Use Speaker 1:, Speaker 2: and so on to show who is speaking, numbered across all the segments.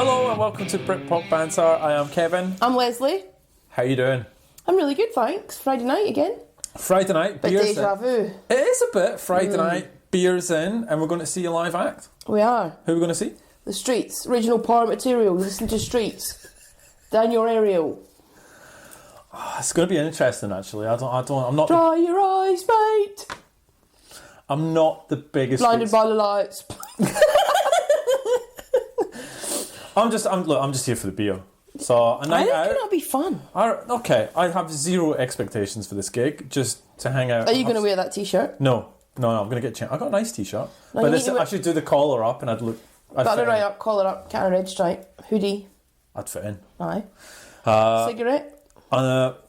Speaker 1: Hello and welcome to Britpop Banter. I am Kevin.
Speaker 2: I'm Lesley.
Speaker 1: How you doing?
Speaker 2: I'm really good, thanks. Friday night again.
Speaker 1: Friday night,
Speaker 2: Bit
Speaker 1: beers
Speaker 2: deja
Speaker 1: in.
Speaker 2: vu.
Speaker 1: It is a bit Friday night, beers in, and we're going to see a live act.
Speaker 2: We are.
Speaker 1: Who are we going to see?
Speaker 2: The Streets. Original power material. Listen to Streets. Daniel Ariel.
Speaker 1: Oh, it's going to be interesting, actually. I'm not.
Speaker 2: Dry your eyes, mate.
Speaker 1: I'm not the biggest.
Speaker 2: Blinded by the lights.
Speaker 1: I'm just here for the beer. So a night out.
Speaker 2: It'll be fun.
Speaker 1: Okay, I have zero expectations for this gig. Just to hang out.
Speaker 2: Are you going to wear that t-shirt?
Speaker 1: No. I'm going to get changed. I got a nice t-shirt,
Speaker 2: No,
Speaker 1: but I should do the collar up, and I'd
Speaker 2: Got
Speaker 1: fit
Speaker 2: it right
Speaker 1: in.
Speaker 2: up, collar up, cat and red stripe, hoodie.
Speaker 1: I'd fit in.
Speaker 2: Aye. Cigarette.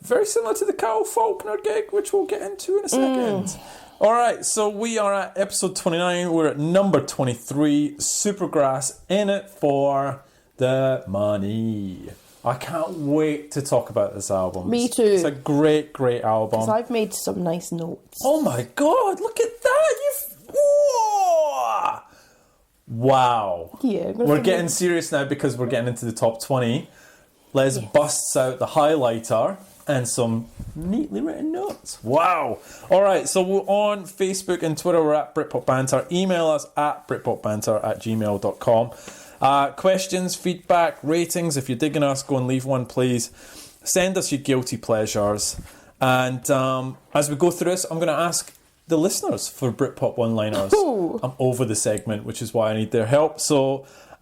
Speaker 1: Very similar to the Carl Faulkner gig, which we'll get into in a second. All right, so we are at episode 29. We're at number 23. Supergrass, in it for the money. I can't wait to talk about this album.
Speaker 2: Me too.
Speaker 1: It's a great, great album.
Speaker 2: Because I've made some nice notes.
Speaker 1: Oh my God, look at that. Whoa! Wow.
Speaker 2: Yeah.
Speaker 1: We're getting serious now because we're getting into the top 20. Les busts out the highlighter and some neatly written notes. Wow. All right, so we're on Facebook and Twitter. We're at Britpop Banter. Email us at britpopbanter@gmail.com. Questions, feedback, ratings. If you're digging us, go and leave one, please. Send us your guilty pleasures. And as we go through this, I'm going to ask the listeners for Britpop One Liners. I'm over the segment, which is why I need their help.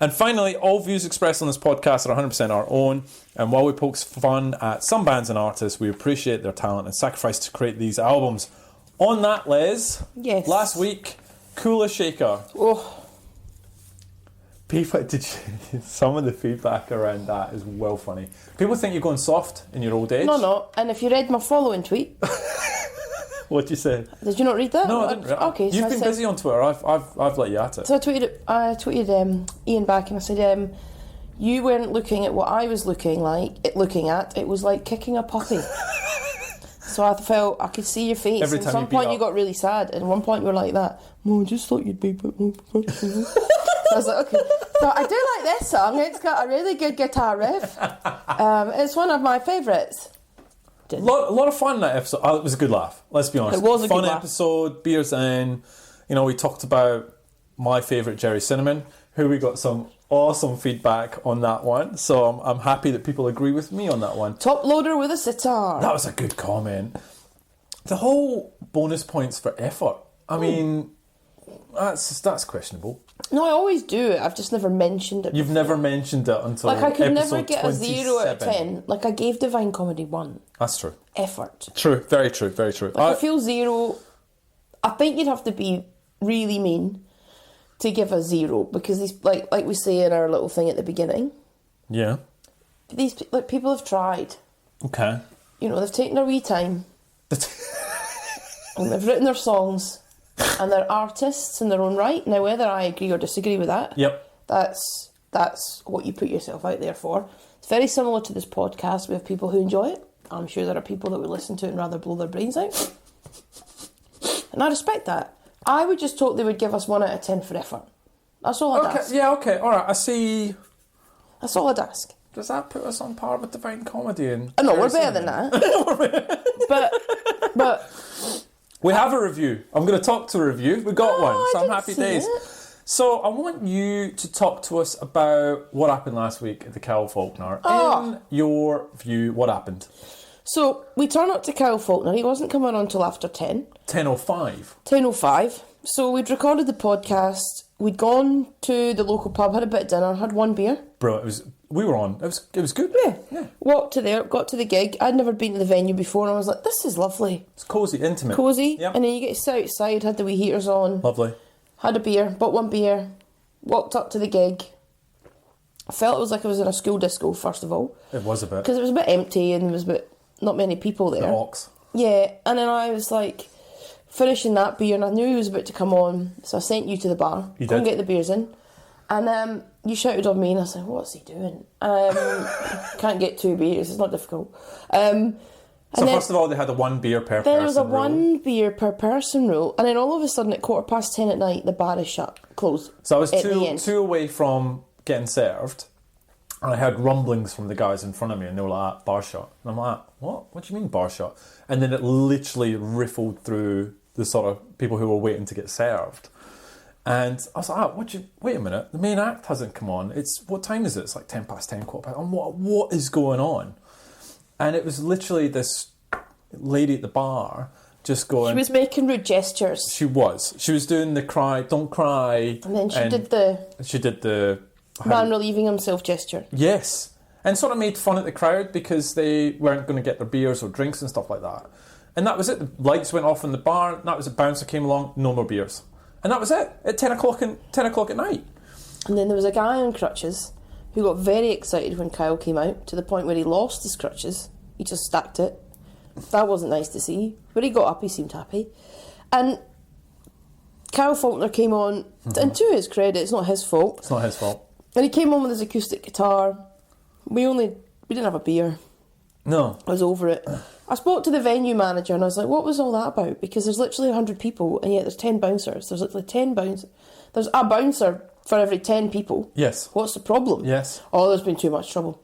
Speaker 1: And finally, all views expressed on this podcast are 100% our own. And while we poke fun at some bands and artists, we appreciate their talent and sacrifice to create these albums. On that, Les,
Speaker 2: Yes.
Speaker 1: last week, Cooler Shaker.
Speaker 2: Oh.
Speaker 1: People, some of the feedback around that is well funny. People think you're going soft in your old age.
Speaker 2: No. And if you read my following tweet...
Speaker 1: What'd you say?
Speaker 2: Did you not read that?
Speaker 1: No, I didn't.
Speaker 2: Okay,
Speaker 1: You've been busy on Twitter. I've let you at it.
Speaker 2: So I tweeted Ian back and I said, you weren't looking at what I was looking at. It was like kicking a puppy. So I felt I could see your face.
Speaker 1: Every
Speaker 2: At
Speaker 1: time
Speaker 2: some
Speaker 1: you beat
Speaker 2: point
Speaker 1: up.
Speaker 2: you got really sad. And at one point you were like that. Well, I just thought you'd be a bit more professional. So I was like, okay. So I do like this song. It's got a really good guitar riff. It's one of my favourites.
Speaker 1: A lot of fun in that episode. It was a good laugh. Let's be honest.
Speaker 2: It was a
Speaker 1: fun
Speaker 2: good laugh.
Speaker 1: episode. Beers in. We talked about my favourite Jerry Cinnamon, who we got some awesome feedback on that one. So I'm happy that people agree with me on that one.
Speaker 2: Top loader with a sitar.
Speaker 1: That was a good comment. The whole bonus points for effort. I mean, that's questionable.
Speaker 2: No, I always do it. I've just never mentioned it.
Speaker 1: You've never mentioned it until
Speaker 2: Like I could never
Speaker 1: episode
Speaker 2: get a 0 out of
Speaker 1: 27.
Speaker 2: 10. Like I gave Divine Comedy 1.
Speaker 1: That's true.
Speaker 2: Effort.
Speaker 1: True. Very true. Very true.
Speaker 2: Like I feel 0. I think you'd have to be really mean to give a 0 because these, like we say in our little thing at the beginning.
Speaker 1: Yeah.
Speaker 2: These people have tried.
Speaker 1: Okay.
Speaker 2: They've taken their wee time. And they've written their songs. And they're artists in their own right. Now, whether I agree or disagree with that,
Speaker 1: Yep.
Speaker 2: that's what you put yourself out there for. It's very similar to this podcast. We have people who enjoy it. I'm sure there are people that would listen to it and rather blow their brains out. And I respect that. I would just hope they would give us 1 out of 10 for effort. That's all I'd ask.
Speaker 1: Yeah, okay. All right, I see.
Speaker 2: That's all I'd ask.
Speaker 1: Does that put us on par with Divine Comedy? And
Speaker 2: No, we're better than that. but
Speaker 1: we have a review. I'm going to talk to a review. We got one, so I'm happy days.
Speaker 2: It.
Speaker 1: So I want you to talk to us about what happened last week at the Carl Faulkner. In your view, what happened?
Speaker 2: So we turn up to Kyle Faulkner. He wasn't coming on till after 10.
Speaker 1: 10:05.
Speaker 2: 10:05. So we'd recorded the podcast. We'd gone to the local pub, had a bit of dinner, had 1 beer.
Speaker 1: Bro, we were on. It was good.
Speaker 2: Yeah. Walked to there, got to the gig. I'd never been to the venue before and I was like, this is lovely.
Speaker 1: It's cosy, intimate.
Speaker 2: Cosy.
Speaker 1: Yep.
Speaker 2: And then you get to sit outside, had the wee heaters on.
Speaker 1: Lovely.
Speaker 2: Had a beer, bought 1 beer, walked up to the gig. I felt it was like I was in a school disco, first of all.
Speaker 1: It was a bit.
Speaker 2: Because it was a bit empty and there was not many people there.
Speaker 1: The Ox.
Speaker 2: Yeah, and then I was like finishing that beer and I knew he was about to come on, so I sent you to the bar.
Speaker 1: You
Speaker 2: Go and
Speaker 1: did.
Speaker 2: get the beers in. And you shouted on me and I said, what's he doing? Can't get 2 beers, it's not difficult.
Speaker 1: So first of all, they had a 1 beer per person.
Speaker 2: Then there was a
Speaker 1: rule.
Speaker 2: 1 beer per person rule, and then all of a sudden at 10:15 at night, the bar is shut, closed.
Speaker 1: So I was
Speaker 2: at the end.
Speaker 1: two away from getting served, And I heard rumblings from the guys in front of me, and they were like, bar shot. And I'm like, what? What do you mean bar shot? And then it literally riffled through the sort of people who were waiting to get served. And I was like, wait a minute, the main act hasn't come on. What time is it? It's like 10 past 10, quarter past. And what is going on? And it was literally this lady at the bar just going...
Speaker 2: She was making rude gestures.
Speaker 1: She was. She was doing the cry, don't cry.
Speaker 2: And then she did the... Man relieving himself gesture.
Speaker 1: Yes. And sort of made fun at the crowd because they weren't going to get their beers or drinks and stuff like that. And that was it. The lights went off in the bar. And that was it. Bouncer came along. No more beers. And that was it. At 10 o'clock at night.
Speaker 2: And then there was a guy on crutches who got very excited when Kyle came out, to the point where he lost his crutches. He just stacked it. That wasn't nice to see. But he got up. He seemed happy. And Kyle Faulkner came on. And to his credit, it's not his fault.
Speaker 1: It's not his fault.
Speaker 2: And he came on with his acoustic guitar. We didn't have a beer.
Speaker 1: No.
Speaker 2: I was over it. I spoke to the venue manager and I was like, what was all that about? Because there's literally 100 people and yet there's 10 bouncers. There's literally 10 bouncers. There's a bouncer for every 10 people.
Speaker 1: Yes.
Speaker 2: What's the problem?
Speaker 1: Yes.
Speaker 2: Oh, there's been too much trouble.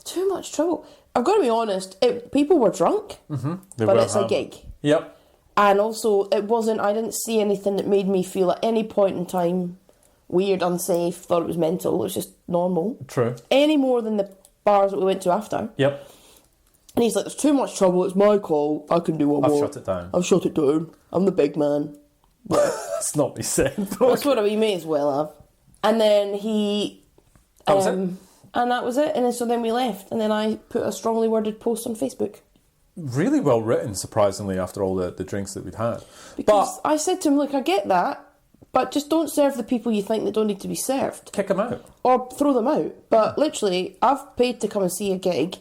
Speaker 2: Too much trouble. I've got to be honest, people were drunk, but it's a gig.
Speaker 1: Yep.
Speaker 2: And also, I didn't see anything that made me feel at any point in time weird, unsafe, thought it was mental. It was just normal.
Speaker 1: True.
Speaker 2: Any more than the bars that we went to after.
Speaker 1: Yep.
Speaker 2: And he's like, there's too much trouble, it's my call, I can do what I want. I've shut it down. I'm the big man.
Speaker 1: That's not me saying.
Speaker 2: That's what we may as well have. And then he...
Speaker 1: That was it?
Speaker 2: And that was it. And then, so then we left. And then I put a strongly worded post on Facebook.
Speaker 1: Really well written, surprisingly, after all the drinks that we'd had.
Speaker 2: Because I said to him, look, I get that, but just don't serve the people you think that don't need to be served.
Speaker 1: Kick them out.
Speaker 2: Or throw them out. But literally, I've paid to come and see a gig.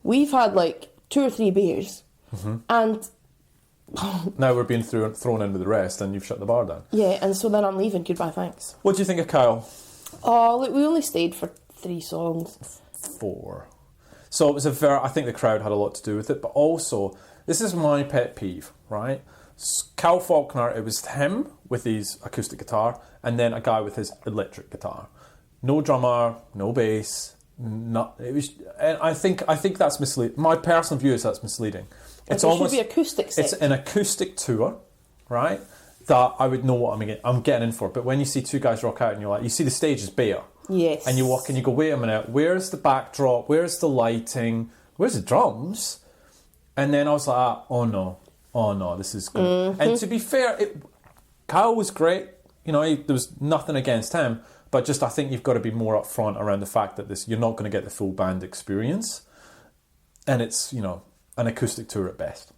Speaker 2: We've had like 2 or 3 beers. And...
Speaker 1: now we're being thrown in with the rest and you've shut the bar down.
Speaker 2: Yeah, and so then I'm leaving. Goodbye, thanks.
Speaker 1: What do you think of Kyle?
Speaker 2: Oh, look, we only stayed for 3 songs.
Speaker 1: 4. So it was I think the crowd had a lot to do with it, but also, this is my pet peeve, right? Kyle Faulkner, it was him with his acoustic guitar, and then a guy with his electric guitar. No drummer, no bass, it was. And I think that's misleading. My personal view is that's misleading.
Speaker 2: It's almost should be acoustic set.
Speaker 1: It's an acoustic tour, right? That I would know what I'm getting in for. But when you see 2 guys rock out and you're like, you see the stage is bare.
Speaker 2: Yes.
Speaker 1: And you walk and you go, wait a minute, where's the backdrop? Where's the lighting? Where's the drums? And then I was like, oh no, this is good. And to be fair, Kyle was great. You know, there was nothing against him. But just I think you've got to be more upfront around the fact that you're not going to get the full band experience. And it's, you know, an acoustic tour at best.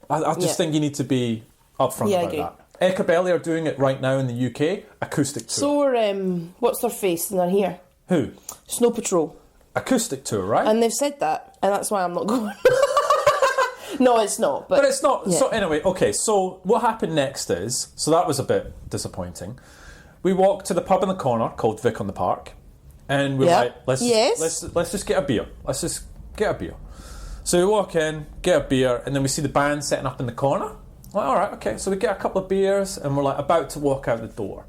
Speaker 1: I just think you need to be upfront about that. Ecabelly are doing it right now in the UK, acoustic tour.
Speaker 2: So are, what's their face in their hair?
Speaker 1: Who?
Speaker 2: Snow Patrol.
Speaker 1: Acoustic tour, right?
Speaker 2: And they've said that, and that's why I'm not going. No, it's not. But
Speaker 1: it's not.
Speaker 2: Yeah.
Speaker 1: So anyway, okay, so what happened next is, so that was a bit disappointing. We walked to the pub in the corner called Vic on the Park, and we're like, let's just get a beer. Let's just get a beer. So we walk in, get a beer, and then we see the band setting up in the corner. Like, all right, okay. So we get a couple of beers, and we're like about to walk out the door,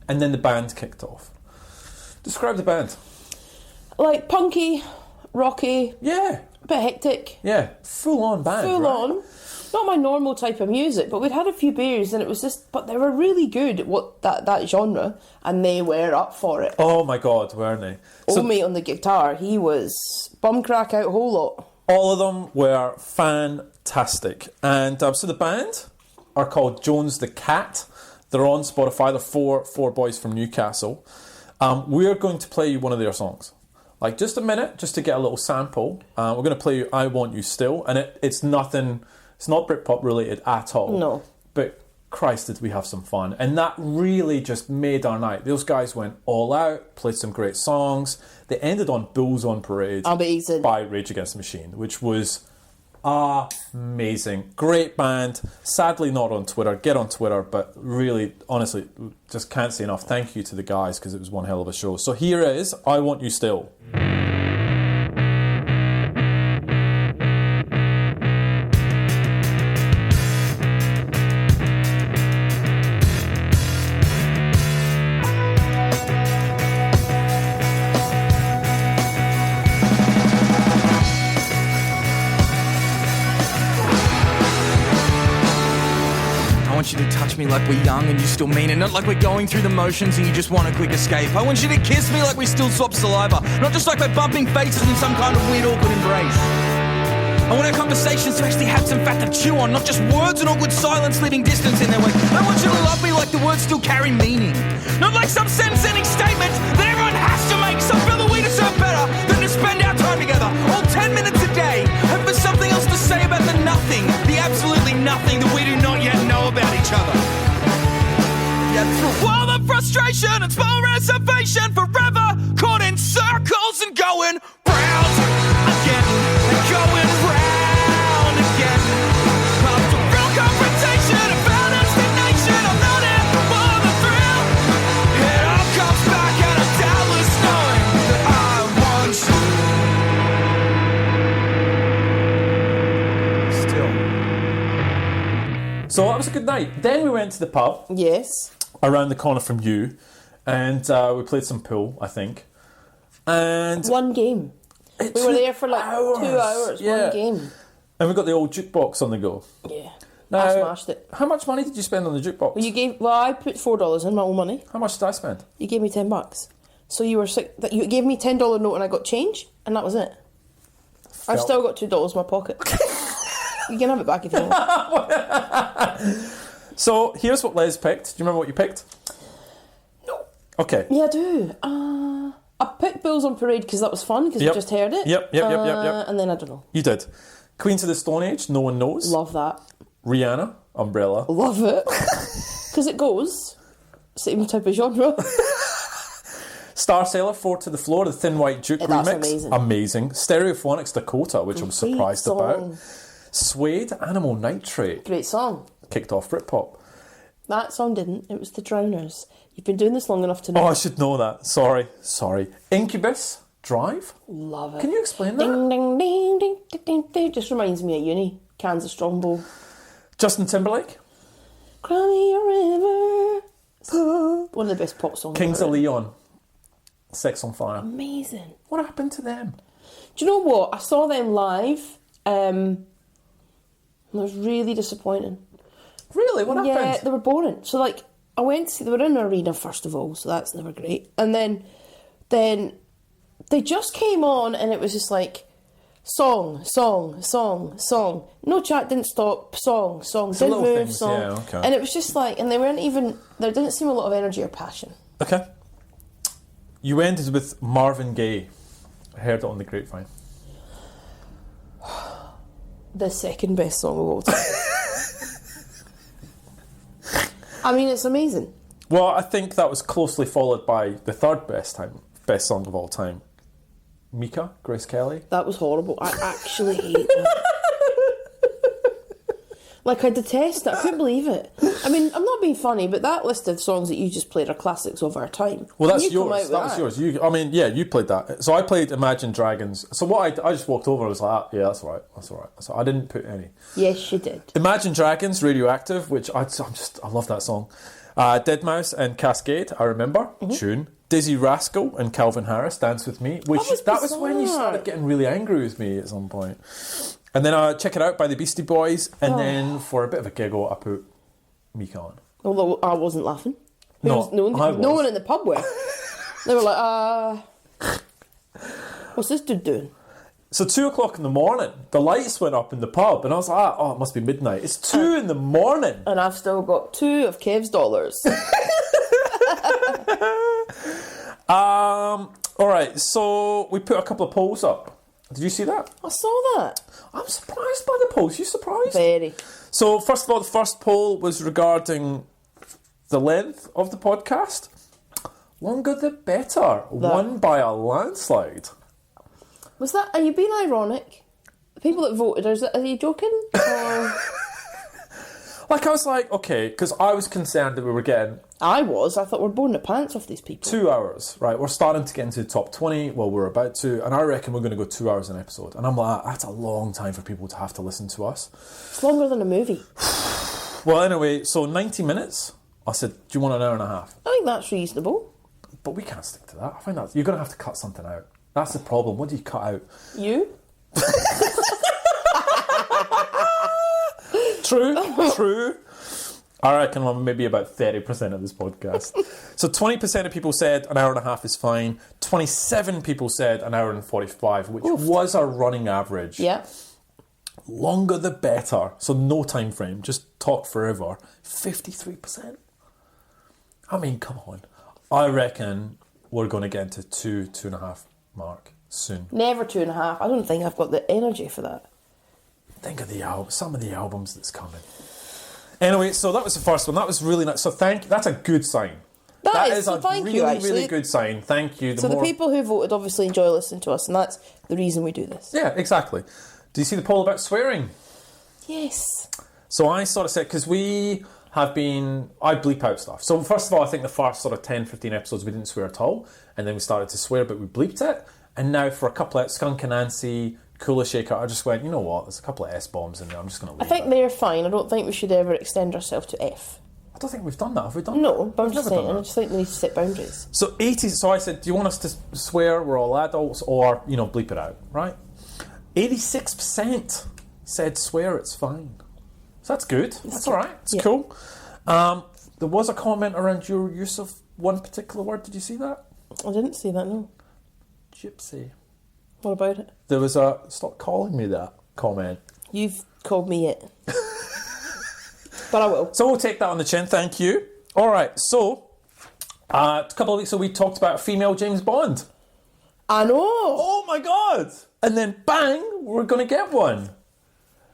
Speaker 1: and then the band kicked off. Describe the band.
Speaker 2: Like punky, rocky.
Speaker 1: Yeah.
Speaker 2: A bit hectic.
Speaker 1: Yeah. Full on band.
Speaker 2: Full on. Not my normal type of music, but we'd had a few beers, and it was just. But they were really good at what that genre, and they were up for it.
Speaker 1: Oh my God, weren't they?
Speaker 2: Old mate on the guitar, he was bum crack out a whole lot.
Speaker 1: All of them were fantastic. And so the band are called Jones the Cat. They're on Spotify. They're four boys from Newcastle. We're going to play you one of their songs. Like just a minute, just to get a little sample. We're going to play you I Want You Still. And it's nothing, it's not Britpop related at all.
Speaker 2: No.
Speaker 1: But Christ, did we have some fun. And that really just made our night. Those guys went all out, played some great songs. They ended on Bulls on Parade by Rage Against the Machine, which was amazing. Great band. Sadly not on Twitter. Get on Twitter, but really, honestly, just can't say enough. Thank you to the guys because it was one hell of a show. So here is I Want You Still.
Speaker 3: like we're young and you still mean it. Not like we're going through the motions and you just want a quick escape. I want you to kiss me like we still swap saliva. Not just like we're bumping faces in some kind of weird awkward embrace. I want our conversations to actually have some fat to chew on, not just words and awkward silence leaving distance in their wake. I want you to love me like the words still carry meaning, not like some sentence-ending statement that everyone has to make. So feel that we deserve better than to spend our time together, all 10 minutes a day, and for something else to say about the nothing, the absolutely nothing that we do not yet know about each other. Yeah, through all the frustration and small reservation, forever caught in circles and going round again and going round again. After real confrontation and found destination, I'm not in for the thrill. It all comes back and I'm doubtless knowing that I want you. Still.
Speaker 1: So that was a good night. Then we went to the pub
Speaker 2: Yes.
Speaker 1: around the corner from you, and we played some pool, I think. And
Speaker 2: One game.
Speaker 1: it
Speaker 2: We were
Speaker 1: took
Speaker 2: there for like 2 hours.
Speaker 1: Yeah.
Speaker 2: One game.
Speaker 1: And we got the old jukebox on the go.
Speaker 2: Yeah.
Speaker 1: Now,
Speaker 2: I smashed it.
Speaker 1: How much money did you spend on the jukebox?
Speaker 2: I put $4 in my own money.
Speaker 1: How much did I spend?
Speaker 2: You gave me $10. So you were sick that you gave me $10 note and I got change, and that was it. I've
Speaker 1: Felt-
Speaker 2: still got $2 in my pocket. You can have it back if you want.
Speaker 1: So here's what Les picked. Do you remember what you picked?
Speaker 2: No.
Speaker 1: Okay.
Speaker 2: Yeah, I do. I picked Bulls on Parade because that was fun, because
Speaker 1: Yep.
Speaker 2: I just heard it.
Speaker 1: Yep.
Speaker 2: And then I don't know.
Speaker 1: You did. Queens of the Stone Age, No One Knows.
Speaker 2: Love that.
Speaker 1: Rihanna, Umbrella.
Speaker 2: Love it. Because it goes. Same type of genre.
Speaker 1: Star Sailor, Four to the Floor, the Thin White Duke
Speaker 2: That's
Speaker 1: remix.
Speaker 2: amazing.
Speaker 1: Stereophonics, Dakota, which I'm
Speaker 2: Great
Speaker 1: surprised
Speaker 2: song.
Speaker 1: about. Suede, Animal Nitrate.
Speaker 2: Great song.
Speaker 1: Kicked off Britpop.
Speaker 2: That song didn't. It was the Drowners. You've been doing this long enough to know.
Speaker 1: Oh, I should know that. Sorry. Incubus, Drive.
Speaker 2: Love it.
Speaker 1: Can you explain that?
Speaker 2: Ding, ding, ding, ding, ding, ding, ding. Just reminds me of uni. Kansas Strongbow.
Speaker 1: Justin Timberlake.
Speaker 2: Cry me a river. One of the best pop songs.
Speaker 1: Kings
Speaker 2: ever
Speaker 1: of
Speaker 2: written.
Speaker 1: Leon. Sex on Fire.
Speaker 2: Amazing.
Speaker 1: What happened to them?
Speaker 2: Do you know what? I saw them live. And it was really disappointing.
Speaker 1: Really? What
Speaker 2: Yeah,
Speaker 1: happened?
Speaker 2: they were boring. So, like, I went to see, they were in an arena first of all, so that's never great. And then they just came on and it was just like, song. No chat, didn't stop, song.
Speaker 1: So
Speaker 2: Didn't
Speaker 1: little
Speaker 2: move,
Speaker 1: things,
Speaker 2: song.
Speaker 1: yeah, okay.
Speaker 2: And it was just like, and they weren't even, there didn't seem a lot of energy or passion.
Speaker 1: Okay. You ended with Marvin Gaye. I heard it on the grapevine.
Speaker 2: The second best song of all time. I mean, it's amazing.
Speaker 1: Well, I think that was closely followed by the third best song of all time. Mika, Grace Kelly.
Speaker 2: That was horrible. I actually hate it. Like, I detest it. I couldn't believe it. I mean, I'm not being funny, but that list of songs that you just played are classics of our time.
Speaker 1: Well, that's
Speaker 2: You come out
Speaker 1: yours.
Speaker 2: with
Speaker 1: That was yours. You played that. So I played Imagine Dragons. So what I just walked over and was like, yeah, that's all right. So I didn't put any.
Speaker 2: Yes, you did.
Speaker 1: Imagine Dragons, Radioactive, which I love that song. Deadmau5 and Cascade, I remember. Tune. Dizzy Rascal and Calvin Harris, Dance With Me. Which that was when you started getting really angry with me at some point. And then Check It Out by the Beastie Boys. And then for a bit of a giggle, I put Mika on.
Speaker 2: Although I wasn't laughing.
Speaker 1: No, I was.
Speaker 2: No one in the pub were. They were like, what's this dude doing?
Speaker 1: So 2 o'clock in the morning, the lights went up in the pub, and I was like, oh, it must be midnight. It's 2 in the morning.
Speaker 2: And I've still got 2 of Kev's dollars.
Speaker 1: All right, so we put a couple of polls up. Did you see that?
Speaker 2: I saw that.
Speaker 1: I'm surprised by the polls. You surprised?
Speaker 2: Very.
Speaker 1: So first of all, the first poll was regarding the length of the podcast. Longer the better. Won by a landslide.
Speaker 2: Was that, are you being ironic? The people that voted, are you joking? Or...
Speaker 1: Like, I was like, okay, because I was concerned that we were getting
Speaker 2: I thought we're boring the pants off these people.
Speaker 1: 2 hours, right? We're starting to get into the top 20. Well, we're about to, and I reckon we're going to go 2 hours an episode. And I'm like, that's a long time for people to have to listen to us.
Speaker 2: It's longer than a movie.
Speaker 1: Well, anyway, so 90 minutes. I said, do you want an hour and a half?
Speaker 2: I think that's reasonable.
Speaker 1: But we can't stick to that. I find that you're going to have to cut something out. That's the problem. What do you cut out?
Speaker 2: You?
Speaker 1: True. I reckon I'm maybe about 30% of this podcast. So 20% of people said an hour and a half is fine. 27 people said an hour and 45, which was our running average.
Speaker 2: Yeah.
Speaker 1: Longer the better. So no time frame. Just talk forever. 53%. I mean, come on. I reckon we're going to get into 2.5 mark soon.
Speaker 2: Never 2.5. I don't think I've got the energy for that.
Speaker 1: Think of some of the albums that's coming. Anyway, so that was the first one. That was really nice. So that's a good sign.
Speaker 2: That is
Speaker 1: a
Speaker 2: thank
Speaker 1: really,
Speaker 2: you, actually.
Speaker 1: really good sign. Thank you.
Speaker 2: The people who voted obviously enjoy listening to us, and that's the reason we do this.
Speaker 1: Yeah, exactly. Do you see the poll about swearing?
Speaker 2: Yes.
Speaker 1: So I sort of said, because I bleep out stuff. So first of all, I think the first sort of 10, 15 episodes we didn't swear at all, and then we started to swear, but we bleeped it. And now for a couple of Skunk and Nancy, Cooler Shaker, I just went, you know what, there's a couple of S-bombs in there, I'm just going to leave
Speaker 2: I think they're fine. I don't think we should ever extend ourselves to F.
Speaker 1: I don't think we've done that. Have we done
Speaker 2: No,
Speaker 1: that?
Speaker 2: but I'm just saying, I just think we need to set boundaries.
Speaker 1: So I said, do you want us to swear we're all adults or, bleep it out, right? 86% said swear, it's fine. So that's good. That's all right. It's cool. There was a comment around your use of one particular word. Did you see that?
Speaker 2: I didn't see that, no.
Speaker 1: Gypsy.
Speaker 2: What about it?
Speaker 1: There was a stop calling me that comment.
Speaker 2: You've called me it. But I will.
Speaker 1: So we'll take that on the chin, thank you. All right, so a couple of weeks ago we talked about a female James Bond.
Speaker 2: I know.
Speaker 1: Oh my God! And then bang, we're going to get one.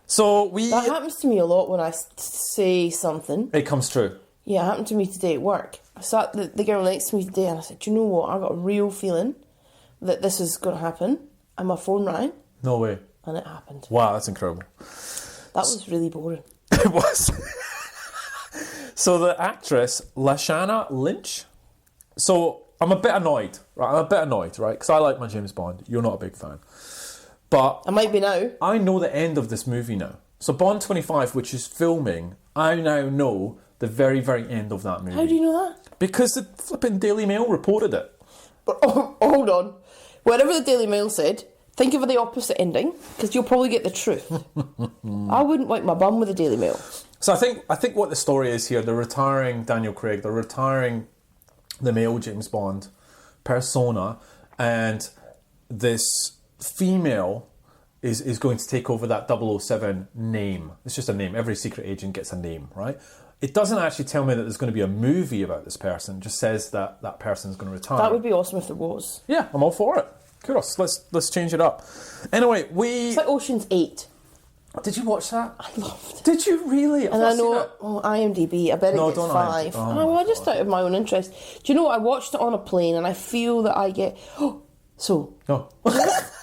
Speaker 1: So
Speaker 2: That happens to me a lot when I say something.
Speaker 1: It comes true.
Speaker 2: Yeah, it happened to me today at work. I sat the girl next to me today and I said, do you know what? I got a real feeling that this is going to happen. And my phone rang.
Speaker 1: No way.
Speaker 2: And it happened.
Speaker 1: Wow, that's incredible.
Speaker 2: That was really boring.
Speaker 1: It was. So the actress, Lashana Lynch. So I'm a bit annoyed, right? Because I like my James Bond. You're not a big fan. But
Speaker 2: I might be now.
Speaker 1: I know the end of this movie now. So Bond 25, which is filming, I now know the very, very end of that movie.
Speaker 2: How do you know that?
Speaker 1: Because the flipping Daily Mail reported it.
Speaker 2: But hold on. Whatever the Daily Mail said, think of the opposite ending, because you'll probably get the truth. I wouldn't wipe my bum with the Daily Mail.
Speaker 1: So I think what the story is here, they're retiring Daniel Craig, they're retiring the male James Bond persona, and this female is going to take over that 007 name. It's just a name. Every secret agent gets a name, right? It doesn't actually tell me that there's going to be a movie about this person. It just says that that person's going to retire.
Speaker 2: That would be awesome if there was.
Speaker 1: Yeah, I'm all for it. Kudos. Let's change it up. Anyway,
Speaker 2: It's like Ocean's 8.
Speaker 1: Did you watch that?
Speaker 2: I loved it.
Speaker 1: Did you really?
Speaker 2: And I know, IMDb, I bet it gets 5. I just out of my own interest. Do you know what? I watched it on a plane and I feel that I get...
Speaker 1: No.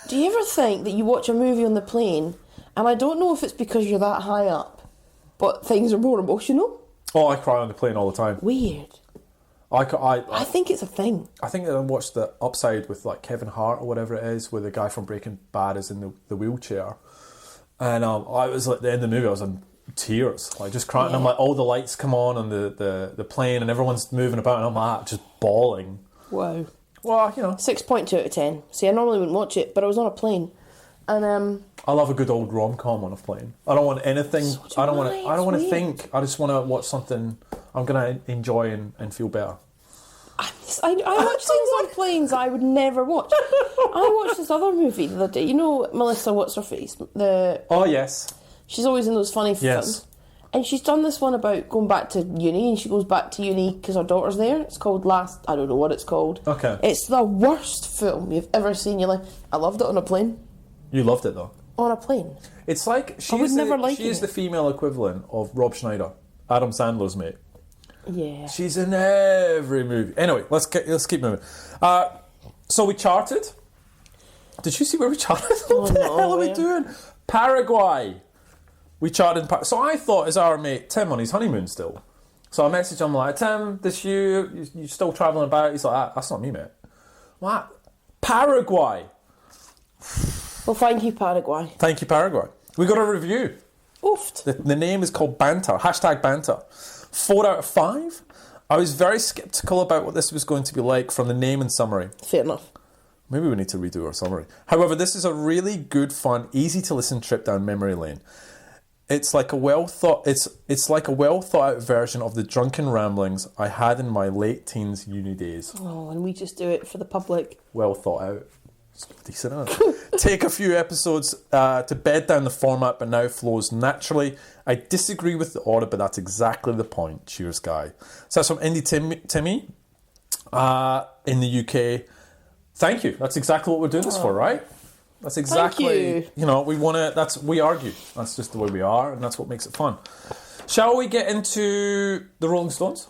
Speaker 2: Do you ever think that you watch a movie on the plane, and I don't know if it's because you're that high up, but things are more emotional?
Speaker 1: Oh, I cry on the plane all the time.
Speaker 2: Weird. I think it's a thing.
Speaker 1: I think I watched the Upside with like Kevin Hart or whatever it is, where the guy from Breaking Bad is in the wheelchair. And I was like, at the end of the movie, I was in tears, like just crying. Yeah. And I'm like, all the lights come on the plane and everyone's moving about and I'm like, just bawling.
Speaker 2: Wow.
Speaker 1: Well,
Speaker 2: 6.2 out of 10. See, I normally wouldn't watch it, but I was on a plane. And
Speaker 1: I love a good old rom-com on a plane. I don't want anything.
Speaker 2: So
Speaker 1: I don't want to think. I just want to watch something I'm going to enjoy and feel better.
Speaker 2: I watch things on planes I would never watch. I watched this other movie the other day. You know Melissa, what's her face?
Speaker 1: Oh, yes.
Speaker 2: She's always in those funny films. And she's done this one about going back to uni, and she goes back to uni because her daughter's there. It's called I don't know what it's called.
Speaker 1: Okay.
Speaker 2: It's the worst film you've ever seen in your life. I loved it on a plane.
Speaker 1: You loved it, though?
Speaker 2: On a plane.
Speaker 1: It's like, she is the female equivalent of Rob Schneider, Adam Sandler's mate.
Speaker 2: Yeah.
Speaker 1: She's in every movie. Anyway, let's keep moving. So we charted. Did you see where we charted? What the hell are we doing? Paraguay. We charted in So I thought, is our mate Tim on his honeymoon still? So I messaged him like, Tim, this you still travelling about? He's like, that's not me, mate. What? Paraguay.
Speaker 2: Well, thank you, Paraguay.
Speaker 1: Thank you, Paraguay. We got a review.
Speaker 2: Oofed.
Speaker 1: The name is called Banter. #Banter. 4 out of 5. I was very sceptical about what this was going to be like from the name and summary.
Speaker 2: Fair enough.
Speaker 1: Maybe we need to redo our summary. However, this is a really good, fun, easy to listen trip down memory lane. It's like a well thought out version of the drunken ramblings I had in my late teens uni days.
Speaker 2: Oh, and we just do it for the public.
Speaker 1: Well thought out. It's decent, isn't it? Take a few episodes to bed down the format, but now flows naturally. I disagree with the order, but that's exactly the point. Cheers, Guy. So that's from Indie Timmy in the UK. Thank you. That's exactly what we're doing this for, right? That's exactly, we argue. That's just the way we are, and that's what makes it fun. Shall we get into the Rolling Stones?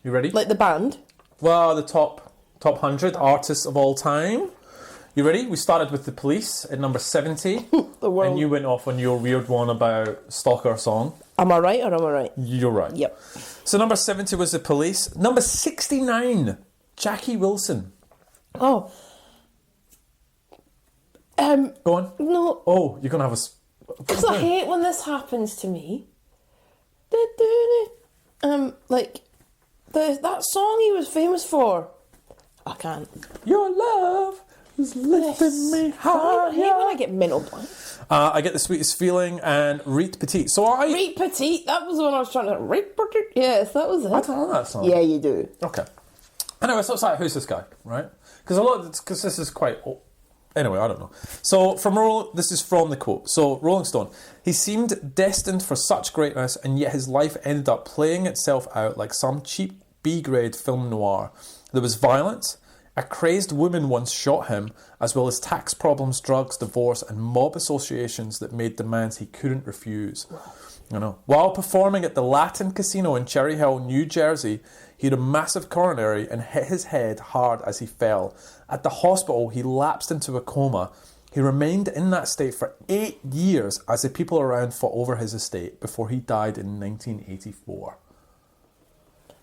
Speaker 1: You ready?
Speaker 2: Like the band?
Speaker 1: Well, the top 100 artists of all time. You ready? We started with The Police at number 70. And you went off on your weird one about Stalker song.
Speaker 2: Am I right or am I right?
Speaker 1: You're right.
Speaker 2: Yep.
Speaker 1: So number 70 was The Police. Number 69, Jackie Wilson.
Speaker 2: Oh.
Speaker 1: Go on.
Speaker 2: No.
Speaker 1: Oh, you're going to have a...
Speaker 2: Because I hate when this happens to me. That song he was famous for. I can't.
Speaker 1: Your love is lifting me high.
Speaker 2: I hate when I get mental blank.
Speaker 1: I Get the Sweetest Feeling and Reet Petite.
Speaker 2: Reet Petite, that was the one I was trying to... Reet Petite? Yes, that was it.
Speaker 1: I don't know that song.
Speaker 2: Yeah, you do.
Speaker 1: Okay. Anyway, so it's like, who's this guy, right? Because this is quite... Anyway, I don't know. So, this is from the quote. So, Rolling Stone. He seemed destined for such greatness, and yet his life ended up playing itself out like some cheap B-grade film noir. There was violence. A crazed woman once shot him, as well as tax problems, drugs, divorce, and mob associations that made demands he couldn't refuse. While performing at the Latin Casino in Cherry Hill, New Jersey, he had a massive coronary and hit his head hard as he fell. At the hospital, he lapsed into a coma. He remained in that state for 8 years as the people around fought over his estate before he died in 1984.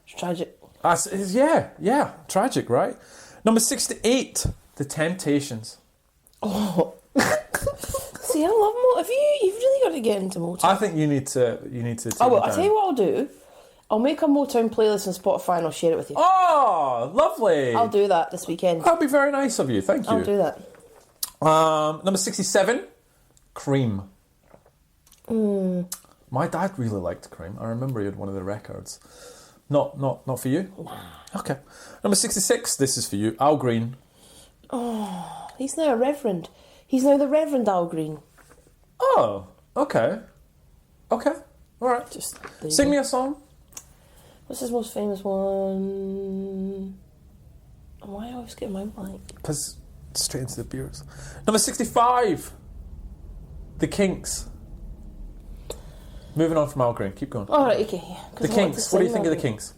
Speaker 2: It's tragic.
Speaker 1: Yeah, tragic, right? Number 68, The Temptations.
Speaker 2: Oh. See, I love Motown. You've really got to get into Motown.
Speaker 1: I think you need to.
Speaker 2: I'll tell you what I'll do. I'll make a Motown playlist on Spotify and I'll share it with you.
Speaker 1: Oh, lovely!
Speaker 2: I'll do that this weekend.
Speaker 1: That'd be very nice of you. Thank you.
Speaker 2: I'll do that.
Speaker 1: Number 67, Cream. My dad really liked Cream. I remember he had one of the records. Not for you?
Speaker 2: Nah.
Speaker 1: Okay. Number 66, this is for you, Al Green.
Speaker 2: Oh, he's now a reverend. He's now the Reverend Al Green.
Speaker 1: Oh, okay. Okay, all right.
Speaker 2: Just
Speaker 1: sing me a song.
Speaker 2: What's his most famous one? Why I always get my blank?
Speaker 1: Because straight into the beers. Number 65, The Kinks. Moving on from Al Green, keep going.
Speaker 2: All right, okay.
Speaker 1: The Kinks. What do you think of The Kinks?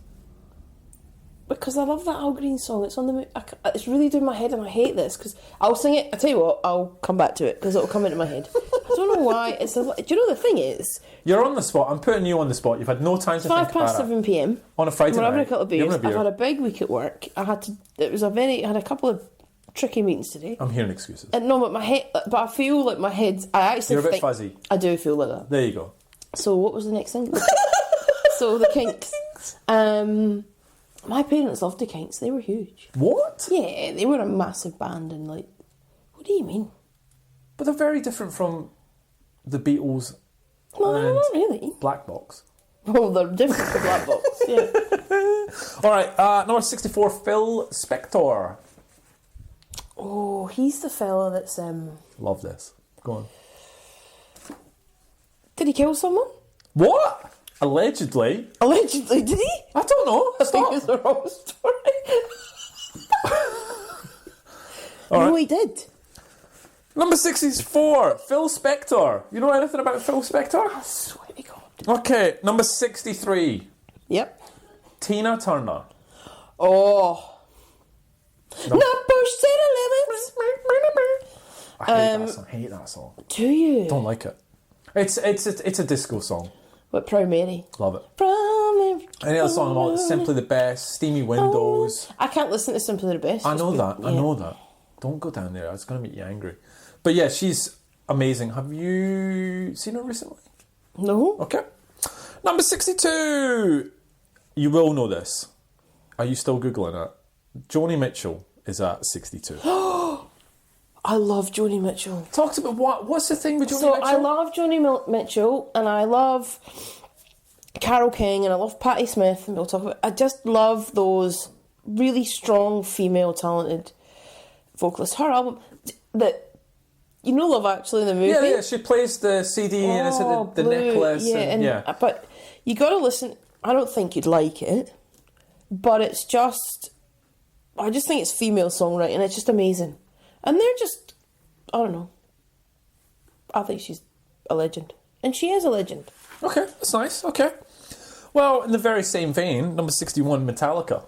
Speaker 2: Because I love that Al Green song. It's on the. It's really doing my head, and I hate this because I'll sing it. I tell you what, I'll come back to it because it'll come into my head. I don't know why. Do you know the thing is?
Speaker 1: You're on the spot. I'm putting you on the spot. You've had no time to think about it.
Speaker 2: 7 p.m.
Speaker 1: on a Friday
Speaker 2: We're
Speaker 1: night.
Speaker 2: having a couple of beers.
Speaker 1: I've
Speaker 2: had a big week at work. I had a couple of tricky meetings today.
Speaker 1: I'm hearing excuses.
Speaker 2: And no, but my head. But I feel like my head's. I actually.
Speaker 1: You're a bit fuzzy.
Speaker 2: I do feel like that.
Speaker 1: There you go.
Speaker 2: So what was the next thing? So the Kinks. My parents loved the Kinks. They were huge.
Speaker 1: What?
Speaker 2: Yeah, they were a massive band and like... What do you mean?
Speaker 1: But they're very different from the Beatles
Speaker 2: Well,
Speaker 1: and
Speaker 2: not really.
Speaker 1: Black Box.
Speaker 2: Well, they're different from Black Box, yeah.
Speaker 1: All right, number 64, Phil Spector.
Speaker 2: Oh, he's the fella that's...
Speaker 1: Love this. Go on.
Speaker 2: Did he kill someone?
Speaker 1: What? Allegedly.
Speaker 2: Allegedly, did he?
Speaker 1: I don't know.
Speaker 2: I think it's the wrong story.
Speaker 1: All
Speaker 2: No,
Speaker 1: right.
Speaker 2: he did.
Speaker 1: Number 64, Phil Spector. You know anything about Phil Spector?
Speaker 2: I swear to God.
Speaker 1: Okay, number 63,
Speaker 2: Yep.
Speaker 1: Tina Turner.
Speaker 2: Oh.
Speaker 1: No.
Speaker 2: Not push to the limits.
Speaker 1: I hate that song.
Speaker 2: Do you?
Speaker 1: Don't like it. It's a disco song.
Speaker 2: What, Proud Mary?
Speaker 1: Love it.
Speaker 2: Proud
Speaker 1: Any other song about Simply the Best, Steamy Windows.
Speaker 2: I can't listen to Simply the Best.
Speaker 1: I know that.
Speaker 2: Yeah.
Speaker 1: I know that. Don't go down there. It's going to make you angry. But yeah, she's amazing. Have you seen her recently?
Speaker 2: No.
Speaker 1: Okay. Number 62. You will know this. Are you still Googling it? Joni Mitchell is at 62.
Speaker 2: I love Joni Mitchell.
Speaker 1: Talk to me. What's the thing with Joni
Speaker 2: So
Speaker 1: Mitchell?
Speaker 2: I love Joni Mitchell, and I love Carole King, and I love Patti Smith, and we'll talk about. I just love those really strong female talented vocalists. Her album, Love Actually, the movie.
Speaker 1: Yeah. She plays the CD and it's the
Speaker 2: Blue.
Speaker 1: necklace.
Speaker 2: But you got to listen. I don't think you'd like it, but I just think it's female songwriting. It's just amazing, and they're just, I don't know. I think she's a legend, and she is a legend.
Speaker 1: Okay, that's nice. Okay. Well, in the very same vein, number 61, Metallica.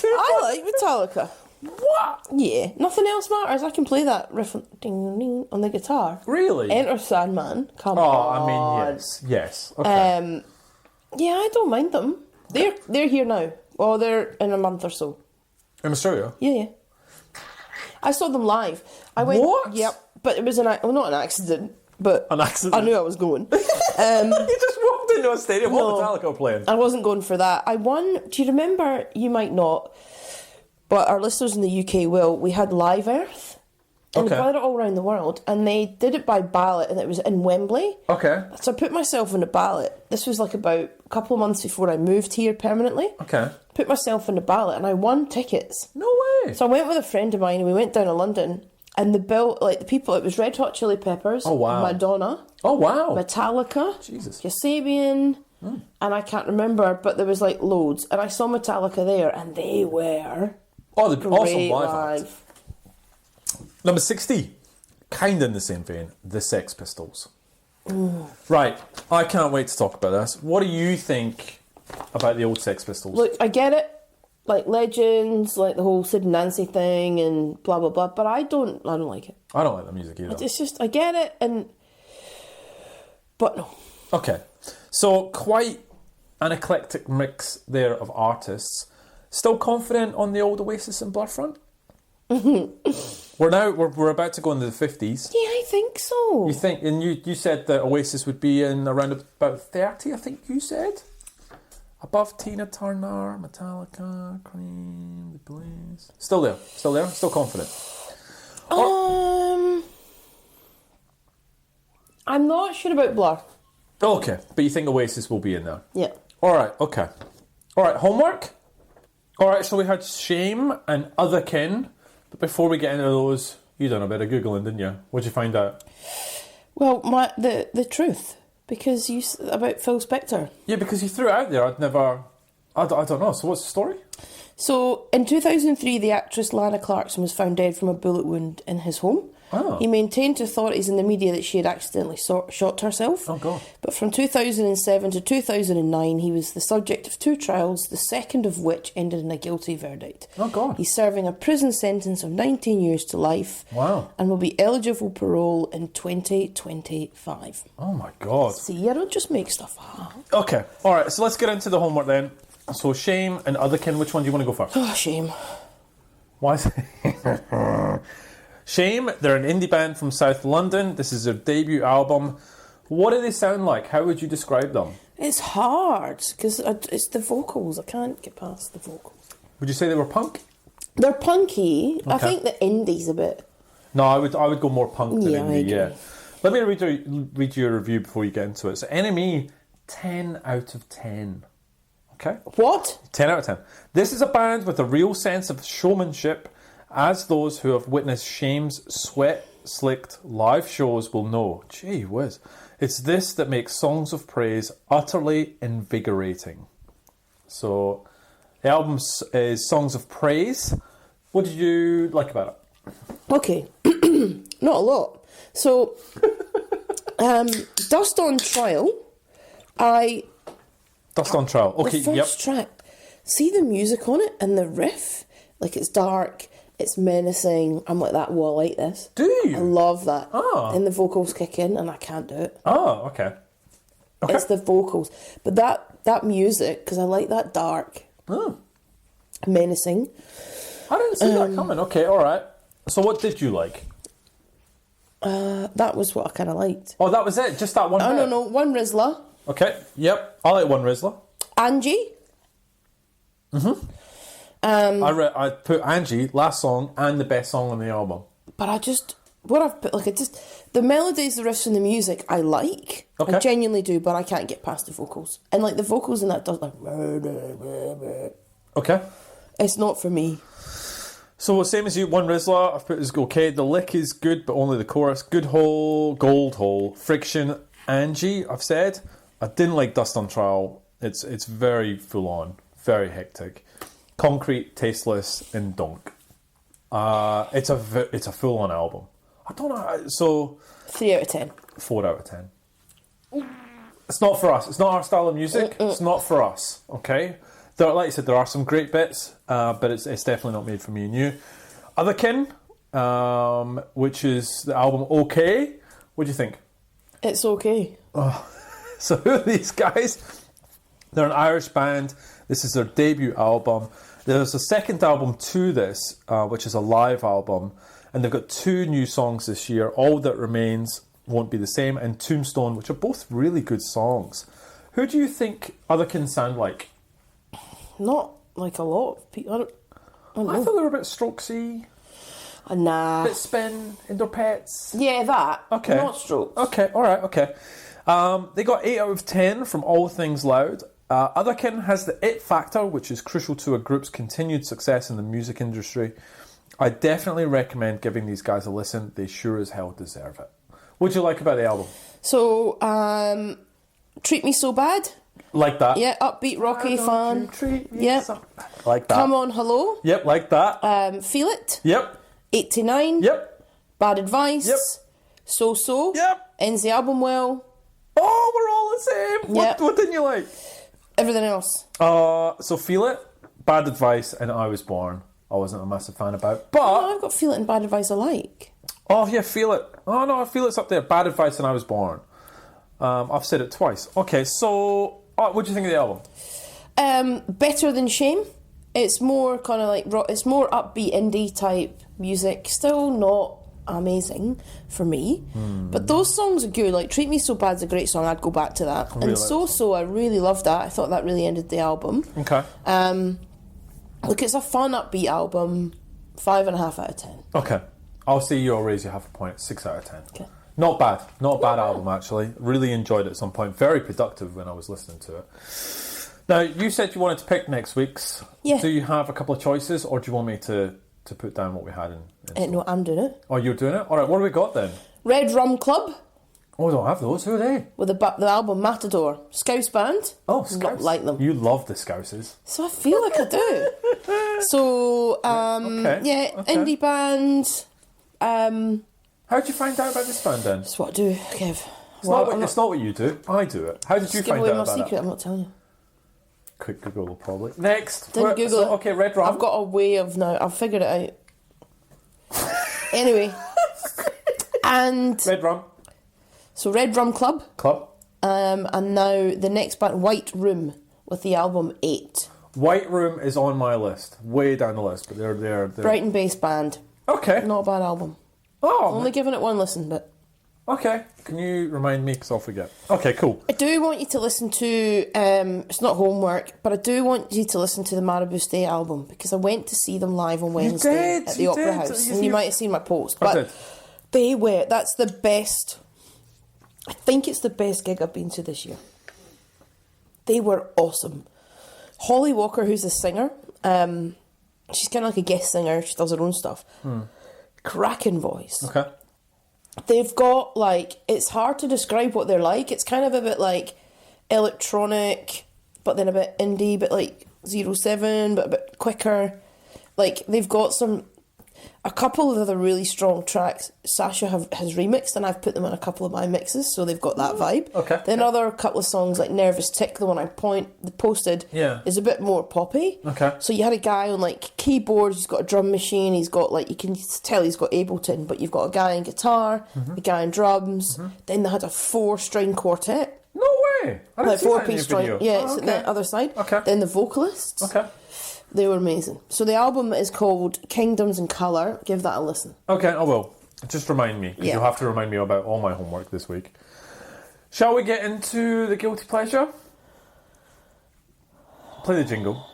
Speaker 2: I like Metallica.
Speaker 1: What?
Speaker 2: Yeah, nothing else matters. I can play that riff ding, ding, on the guitar.
Speaker 1: Really?
Speaker 2: Enter Sandman. Come
Speaker 1: Oh,
Speaker 2: on.
Speaker 1: I mean, yes. Okay.
Speaker 2: Yeah, I don't mind them. They're here now. Oh, they're in a month or so.
Speaker 1: In Australia?
Speaker 2: Yeah. I saw them live. I went.
Speaker 1: What?
Speaker 2: Yep. But it was not an accident. But
Speaker 1: An accident?
Speaker 2: I knew I was going.
Speaker 1: You just walked into a stadium. What Metallica were playing?
Speaker 2: I wasn't going for that. I won. Do you remember? You might not, but our listeners in the UK will. We had Live Earth, and they played it all around the world, and they did it by ballot, and it was in Wembley.
Speaker 1: Okay.
Speaker 2: So I put myself in a ballot. This was like about a couple of months before I moved here permanently.
Speaker 1: Okay.
Speaker 2: Put myself in a ballot, and I won tickets.
Speaker 1: No way.
Speaker 2: So I went with a friend of mine, and we went down to London. And the people, it was Red Hot Chili Peppers,
Speaker 1: Oh, wow.
Speaker 2: Madonna,
Speaker 1: Oh, wow.
Speaker 2: Metallica,
Speaker 1: Jesus.
Speaker 2: Kasabian, and I can't remember, but there was like loads. And I saw Metallica there, and they were
Speaker 1: the awesome
Speaker 2: great
Speaker 1: live act. Number 60, kind of in the same vein, the Sex Pistols. Right, I can't wait to talk about this. What do you think about the old Sex Pistols?
Speaker 2: Look, I get it, like legends, like the whole Sid and Nancy thing, and blah blah blah. But I don't like it.
Speaker 1: I don't like the music either.
Speaker 2: It's just I get it, but no.
Speaker 1: Okay, so quite an eclectic mix there of artists. Still confident on the old Oasis and Blur front? We're about to go into the 50s.
Speaker 2: Yeah, I think so.
Speaker 1: You think, and you said that Oasis would be in around about 30, I think you said? Above Tina Turner, Metallica, Cream, The Blaze. Still there, still confident.
Speaker 2: I'm not sure about Blur.
Speaker 1: Okay, but you think Oasis will be in there?
Speaker 2: Yeah.
Speaker 1: Alright, okay. Alright, homework? Alright, so we had Shame and Otherkin. But before we get into those, you done a bit of Googling, didn't you? What'd you find out?
Speaker 2: Well, the truth. Because about Phil Spector.
Speaker 1: Yeah, because he threw it out there. I don't know. So what's the story?
Speaker 2: So, in 2003, the actress Lana Clarkson was found dead from a bullet wound in his home.
Speaker 1: Oh.
Speaker 2: He maintained to authorities in the media that she had accidentally shot herself.
Speaker 1: Oh, God.
Speaker 2: But from 2007 to 2009, he was the subject of 2 trials, the second of which ended in a guilty verdict.
Speaker 1: Oh, God.
Speaker 2: He's serving a prison sentence of 19 years to life.
Speaker 1: Wow.
Speaker 2: And will be eligible for parole in 2025.
Speaker 1: Oh, my God.
Speaker 2: See, I don't just make stuff up.
Speaker 1: Okay. All right. So let's get into the homework then. So Shame and Otherkin, which one do you want to go first?
Speaker 2: Oh, shame.
Speaker 1: Why is it? Shame, they're an indie band from South London. This is their debut album. What do they sound like? How would you describe them?
Speaker 2: It's hard, because it's the vocals. I can't get past the vocals.
Speaker 1: Would you say they were punk?
Speaker 2: They're punky.
Speaker 1: Okay.
Speaker 2: I think the indie's a bit...
Speaker 1: No, I would go more punk than
Speaker 2: Yeah, I
Speaker 1: indie,
Speaker 2: agree.
Speaker 1: yeah. Let me read you a review before you get into it. So NME, 10 out of 10. Okay?
Speaker 2: What?
Speaker 1: 10 out of 10. This is a band with a real sense of showmanship, as those who have witnessed Shame's sweat-slicked live shows will know. Gee whiz. It's this that makes Songs of Praise utterly invigorating. So, the album is Songs of Praise. What did you like about it?
Speaker 2: Okay. Not a lot. So, Dust on Trial,
Speaker 1: Dust on Trial. Okay,
Speaker 2: the first track, see the music on it and the riff? Like, it's dark, it's menacing. I'm like, I like this.
Speaker 1: Do you?
Speaker 2: I love that.
Speaker 1: Ah.
Speaker 2: And the vocals kick in and I can't do it.
Speaker 1: Oh, okay.
Speaker 2: It's the vocals. But that music, because I like that dark, menacing.
Speaker 1: I didn't see that coming. Okay, all right. So what did you like?
Speaker 2: That was what I kind of liked.
Speaker 1: Oh, that was it? Just that one bit?
Speaker 2: No. One Rizla.
Speaker 1: Okay, yep. I like One Rizla.
Speaker 2: Angie.
Speaker 1: I put Angie, last song, and the best song on the album.
Speaker 2: But the melodies, the riffs, and the music I like.
Speaker 1: Okay.
Speaker 2: I genuinely do, but I can't get past the vocals. And like the vocals in that does like.
Speaker 1: Okay.
Speaker 2: It's not for me.
Speaker 1: So same as you, One Rizla, I've put as okay. The lick is good, but only the chorus. Good Hole, Gold Hole, Friction, Angie, I've said. I didn't like Dust on Trial. It's very full on, very hectic. Concrete, Tasteless, and Donk. It's a full on album. I don't know. So
Speaker 2: 3 out of 10.
Speaker 1: 4 out of 10. It's not for us. It's not our style of music. It's not for us. Okay. Like I said, there are some great bits, but it's definitely not made for me and you. Otherkin, which is the album OK. What do you think?
Speaker 2: It's okay.
Speaker 1: So who are these guys? They're an Irish band. This is their debut album. There's a second album to this, which is a live album. And they've got 2 new songs this year. All That Remains, Won't Be the Same, and Tombstone, which are both really good songs. Who do you think Otherkin sound like?
Speaker 2: Not like a lot of people. I don't
Speaker 1: I
Speaker 2: know.
Speaker 1: thought they were a bit strokesy,
Speaker 2: Nah.
Speaker 1: bit spin, indoor pets.
Speaker 2: Yeah, that.
Speaker 1: Okay.
Speaker 2: Not Strokes.
Speaker 1: Okay, alright, okay. They got 8 out of 10 from All Things Loud. Otherkin has the it factor, which is crucial to a group's continued success in the music industry. I definitely recommend giving these guys a listen. They sure as hell deserve it. What do you like about the album?
Speaker 2: So, Treat Me So Bad.
Speaker 1: Like that.
Speaker 2: Yeah, upbeat, rocky,
Speaker 1: Why
Speaker 2: fun.
Speaker 1: don't you treat me
Speaker 2: Yep.
Speaker 1: so- Like that.
Speaker 2: Come On Hello.
Speaker 1: Yep, like that.
Speaker 2: Feel It.
Speaker 1: Yep.
Speaker 2: 89.
Speaker 1: Yep.
Speaker 2: Bad Advice.
Speaker 1: Yep.
Speaker 2: So.
Speaker 1: Yep.
Speaker 2: Ends the album well.
Speaker 1: Oh, we're all the same.
Speaker 2: Yep.
Speaker 1: What didn't you like?
Speaker 2: Everything else.
Speaker 1: So Feel It, Bad Advice, and I Was Born. I wasn't a massive fan about. But
Speaker 2: Oh, I've got Feel It and Bad Advice I like.
Speaker 1: oh yeah, Feel It. Oh no, I Feel It's up there. Bad Advice and I Was Born. I've said it twice. Okay, so what do you think of the album?
Speaker 2: Better Than Shame. It's more kind of like rock. It's more upbeat indie type music. Still not amazing for me, but those songs are good. Like Treat Me So Bad's a great song. I'd go back to that.
Speaker 1: Really
Speaker 2: And So I really loved that. I thought that really ended the album.
Speaker 1: Okay.
Speaker 2: Look, it's a fun upbeat album. 5.5 out of 10.
Speaker 1: Okay. I'll see you. I'll raise you half a point. 6 out of 10.
Speaker 2: Okay.
Speaker 1: Not bad. Not a bad album, actually. Really enjoyed it at some point. Very productive when I was listening to it. Now, you said you wanted to pick next week's.
Speaker 2: Yeah.
Speaker 1: Do you have a couple of choices, or do you want me to put down what we had in
Speaker 2: No, I'm doing it.
Speaker 1: Oh, you're doing it? All right, what do we got then?
Speaker 2: Red Rum Club
Speaker 1: Oh, I don't have those. Who are they?
Speaker 2: with the album Matador. Scouse band.
Speaker 1: Oh, Scouts.
Speaker 2: Like them.
Speaker 1: You love the Scouses.
Speaker 2: So I feel like I do. So,
Speaker 1: Okay,
Speaker 2: yeah,
Speaker 1: okay.
Speaker 2: indie band.
Speaker 1: How'd you find out about this band then?
Speaker 2: That's what I do, Kev.
Speaker 1: It's not what you do. I do it. How did you
Speaker 2: Give
Speaker 1: find
Speaker 2: away
Speaker 1: out
Speaker 2: my
Speaker 1: about
Speaker 2: secret,
Speaker 1: it?
Speaker 2: I'm not telling you.
Speaker 1: Quick Google, probably. Next.
Speaker 2: Didn't Google it.
Speaker 1: Okay, Red Rum.
Speaker 2: I've got a way of now. I've figured it out. Anyway. And
Speaker 1: Red Rum
Speaker 2: so Red Rum Club.
Speaker 1: Club.
Speaker 2: And now the next band, White Room, with the album 8.
Speaker 1: White Room is on my list, way down the list, but they're
Speaker 2: Brighton-based band.
Speaker 1: okay.
Speaker 2: Not a bad album.
Speaker 1: Oh,
Speaker 2: Only giving it one listen, but
Speaker 1: okay. Can you remind me? Because I'll forget. Okay, cool.
Speaker 2: I do want you to listen to, it's not homework, but I do want you to listen to the Marabou Stay album, because I went to see them live on Wednesday
Speaker 1: did,
Speaker 2: at the
Speaker 1: you
Speaker 2: Opera
Speaker 1: did.
Speaker 2: House,
Speaker 1: You-
Speaker 2: and you might have seen my post,
Speaker 1: I
Speaker 2: but
Speaker 1: did.
Speaker 2: that's the best, I think it's the best gig I've been to this year. They were awesome. Holly Walker, who's the singer, she's kind of like a guest singer, she does her own stuff. Cracking voice.
Speaker 1: Okay.
Speaker 2: They've got, like, it's hard to describe what they're like. It's kind of a bit like electronic, but then a bit indie, but like 07, but a bit quicker. Like, they've got a couple of other really strong tracks Sasha has remixed, and I've put them on a couple of my mixes, so they've got that vibe.
Speaker 1: Okay.
Speaker 2: Then other couple of songs like Nervous Tick, the one I posted,
Speaker 1: Yeah.
Speaker 2: is a bit more poppy.
Speaker 1: Okay.
Speaker 2: So you had a guy on like keyboards, he's got a drum machine, he's got like, you can tell he's got Ableton, but you've got a guy on guitar, a guy on drums. Then they had a 4-string quartet.
Speaker 1: No way. I didn't
Speaker 2: Like
Speaker 1: see that in your
Speaker 2: 4-piece string.
Speaker 1: video.
Speaker 2: Yeah,
Speaker 1: Oh,
Speaker 2: it's
Speaker 1: okay.
Speaker 2: at the other side.
Speaker 1: Okay.
Speaker 2: Then the vocalists.
Speaker 1: Okay.
Speaker 2: They were amazing. So the album is called Kingdoms in Colour. Give that a listen.
Speaker 1: Okay, I will. Just remind me, because
Speaker 2: Yeah.
Speaker 1: you'll have to remind me about all my homework this week. Shall we get into the guilty pleasure? Play the jingle.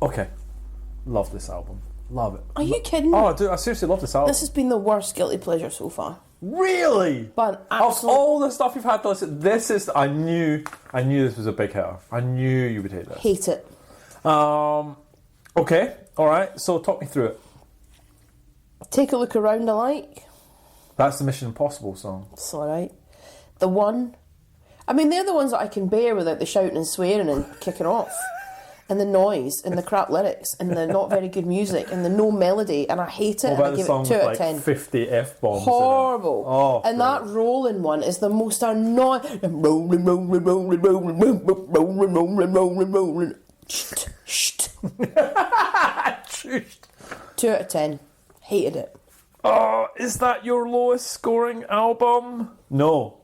Speaker 1: Okay. Love this album. Love it.
Speaker 2: Are you kidding?
Speaker 1: Oh, dude, I seriously love this album.
Speaker 2: This has been the worst guilty pleasure so far.
Speaker 1: Really?
Speaker 2: But
Speaker 1: of all the stuff you've had to listen, this is. I knew this was a big hitter. I knew you would hate this.
Speaker 2: Hate it.
Speaker 1: Okay. All right. So talk me through it.
Speaker 2: Take a Look Around I like.
Speaker 1: That's the Mission Impossible song.
Speaker 2: It's alright. The One. I mean, they're the ones that I can bear without the shouting and swearing and kicking off. And the noise, and the crap lyrics, and the not very good music, and the no melody, and I hate it,
Speaker 1: What
Speaker 2: and
Speaker 1: about
Speaker 2: I
Speaker 1: the
Speaker 2: give
Speaker 1: song
Speaker 2: it 2
Speaker 1: with
Speaker 2: out of 10.
Speaker 1: 50 F-bombs
Speaker 2: Horrible.
Speaker 1: in it? Oh,
Speaker 2: and that rolling one is the most annoying. Rolling, rolling, rolling, rolling, rolling, rolling, rolling, rolling, rolling. Shh. 2 out of 10. Hated it.
Speaker 1: Oh, is that your lowest scoring album? No.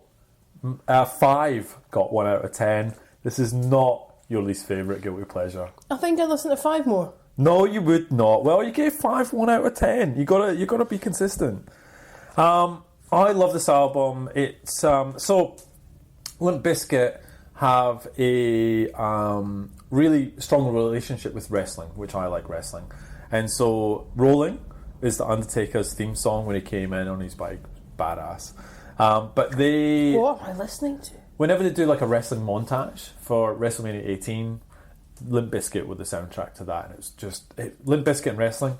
Speaker 1: 5 got 1 out of 10. This is not your least favourite guilty pleasure.
Speaker 2: I think I'd listen to 5 more.
Speaker 1: No, you would not. Well, you gave 5 1 out of 10. You gotta be consistent. I love this album. It's so Limp Bizkit have a really strong relationship with wrestling, which I like wrestling, and so Rolling is the Undertaker's theme song when he came in on his bike, badass. But they,
Speaker 2: What am I listening to?
Speaker 1: whenever they do like a wrestling montage for WrestleMania 18, Limp Bizkit were the soundtrack to that, and it's just Limp Bizkit and wrestling,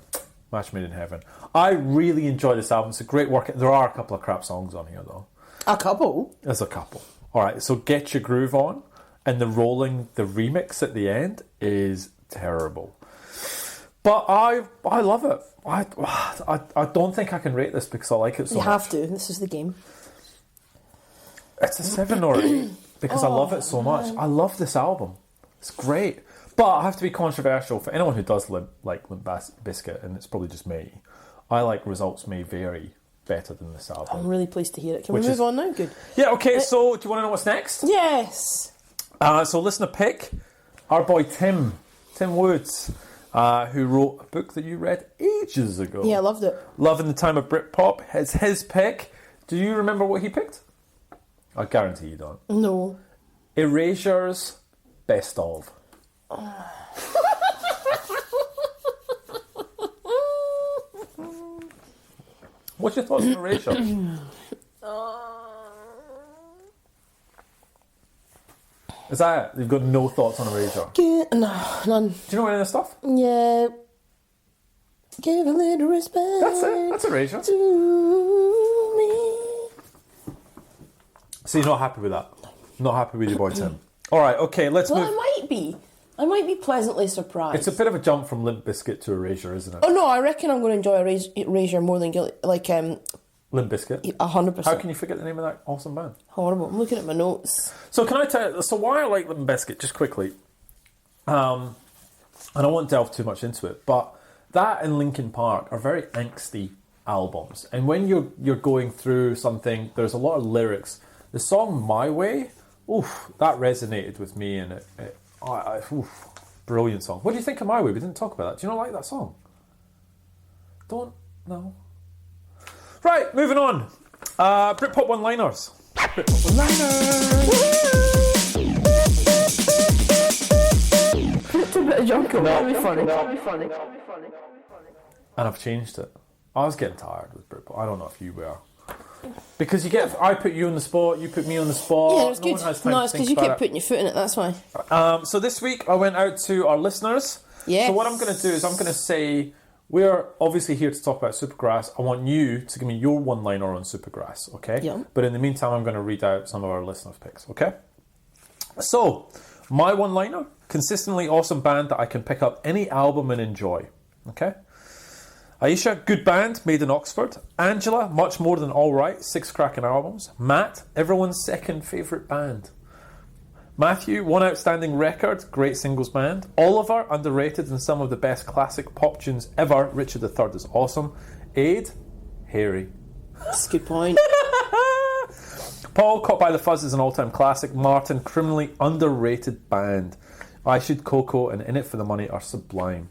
Speaker 1: match made in heaven. I really enjoy this album. It's a great work. There are a couple of crap songs on here though.
Speaker 2: A couple?
Speaker 1: There's a couple. All right, so Get Your Groove On, and the remix at the end is terrible. But I love it. I don't think I can rate this because I like it so much.
Speaker 2: You have to. This is the game.
Speaker 1: It's a 7 or 8 because I love it so much. I love this album. It's great. But I have to be controversial for anyone who does Limp Bizkit, and it's probably just me. I like Results May Vary better than this album.
Speaker 2: I'm really pleased to hear it. Can we move on now? Good.
Speaker 1: Yeah, okay, so do you want to know what's next?
Speaker 2: Yes.
Speaker 1: So listener pick, our boy Tim Woods, who wrote a book that you read ages ago.
Speaker 2: Yeah, I loved it.
Speaker 1: Love in the Time of Britpop. It's his pick. Do you remember what he picked? I guarantee you don't.
Speaker 2: No.
Speaker 1: Erasure's Best Of. What's your thoughts on Erasure? Is that it? You've got no thoughts on Erasure?
Speaker 2: No, none.
Speaker 1: Do you know any of this stuff?
Speaker 2: Yeah. Give a little respect.
Speaker 1: That's it. That's Erasure.
Speaker 2: To me.
Speaker 1: So you're not happy with that? Not happy with your boy Tim? Alright, okay, let's
Speaker 2: Well,
Speaker 1: move.
Speaker 2: I might be. I might be pleasantly surprised.
Speaker 1: It's a bit of a jump from Limp Bizkit to Erasure, isn't it?
Speaker 2: Oh no, I reckon I'm going to enjoy Erasure more than Guilty. Like,
Speaker 1: Limp Bizkit?
Speaker 2: 100%.
Speaker 1: How can you forget the name of that awesome band?
Speaker 2: Horrible. I'm looking at my notes.
Speaker 1: So can I tell you, so why I like Limp Bizkit, just quickly, and I won't delve too much into it, but that and Linkin Park are very angsty albums. And when you're going through something, there's a lot of lyrics. The song My Way, oof, that resonated with me, and brilliant song. What do you think of My Way? We didn't talk about that. Do you not like that song? No. Right, moving on. Britpop One Liners. Britpop One Liners.
Speaker 2: Put a bit of junk on. That'll be funny.
Speaker 1: And I've changed it. I was getting tired with Britpop. I don't know if you were. Because I put you on the spot, you put me on the spot.
Speaker 2: Yeah, it's
Speaker 1: no
Speaker 2: good.
Speaker 1: one has time
Speaker 2: No,
Speaker 1: to
Speaker 2: it's
Speaker 1: think
Speaker 2: because you
Speaker 1: about
Speaker 2: kept putting your foot in it, that's why.
Speaker 1: So this week I went out to our listeners.
Speaker 2: Yes.
Speaker 1: So what I'm going to do is I'm going to say, we're obviously here to talk about Supergrass. I want you to give me your one-liner on Supergrass, okay?
Speaker 2: Yeah.
Speaker 1: But in the meantime, I'm going to read out some of our listeners' picks, okay? So, my one-liner, consistently awesome band that I can pick up any album and enjoy, okay? Aisha, good band, made in Oxford. Angela, much more than alright, 6 cracking albums. Matt, everyone's second favourite band. Matthew, one outstanding record, great singles band. Oliver, underrated and some of the best classic pop tunes ever. Richard III is awesome. Aid, hairy.
Speaker 2: That's a good point.
Speaker 1: Paul, Caught by the Fuzz is an all-time classic. Martin, criminally underrated band. I Should, Coco and In It for the Money are sublime.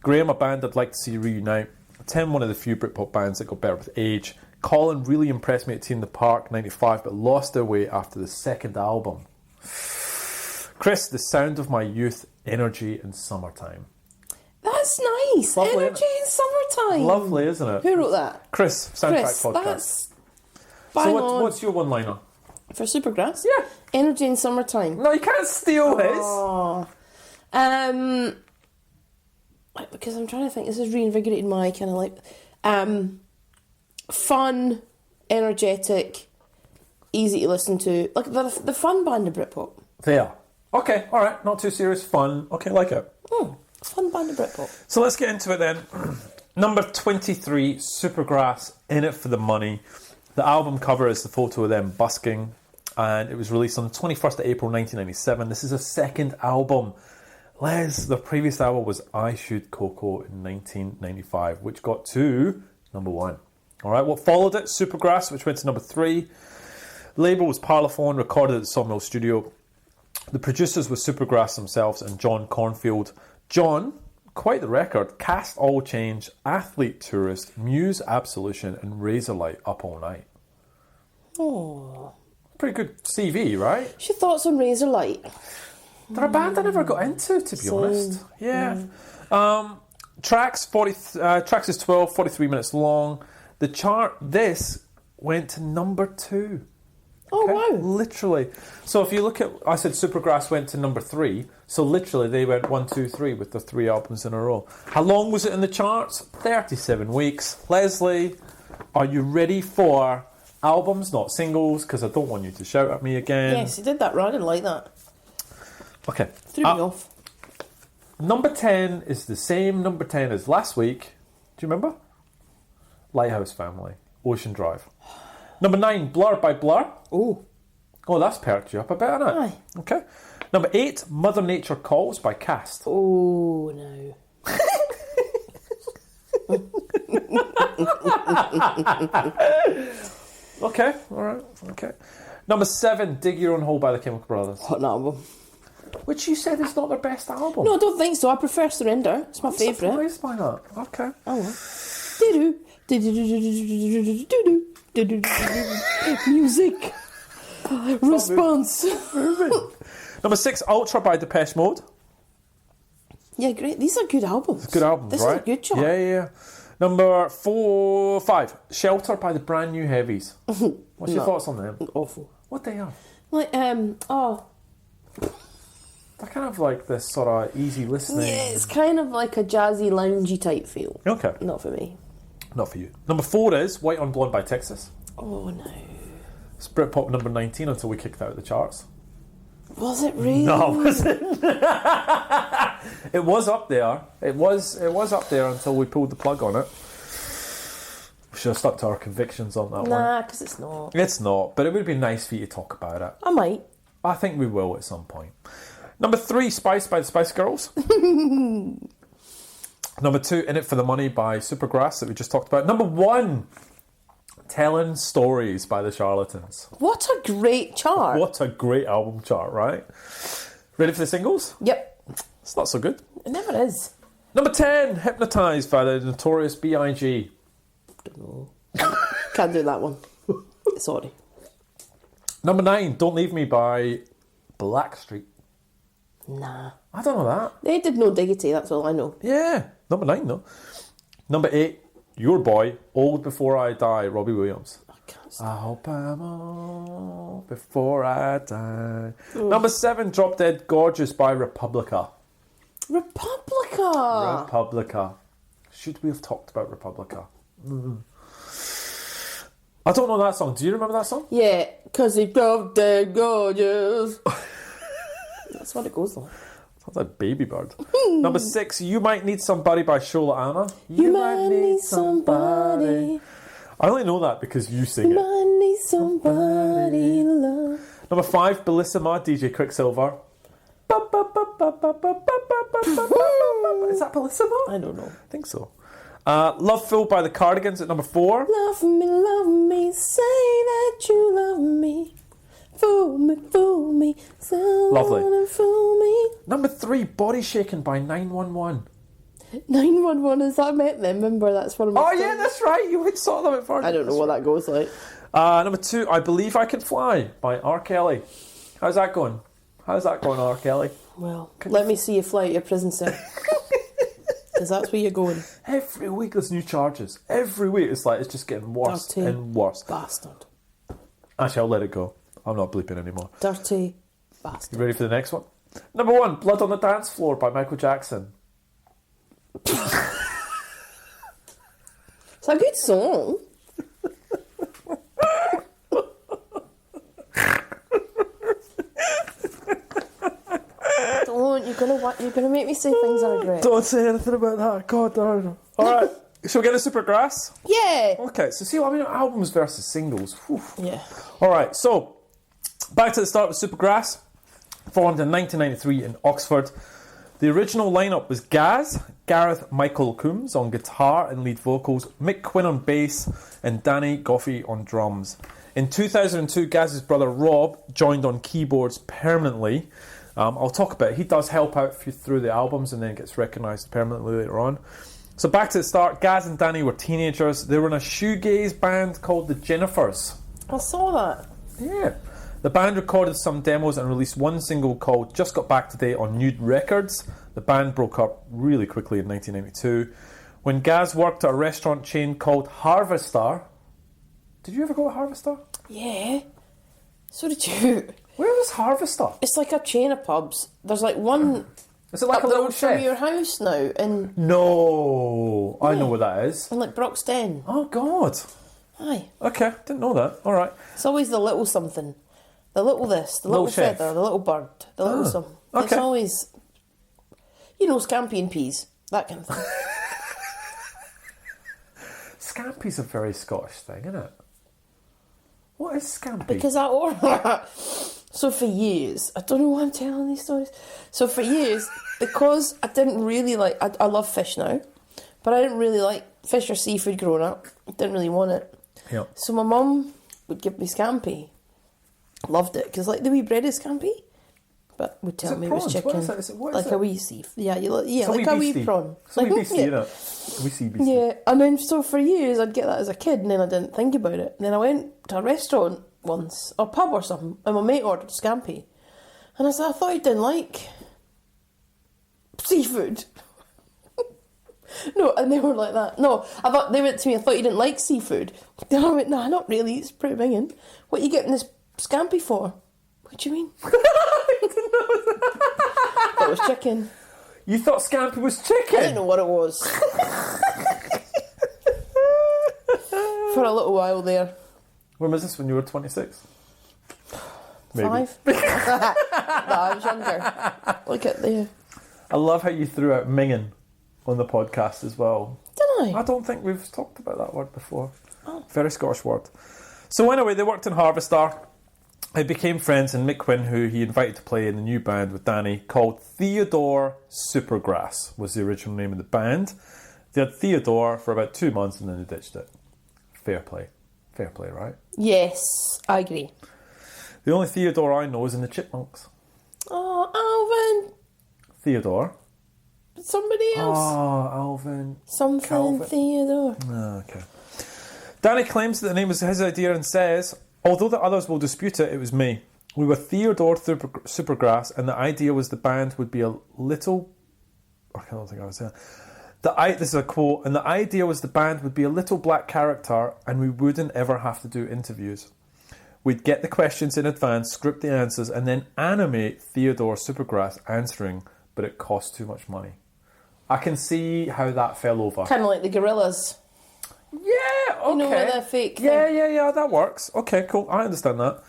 Speaker 1: Graham, a band I'd like to see reunite. Tim, one of the few Britpop bands that got better with age. Colin really impressed me at Tea in the Park 95, but lost their way after the second album. Chris, the sound of my youth, energy in summertime.
Speaker 2: That's nice.
Speaker 1: Lovely,
Speaker 2: Energy in summertime.
Speaker 1: Lovely, isn't it?
Speaker 2: Who wrote that?
Speaker 1: Chris, Soundtrack
Speaker 2: Chris,
Speaker 1: Podcast.
Speaker 2: that's
Speaker 1: So
Speaker 2: bang on.
Speaker 1: what's your one-liner?
Speaker 2: For Supergrass?
Speaker 1: Yeah.
Speaker 2: Energy in summertime.
Speaker 1: No, you can't steal his.
Speaker 2: Oh. Because I'm trying to think, this is reinvigorating my kind of like fun, energetic, easy to listen to, like the fun band of Britpop.
Speaker 1: They are. Okay, all right, not too serious, fun. Okay, like it.
Speaker 2: Fun band of Britpop.
Speaker 1: So let's get into it then. Number 23, Supergrass, In It For The Money. The album cover is the photo of them busking, and it was released on the 21st of April 1997. This is a second album. Les, the previous album was I Shoot Coco in 1995, which got to number 1. All right, what followed it? Supergrass, which went to number 3. The label was Parlophone, recorded at the Sawmill Studio. The producers were Supergrass themselves and John Cornfield. John, quite the record, Cast All Change, Athlete Tourist, Muse Absolution, and Razorlight Up All Night.
Speaker 2: Oh.
Speaker 1: Pretty good CV, right?
Speaker 2: What's your thoughts on Razorlight?
Speaker 1: They're a band I never got into, to be honest. Yeah. Tracks is 12, 43 minutes long. The chart, this went to number 2.
Speaker 2: Oh,
Speaker 1: Okay?
Speaker 2: wow.
Speaker 1: Literally. So if you look at, I said Supergrass went to number 3. So literally they went 1, 2, 3 with the 3 albums in a row. How long was it in the charts? 37 weeks. Leslie, are you ready for albums, not singles? Because I don't want you to shout at me again.
Speaker 2: Yes, you did that right. I didn't like that.
Speaker 1: Okay.
Speaker 2: Threw me off.
Speaker 1: Number 10 is the same number 10 as last week. Do you remember? Lighthouse Family, Ocean Drive. Number 9, Blur by Blur.
Speaker 2: Oh.
Speaker 1: Oh, that's perked you up a bit, hasn't it?
Speaker 2: Aye.
Speaker 1: Okay. Number 8, Mother Nature Calls by Cast.
Speaker 2: Oh, no.
Speaker 1: Okay, alright, okay. Number 7, Dig Your Own Hole by the Chemical Brothers.
Speaker 2: What an album.
Speaker 1: Which you said is not their best album.
Speaker 2: No, I don't think so. I prefer Surrender. It's my favourite.
Speaker 1: Surprised by that. Okay.
Speaker 2: Oh, well. Music. Response.
Speaker 1: Number 6, Ultra by Depeche Mode.
Speaker 2: Yeah, great. These are good albums.
Speaker 1: Good albums,
Speaker 2: This
Speaker 1: right?
Speaker 2: is a good chart.
Speaker 1: Yeah. Number 5, Shelter by the Brand New Heavies. What's your thoughts on them?
Speaker 2: Awful.
Speaker 1: What they are?
Speaker 2: Like,
Speaker 1: They're kind of like this sort of easy listening.
Speaker 2: yeah, it's kind of like a jazzy, loungy type feel.
Speaker 1: Okay.
Speaker 2: Not for me.
Speaker 1: Not for you. Number 4 is White on Blonde by Texas.
Speaker 2: Oh, no.
Speaker 1: It's Britpop number 19 until we kicked out of the charts.
Speaker 2: Was it really?
Speaker 1: No, was it? It was up there. It was up there until we pulled the plug on it. We should have stuck to our convictions on that one.
Speaker 2: Nah, because it's not.
Speaker 1: It's not, but it would be nice for you to talk about it.
Speaker 2: I might.
Speaker 1: I think we will at some point. Number 3, Spice by the Spice Girls. Number 2, In It For The Money by Supergrass that we just talked about. Number 1, Telling Stories by the Charlatans.
Speaker 2: What a great chart.
Speaker 1: What a great album chart, right? Ready for the singles?
Speaker 2: Yep.
Speaker 1: It's not so good.
Speaker 2: It never is.
Speaker 1: Number 10, Hypnotised by the Notorious B.I.G.
Speaker 2: Don't know. Can't do that one. Sorry.
Speaker 1: Number 9, Don't Leave Me by Blackstreet.
Speaker 2: Nah.
Speaker 1: I don't know that.
Speaker 2: They did No Diggity, that's all I know.
Speaker 1: Yeah, number 9 though. Number 8, Your Boy, Old Before I Die, Robbie Williams.
Speaker 2: I can't
Speaker 1: I hope I'm old before I die. Number 7, Drop Dead Gorgeous by Republica.
Speaker 2: Republica!
Speaker 1: Republica. Should we have talked about Republica? I don't know that song. Do you remember that song?
Speaker 2: Yeah, because he dropped dead gorgeous. That's what it goes like.
Speaker 1: Sounds like Baby Bird. Number 6, You Might Need Somebody by Shola Anna.
Speaker 2: You might need somebody.
Speaker 1: I only know that because you sing
Speaker 2: You
Speaker 1: it.
Speaker 2: might need somebody to love.
Speaker 1: Number 5, Bellissima, DJ Quicksilver. Is that Bellissima?
Speaker 2: I don't know.
Speaker 1: I think so. Love Full by the Cardigans at number 4.
Speaker 2: Love me, say that you love me. Fool me, so
Speaker 1: Lovely.
Speaker 2: wanna fool me.
Speaker 1: Number 3, Body Shaken by 911.
Speaker 2: 911, is that meant then? Remember, that's one of my
Speaker 1: Oh yeah, that's right. You would saw them at first.
Speaker 2: I don't know what that goes like.
Speaker 1: Number 2, I Believe I Can Fly by R. Kelly. How's that going? How's that going, R. Kelly?
Speaker 2: Well, let me see you fly out your prison cell. Because that's where you're going.
Speaker 1: Every week there's new charges. Every week it's just getting worse
Speaker 2: Dirty
Speaker 1: and worse.
Speaker 2: bastard.
Speaker 1: Actually, I'll let it go. I'm not bleeping anymore.
Speaker 2: Dirty bastard.
Speaker 1: You ready for the next one? Number 1, Blood on the Dance Floor by Michael Jackson.
Speaker 2: It's a good song. Don't, you're gonna make me say things I regret.
Speaker 1: Don't say anything about that. God darn. Alright, shall we get a Supergrass?
Speaker 2: Yeah.
Speaker 1: Okay, so see what I mean? Albums versus singles. Whew.
Speaker 2: Yeah.
Speaker 1: Alright, so back to the start with Supergrass. Formed in 1993 in Oxford. The original lineup was Gaz, Gareth Michael Coombs on guitar and lead vocals, Mick Quinn on bass, and Danny Goffey on drums. In 2002, Gaz's brother Rob joined on keyboards permanently. I'll talk about it. He does help out through the albums and then gets recognised permanently later on. So back to the start, Gaz and Danny were teenagers. They were in a shoegaze band called the Jennifers.
Speaker 2: I saw that.
Speaker 1: Yeah. The band recorded some demos and released one single called Just Got Back Today on Nude Records. The band broke up really quickly in 1992. When Gaz worked at a restaurant chain called Harvestar. Did you ever go to Harvestar?
Speaker 2: Yeah. So did you.
Speaker 1: Where was Harvestar?
Speaker 2: It's like a chain of pubs. There's like one
Speaker 1: Is it like
Speaker 2: up
Speaker 1: a
Speaker 2: the
Speaker 1: little
Speaker 2: road from
Speaker 1: chef?
Speaker 2: your house now in
Speaker 1: No. I know where that is.
Speaker 2: like Broxden.
Speaker 1: Oh, God.
Speaker 2: Aye.
Speaker 1: Okay, didn't know that. All right.
Speaker 2: It's always the little something. The little this, the
Speaker 1: Little
Speaker 2: little
Speaker 1: chef.
Speaker 2: feather, the little bird, the little
Speaker 1: Ah,
Speaker 2: something.
Speaker 1: okay.
Speaker 2: It's always, scampi and peas, that kind of thing.
Speaker 1: Scampi's a very Scottish thing, isn't it? What is Scampi?
Speaker 2: Because I order. So for years, I don't know why I'm telling these stories. So for years, because I didn't really like, I love fish now, but I didn't really like fish or seafood growing up. Didn't really want it.
Speaker 1: Yeah.
Speaker 2: So my mum would give me scampi. Loved it, because like the wee bread is scampi, but would tell
Speaker 1: it
Speaker 2: me
Speaker 1: prawns?
Speaker 2: it was
Speaker 1: What
Speaker 2: chicken.
Speaker 1: is it? Is it- what is
Speaker 2: like
Speaker 1: it?
Speaker 2: a wee seafood. Yeah,
Speaker 1: It's
Speaker 2: like a wee
Speaker 1: beastie.
Speaker 2: prawn.
Speaker 1: It's a wee
Speaker 2: Like,
Speaker 1: beastie,
Speaker 2: yeah.
Speaker 1: innit? We see beastie.
Speaker 2: Yeah, and then so for years I'd get that as a kid, and then I didn't think about it. And then I went to a restaurant once, or pub or something, and my mate ordered scampi, and I said, I thought you didn't like seafood. No, and they were like that. No, they went to me, I thought you didn't like seafood. And I went, nah, not really, it's pretty banging. What are you getting this scampi for? What do you mean?
Speaker 1: I didn't know that.
Speaker 2: It was chicken.
Speaker 1: You thought Scampi was chicken?
Speaker 2: I didn't know what it was. For a little while there.
Speaker 1: When was this? When you were 26? Maybe.
Speaker 2: 5? No, I was younger. Look at there.
Speaker 1: I love how you threw out minging on the podcast as well.
Speaker 2: Did I?
Speaker 1: I don't think we've talked about that word before. Oh. Very Scottish word. So anyway, they worked in Harvestar. They became friends, and Mick Quinn, who he invited to play in the new band with Danny, called Theodore Supergrass, was the original name of the band. They had Theodore for about 2 months and then they ditched it. Fair play. Fair play, right?
Speaker 2: Yes, I agree.
Speaker 1: The only Theodore I know is in the Chipmunks.
Speaker 2: Oh, Alvin.
Speaker 1: Theodore.
Speaker 2: Somebody else.
Speaker 1: Oh, Alvin.
Speaker 2: Something
Speaker 1: Calvin.
Speaker 2: Theodore.
Speaker 1: Oh, okay. Danny claims that the name was his idea and says, although the others will dispute it, it was me. We were Theodore Supergrass, and the idea was the band would be a little... I don't think I was saying... This is a quote, and the idea was the band would be a little black character and we wouldn't ever have to do interviews. We'd get the questions in advance, script the answers, and then animate Theodore Supergrass answering, but it cost too much money. I can see how that fell over.
Speaker 2: Kind of like the Gorillas.
Speaker 1: Yeah, okay.
Speaker 2: You know, with their fake
Speaker 1: yeah,
Speaker 2: thing.
Speaker 1: yeah, that works. Okay, cool, I understand that.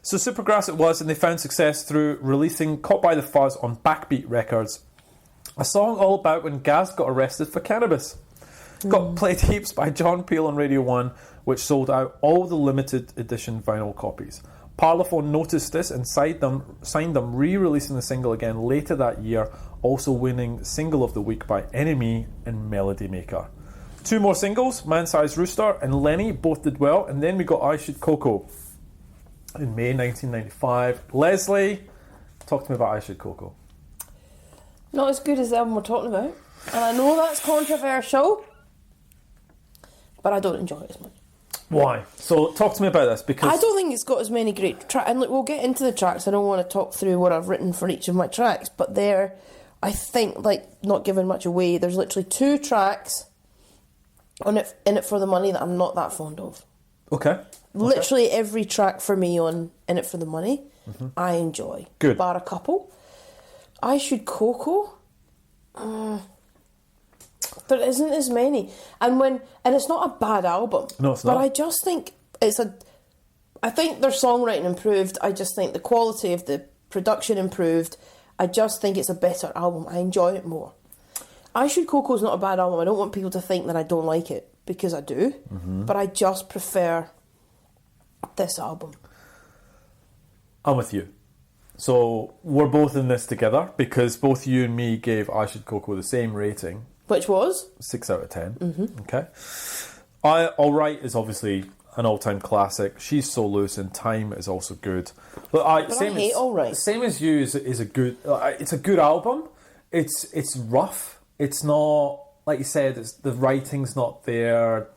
Speaker 1: So Supergrass it was, and they found success through releasing Caught by the Fuzz on Backbeat Records, a song all about when Gaz got arrested for cannabis. Got played heaps by John Peel on Radio 1, which sold out all the limited edition vinyl copies. Parlophone noticed this and signed them re-releasing the single again later that year, also winning Single of the Week by NME and Melody Maker. 2 more singles, Man Size Rooster and Lenny, both did well, and then we got I Should Coco in May 1995. Lesley, talk to me about I Should Coco.
Speaker 2: Not as good as the album we're talking about. And I know that's controversial, but I don't enjoy it as much.
Speaker 1: Why? So talk to me about this, because
Speaker 2: I don't think it's got as many great tracks. And look, we'll get into the tracks. I don't want to talk through what I've written for each of my tracks, but there, I think, like, not giving much away, there's literally 2 tracks in it for the money that I'm not that fond of.
Speaker 1: Okay.
Speaker 2: Literally every track for me on In It For The Money, I enjoy.
Speaker 1: Good.
Speaker 2: Bar a couple. I Should Coco. There isn't as many. And it's not a bad album.
Speaker 1: No, it's not.
Speaker 2: But I just think I think their songwriting improved. I just think the quality of the production improved. I just think it's a better album. I enjoy it more. I Should Coco is not a bad album. I don't want people to think that I don't like it, because I do. But I just prefer this album.
Speaker 1: I'm with you. So we're both in this together, because both you and me gave I Should Coco the same rating.
Speaker 2: Which was?
Speaker 1: 6 out of 10. Okay. Alright is obviously an all-time classic. She's So Loose, and Time is also good. But I
Speaker 2: hate Alright.
Speaker 1: Same as you is a good. It's a good album. It's rough. It's not, like you said. The writing's not there.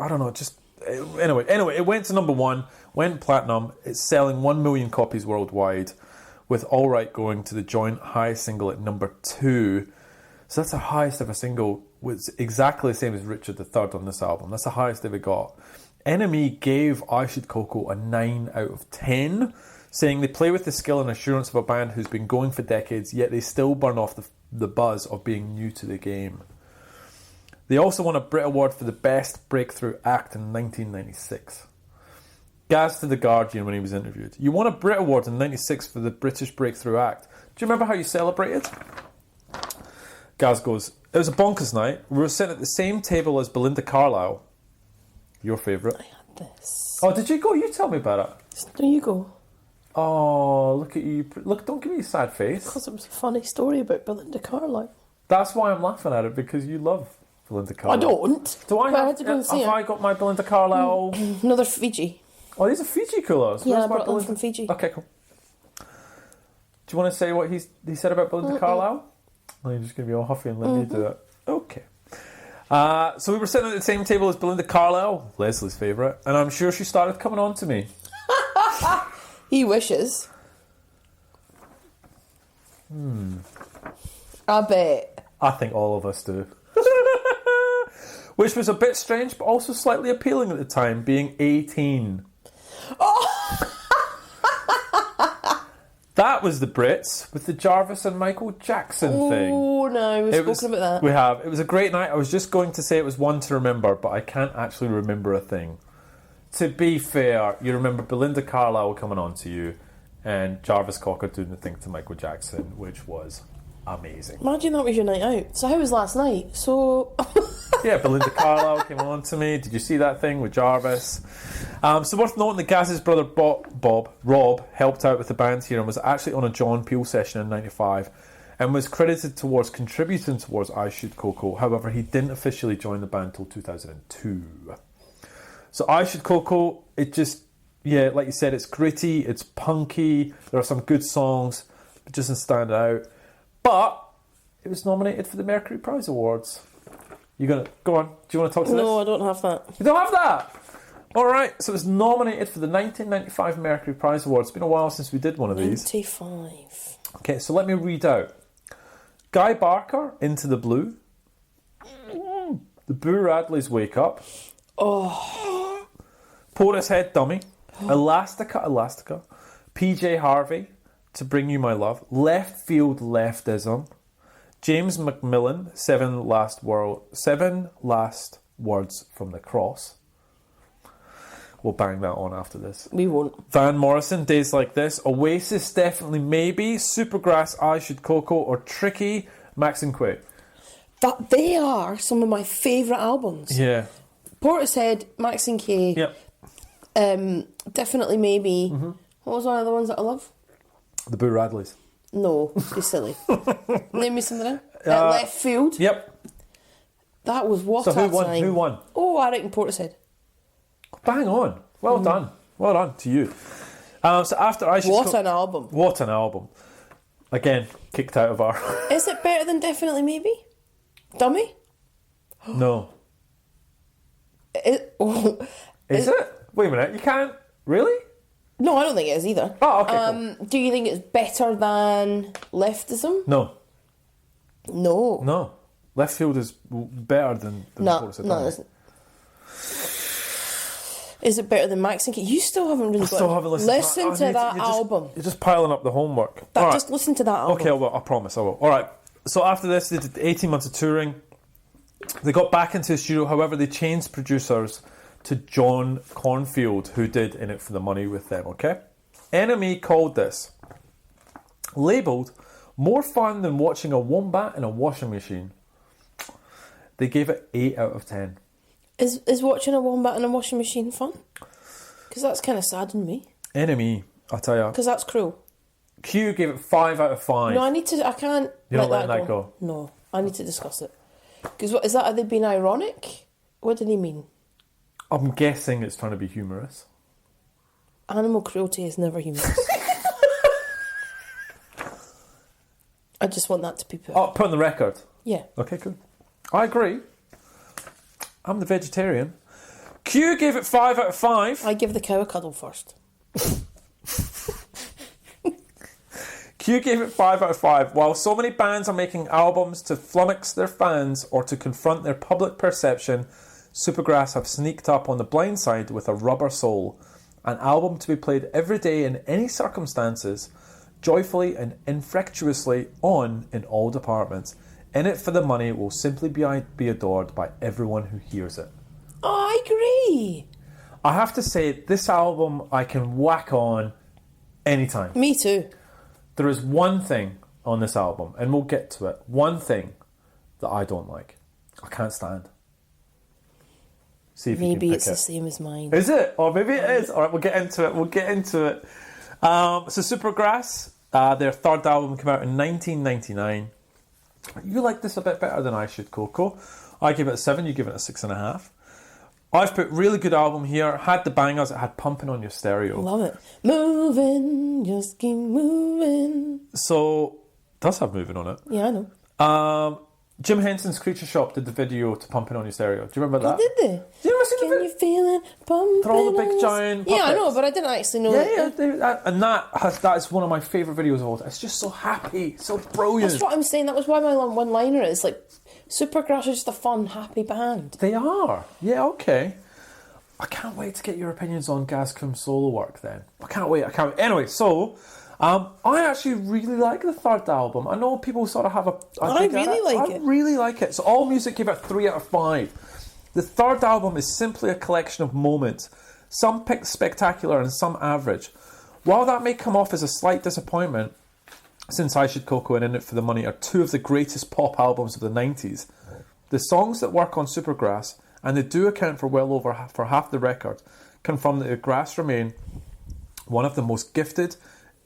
Speaker 1: I don't know. Just anyway. It went to number 1. Went platinum. It's selling 1 million copies worldwide, with Alright going to the joint highest single at number 2. So that's the highest ever single, which is exactly the same as Richard III on this album. That's the highest ever got. NME gave I Should Coco a 9 out of 10, saying they play with the skill and assurance of a band who's been going for decades, yet they still burn off the buzz of being new to the game. They also won a Brit Award for the Best Breakthrough Act in 1996. Gaz to The Guardian when he was interviewed. You won a Brit Award in 96 for the British Breakthrough Act. Do you remember how you celebrated? Gaz goes, it was a bonkers night. We were sitting at the same table as Belinda Carlisle. Your favourite.
Speaker 2: I had this.
Speaker 1: Oh, did you go? You tell me about it.
Speaker 2: There you go.
Speaker 1: Oh, look at you. Look, don't give me a sad face.
Speaker 2: Because it was a funny story about Belinda Carlisle.
Speaker 1: That's why I'm laughing at it, because you love Belinda Carlisle.
Speaker 2: I don't.
Speaker 1: Do I
Speaker 2: But
Speaker 1: have,
Speaker 2: had to go and see
Speaker 1: have
Speaker 2: her.
Speaker 1: I got my Belinda Carlisle?
Speaker 2: Another Fiji.
Speaker 1: Oh, these are Fiji coolers.
Speaker 2: Yeah,
Speaker 1: Where's
Speaker 2: I
Speaker 1: my
Speaker 2: brought them
Speaker 1: Belinda-
Speaker 2: from Fiji.
Speaker 1: Okay, cool. Do you want to say what he said about Belinda Carlisle? No, you're just going to be all huffy and let me do it. Okay. So we were sitting at the same table as Belinda Carlisle, Leslie's favourite, and I'm sure she started coming on to me.
Speaker 2: He wishes. I bet.
Speaker 1: I think all of us do. Which was a bit strange, but also slightly appealing at the time, being 18. That was the Brits with the Jarvis and Michael Jackson thing.
Speaker 2: Oh no, we've spoken about that.
Speaker 1: We have. It was a great night. I was just going to say it was one to remember, but I can't actually remember a thing. To be fair, you remember Belinda Carlisle coming on to you and Jarvis Cocker doing the thing to Michael Jackson, which was amazing.
Speaker 2: Imagine that was your night out. So how was last night? So...
Speaker 1: Yeah, Belinda Carlisle came on to me. Did you see that thing with Jarvis? So worth noting that Gaz's brother Rob, helped out with the band here and was actually on a John Peel session in 95 and was credited towards contributing towards I Should Coco. However, he didn't officially join the band till 2002. So I Should Coco, it just, yeah, like you said, it's gritty, it's punky, there are some good songs, it doesn't stand out. But it was nominated for the Mercury Prize Awards. You're going to... Go on. Do you want to talk to this?
Speaker 2: No, I don't have that.
Speaker 1: You don't have that? All right. So it was nominated for the 1995 Mercury Prize Awards. It's been a while since we did one of these.
Speaker 2: 95.
Speaker 1: Okay, so let me read out. Guy Barker, Into the Blue. The Boo Radleys, Wake Up.
Speaker 2: Oh.
Speaker 1: Portishead, Dummy. Elastica. PJ Harvey, To Bring You My Love. Left Field, Leftism. James Macmillan, Seven Last Words from the Cross. We'll bang that on after this.
Speaker 2: We won't.
Speaker 1: Van Morrison, Days Like This. Oasis, Definitely Maybe. Supergrass, I Should Coco. Or Tricky, Max and Quay.
Speaker 2: That they are some of my favourite albums.
Speaker 1: Yeah.
Speaker 2: Portishead, Max and K.
Speaker 1: Yep.
Speaker 2: Definitely Maybe. Mm-hmm. What was one of the ones that I love?
Speaker 1: The Boo Radleys.
Speaker 2: No, be silly. Name me something else. Left Field.
Speaker 1: Yep.
Speaker 2: That was what
Speaker 1: So
Speaker 2: a
Speaker 1: who won?
Speaker 2: time.
Speaker 1: Who won?
Speaker 2: Oh, I reckon Portishead.
Speaker 1: Bang on. Well done. Well done to you. So after I Should
Speaker 2: What an album.
Speaker 1: What an album. Again, kicked out of our...
Speaker 2: Is it better than Definitely Maybe? Dummy?
Speaker 1: No. Is it? Wait a minute, you can't... Really?
Speaker 2: No, I don't think it is either.
Speaker 1: Oh, okay, cool.
Speaker 2: Do you think it's better than leftism?
Speaker 1: No.
Speaker 2: No.
Speaker 1: No. Left field is better than
Speaker 2: No,
Speaker 1: Boris
Speaker 2: no, it isn't. Is it better than Max and Kate? You still haven't really Listen to that album.
Speaker 1: You're just piling up the homework.
Speaker 2: Just listen to that album.
Speaker 1: Okay, I promise I will. All right. So after this, they did 18 months of touring. They got back into the studio. However, they changed producers to John Cornfield, who did In It For The Money with them, okay? NME called this, labelled, more fun than watching a wombat in a washing machine. They gave it 8 out of 10.
Speaker 2: Is watching a wombat in a washing machine fun? Because that's kind of saddened me.
Speaker 1: NME, I tell ya.
Speaker 2: Because that's cruel.
Speaker 1: Q gave it 5 out of 5.
Speaker 2: No, I can't
Speaker 1: You're
Speaker 2: let
Speaker 1: not letting that go?
Speaker 2: No, I need to discuss it. Because what is that? Are they being ironic? What do they mean?
Speaker 1: I'm guessing it's trying to be humorous.
Speaker 2: Animal cruelty is never humorous. I just want that to be put.
Speaker 1: Put on the record.
Speaker 2: Yeah.
Speaker 1: Okay, cool. I agree. I'm the vegetarian. Q gave it 5 out of 5.
Speaker 2: I give the cow a cuddle first.
Speaker 1: Q gave it 5 out of 5. While so many bands are making albums to flummox their fans or to confront their public perception, Supergrass have sneaked up on the blind side with A Rubber Soul, an album to be played every day in any circumstances, joyfully and infectiously on in all departments. In It For The Money will simply be adored by everyone who hears it.
Speaker 2: Oh, I agree.
Speaker 1: I have to say, this album I can whack on anytime.
Speaker 2: Me too.
Speaker 1: There is one thing on this album, and we'll get to it, one thing that I don't like. I can't stand. See if
Speaker 2: maybe
Speaker 1: you can pick
Speaker 2: it's the same as mine.
Speaker 1: Is it? Or maybe it is. All right, we'll get into it. So Supergrass, their third album came out in 1999. You like this a bit better than I should, Coco. I give it a 7, you give it a 6.5. I've put really good album here. Had the bangers, it had Pumping on Your Stereo.
Speaker 2: Love it. Moving, just keep moving.
Speaker 1: So, does have Moving on it.
Speaker 2: Yeah, I know.
Speaker 1: Jim Henson's Creature Shop did the video to Pumping on Your Stereo. Do you remember that?
Speaker 2: Oh, did they?
Speaker 1: Did you ever see the
Speaker 2: Can
Speaker 1: video?
Speaker 2: you feel it pumping?
Speaker 1: They're all the big
Speaker 2: on
Speaker 1: giant
Speaker 2: Yeah, I
Speaker 1: puppets.
Speaker 2: know, but I didn't actually know
Speaker 1: And that is one of my favourite videos of all time. It's just so happy, so brilliant.
Speaker 2: That's what I'm saying. That was why my one-liner is like, Supergrass are just a fun, happy band.
Speaker 1: They are. Yeah, okay. I can't wait to get your opinions on Gaz Kum's solo work then. I can't wait. Anyway, so, I actually really like the third album. I know people sort of have
Speaker 2: I
Speaker 1: really like it. So All Music gave it 3 out of 5. The third album is simply a collection of moments, some spectacular and some average. While that may come off as a slight disappointment, since I Should Coco and In It For The Money are 2 of the greatest pop albums of the 90s, the songs that work on Supergrass, and they do account for well over half the record, confirm that the Grass remain one of the most gifted,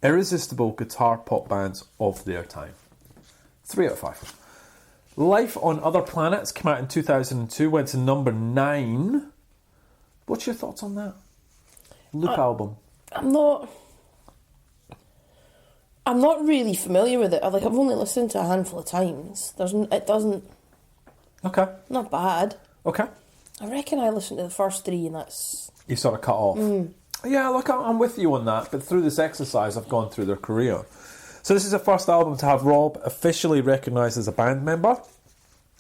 Speaker 1: irresistible guitar pop bands of their time. 3 out of 5. Life on Other Planets came out in 2002, went to number 9. What's your thoughts on that? Loop album.
Speaker 2: I'm not really familiar with it. I've only listened to a handful of times. It doesn't.
Speaker 1: Okay.
Speaker 2: Not bad.
Speaker 1: Okay.
Speaker 2: I reckon I listened to the first 3 and that's...
Speaker 1: You sort of cut off. Yeah, look, I'm with you on that, but through this exercise, I've gone through their career. So this is the first album to have Rob officially recognised as a band member.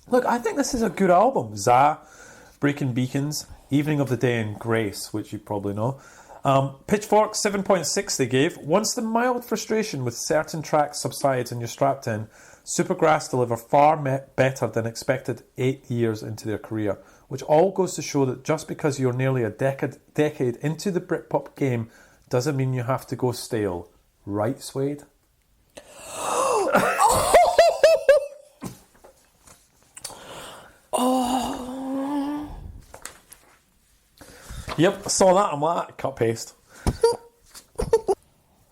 Speaker 1: Look, I think this is a good album. Za, Breaking Beacons, Evening of the Day and Grace, which you probably know. Pitchfork, 7.6 they gave. Once the mild frustration with certain tracks subsides and you're strapped in, Supergrass deliver far better than expected 8 years into their career, which all goes to show that just because you're nearly a decade into the Britpop game doesn't mean you have to go stale. Right, Suede? Yep, I saw that. I'm like, cut paste.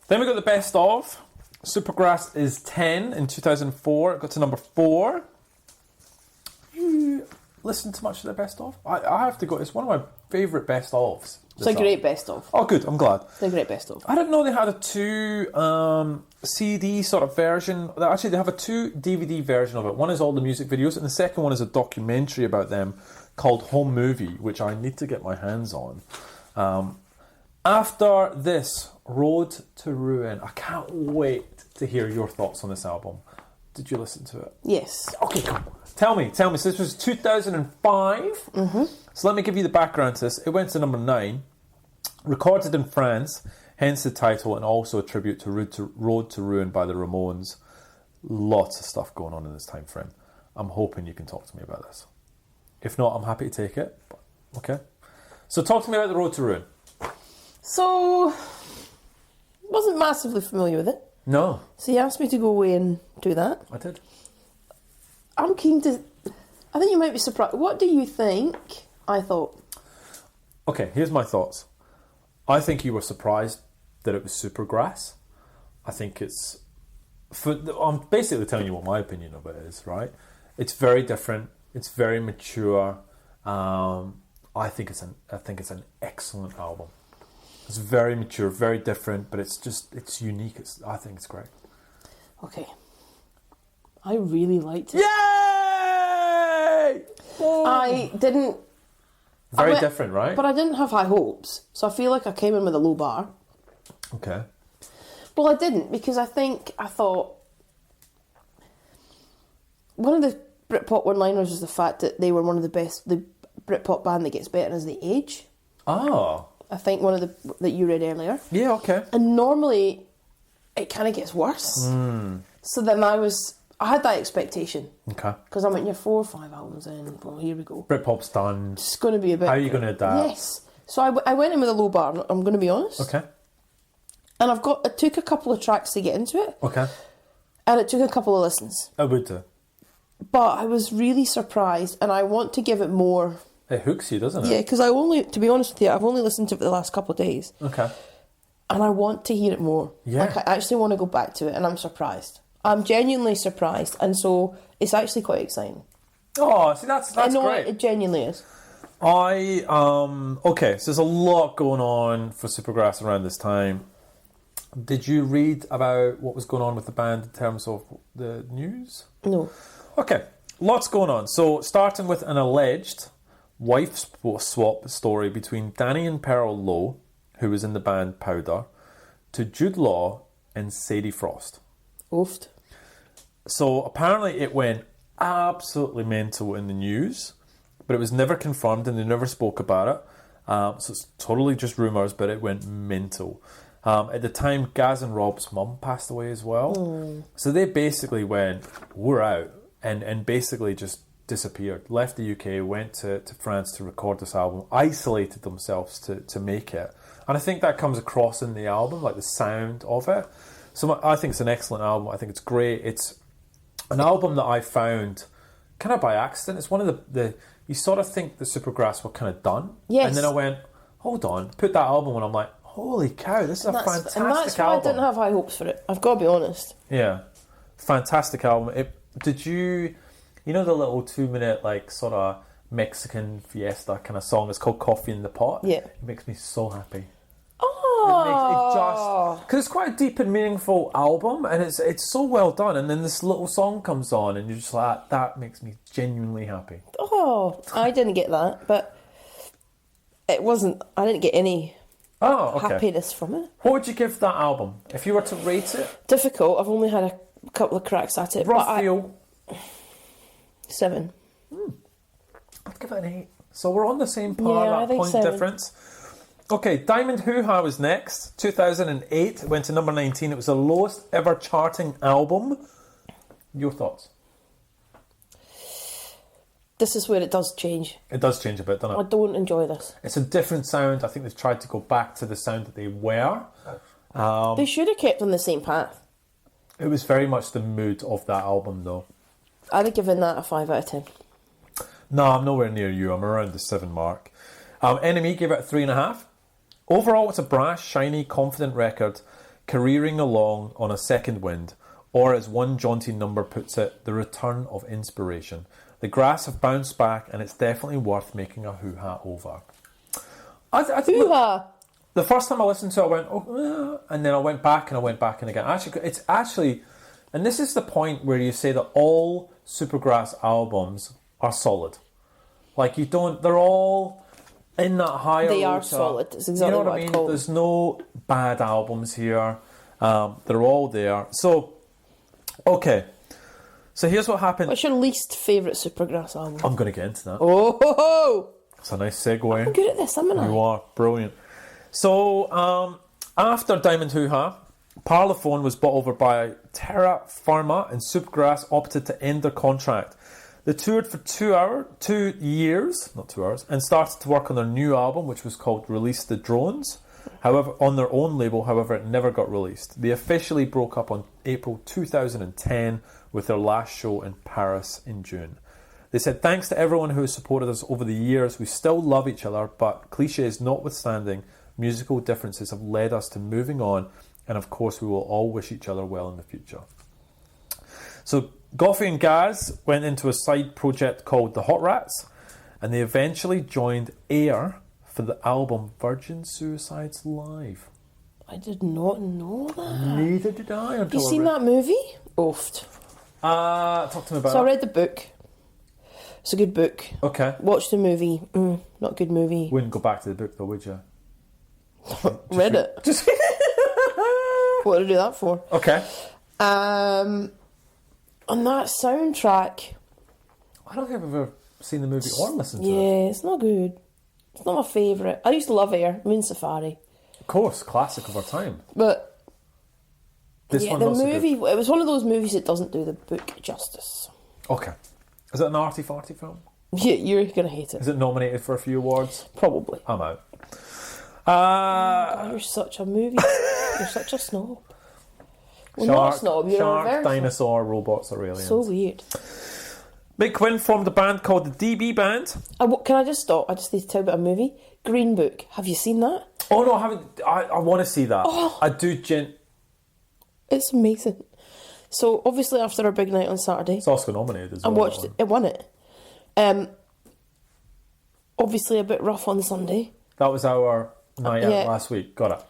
Speaker 1: Then we got the best of. Supergrass is 10 in 2004. It got to number 4. You listen to much of their best of? I have to go. It's one of my favourite best ofs.
Speaker 2: It's a great best of.
Speaker 1: Oh, good. I'm glad.
Speaker 2: It's a great best of.
Speaker 1: I didn't know they had a 2 CD sort of version. Actually, they have a 2 DVD version of it. One is all the music videos, and the second one is a documentary about them called Home Movie, which I need to get my hands on. After this, Road to Ruin. I can't wait to hear your thoughts on this album. Did you listen to it?
Speaker 2: Yes.
Speaker 1: Okay, come on. Tell me. So this was 2005.
Speaker 2: Mm-hmm.
Speaker 1: So let me give you the background to this. It went to number 9. Recorded in France, hence the title, and also a tribute to Road to Ruin by the Ramones. Lots of stuff going on in this time frame. I'm hoping you can talk to me about this. If not, I'm happy to take it. Okay. So talk to me about the Road to Ruin.
Speaker 2: So, wasn't massively familiar with it.
Speaker 1: No.
Speaker 2: So you asked me to go away and do that.
Speaker 1: I did.
Speaker 2: I'm keen to... I think you might be surprised. What do you think I thought?
Speaker 1: Okay, here's my thoughts. I think you were surprised that it was Supergrass. I think it's... I'm basically telling you what my opinion of it is, right? It's very different. It's very mature. I think it's an excellent album. It's very mature, very different, but it's unique. I think it's great.
Speaker 2: Okay. I really liked it.
Speaker 1: Yay!
Speaker 2: I didn't...
Speaker 1: Very different, right?
Speaker 2: But I didn't have high hopes, so I feel like I came in with a low bar.
Speaker 1: Okay.
Speaker 2: Well, I didn't, because I thought... One of the Britpop One Liners is the fact that they were one of the best... The Britpop band that gets better as they age.
Speaker 1: Oh.
Speaker 2: I think one of the that you read earlier.
Speaker 1: Yeah, okay.
Speaker 2: And normally, it kind of gets worse. So then I had that expectation.
Speaker 1: Okay.
Speaker 2: Because I'm at your 4 or 5 albums in. Well, here we go.
Speaker 1: Britpop's done.
Speaker 2: It's going to be a bit...
Speaker 1: How are you going to adapt?
Speaker 2: Yes. So I went in with a low bar, I'm going to be honest.
Speaker 1: Okay.
Speaker 2: And it took a couple of tracks to get into it.
Speaker 1: Okay.
Speaker 2: And it took a couple of listens.
Speaker 1: I would do.
Speaker 2: But I was really surprised, and I want to give it more...
Speaker 1: It hooks you, doesn't it?
Speaker 2: Yeah, because to be honest with you, I've only listened to it for the last couple of days.
Speaker 1: Okay.
Speaker 2: And I want to hear it more.
Speaker 1: Yeah.
Speaker 2: Like, I actually want to go back to it, and I'm surprised. I'm genuinely surprised, and so it's actually quite exciting.
Speaker 1: Oh, see, that's
Speaker 2: I know
Speaker 1: great.
Speaker 2: it genuinely is.
Speaker 1: Okay, so there's a lot going on for Supergrass around this time. Did you read about what was going on with the band in terms of the news?
Speaker 2: No.
Speaker 1: Okay, lots going on. So, starting with an alleged wife swap story between Danny and Pearl Lowe, who was in the band Powder, to Jude Law and Sadie Frost.
Speaker 2: Oofed.
Speaker 1: So apparently it went absolutely mental in the news, but it was never confirmed and they never spoke about it. So it's totally just rumours, but it went mental. At the time, Gaz and Rob's mum passed away as well. So they basically went, we're out, and basically just disappeared, left the UK, went to France to record this album, isolated themselves to make it. And I think that comes across in the album, like the sound of it. So I think it's an excellent album. I think it's great. It's an album that I found kind of by accident. It's one of the you sort of think the Supergrass were kind of done.
Speaker 2: Yes.
Speaker 1: And then I went, hold on, put that album on. I'm like, holy cow, this is a fantastic album.
Speaker 2: And that's why I didn't have high hopes for it. I've got to be honest.
Speaker 1: Yeah. Fantastic album. Did you know the little 2-minute like sort of Mexican fiesta kind of song? It's called Coffee in the Pot.
Speaker 2: Yeah.
Speaker 1: It makes me so happy.
Speaker 2: Oh.
Speaker 1: Because it's quite a deep and meaningful album, and it's so well done. And then this little song comes on, and you're just like, that makes me genuinely happy.
Speaker 2: Oh, I didn't get that, but it wasn't. I didn't get any happiness from it.
Speaker 1: What would you give that album if you were to rate it?
Speaker 2: Difficult. I've only had a couple of cracks at it.
Speaker 1: Rough feel.
Speaker 2: 7.
Speaker 1: I'd give it an 8. So we're on the same par,
Speaker 2: Yeah, I
Speaker 1: that
Speaker 2: think
Speaker 1: point
Speaker 2: 7.
Speaker 1: difference. Okay, Diamond Hoo Ha was next. 2008, it went to number 19. It was the lowest ever charting album. Your thoughts?
Speaker 2: This is where it does change.
Speaker 1: It does change a bit, doesn't
Speaker 2: I
Speaker 1: it?
Speaker 2: don't enjoy this.
Speaker 1: It's a different sound. I think they've tried to go back to the sound that they were.
Speaker 2: They should have kept on the same path.
Speaker 1: It was very much the mood of that album, though.
Speaker 2: I'd have given that a 5 out of 10.
Speaker 1: No, I'm nowhere near you. I'm around the 7 mark. NME gave it a 3.5. Overall, it's a brash, shiny, confident record, careering along on a second wind, or as one jaunty number puts it, the return of inspiration. The Grass have bounced back, and it's definitely worth making a hoo-ha over.
Speaker 2: Hoo-ha!
Speaker 1: The first time I listened to it, I went, oh, and then I went back and again. It's actually, and this is the point where you say that all Supergrass albums are solid. Like they're all in that higher.
Speaker 2: They are
Speaker 1: rota.
Speaker 2: solid. It's exactly
Speaker 1: you know
Speaker 2: what
Speaker 1: I mean.
Speaker 2: I'd call
Speaker 1: There's no bad albums here. They're all there. So, okay. So here's what happened.
Speaker 2: What's your least favourite Supergrass album?
Speaker 1: I'm going to get into that.
Speaker 2: Oh, ho, ho.
Speaker 1: It's a nice segue.
Speaker 2: I'm good at this, am I?
Speaker 1: You are brilliant. So after Diamond Hoo-Ha, Parlophone was bought over by Terra Pharma, and Supergrass opted to end their contract. They toured for 2 years, not 2 hours, and started to work on their new album, which was called Release the Drones. However, on their own label, it never got released. They officially broke up on April 2010 with their last show in Paris in June. They said, thanks to everyone who has supported us over the years. We still love each other, but cliches notwithstanding, musical differences have led us to moving on, and of course we will all wish each other well in the future. So Goffey and Gaz went into a side project called the Hot Rats, and they eventually joined Air for the album Virgin Suicides Live.
Speaker 2: I did not know that.
Speaker 1: Neither did I.
Speaker 2: Have you seen that movie? Oofed.
Speaker 1: Talk to me about
Speaker 2: So I
Speaker 1: it.
Speaker 2: read the book. It's a good book.
Speaker 1: Okay.
Speaker 2: Watched the movie. Not a good movie.
Speaker 1: Wouldn't go back to the book though, would you?
Speaker 2: Read it.
Speaker 1: Just
Speaker 2: What did I do that for?
Speaker 1: okay.
Speaker 2: On that soundtrack,
Speaker 1: I don't think I've ever seen the movie or listened to
Speaker 2: yeah,
Speaker 1: it.
Speaker 2: it's not good. It's not my favourite. I used to love Air, Moon Safari.
Speaker 1: Of course, classic of our time.
Speaker 2: But
Speaker 1: This
Speaker 2: yeah,
Speaker 1: one
Speaker 2: the
Speaker 1: not so
Speaker 2: movie,
Speaker 1: good.
Speaker 2: it was one of those movies that doesn't do the book justice.
Speaker 1: Okay. Is it an arty-farty film?
Speaker 2: Yeah, you're going to hate it.
Speaker 1: Is it nominated for a few awards?
Speaker 2: Probably.
Speaker 1: I'm out.
Speaker 2: Oh, you're such a movie. You're such a snob. Well, not a snob, you're a
Speaker 1: shark,
Speaker 2: reverse.
Speaker 1: dinosaur, robots are aliens.
Speaker 2: So weird.
Speaker 1: Mick Quinn formed a band called the DB Band.
Speaker 2: Can I just stop? I just need to tell you about a movie. Green Book. Have you seen that?
Speaker 1: Oh no, I haven't. I want to see that.
Speaker 2: Oh.
Speaker 1: I do.
Speaker 2: It's amazing. So obviously after our big night on Saturday,
Speaker 1: It's Oscar nominated as well.
Speaker 2: I watched it. It won it. Obviously a bit rough on Sunday.
Speaker 1: That was our night
Speaker 2: Yeah.
Speaker 1: out last week. Got it.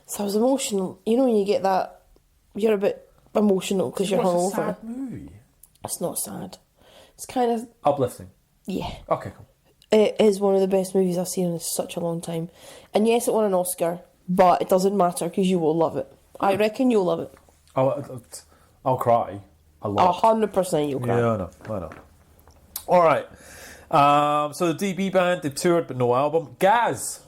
Speaker 2: So I was emotional. You know when you get that, you're a bit emotional because you're
Speaker 1: What's a
Speaker 2: hungover.
Speaker 1: sad movie?
Speaker 2: It's not sad. It's kind of,
Speaker 1: Uplifting.
Speaker 2: yeah.
Speaker 1: Okay, cool.
Speaker 2: It is one of the best movies I've seen in such a long time. And yes, it won an Oscar, but it doesn't matter because you will love it. I reckon you'll love it.
Speaker 1: I'll cry a lot.
Speaker 2: 100% you'll cry.
Speaker 1: Yeah, I know. All right. So the DB Band, they toured but no album. Gaz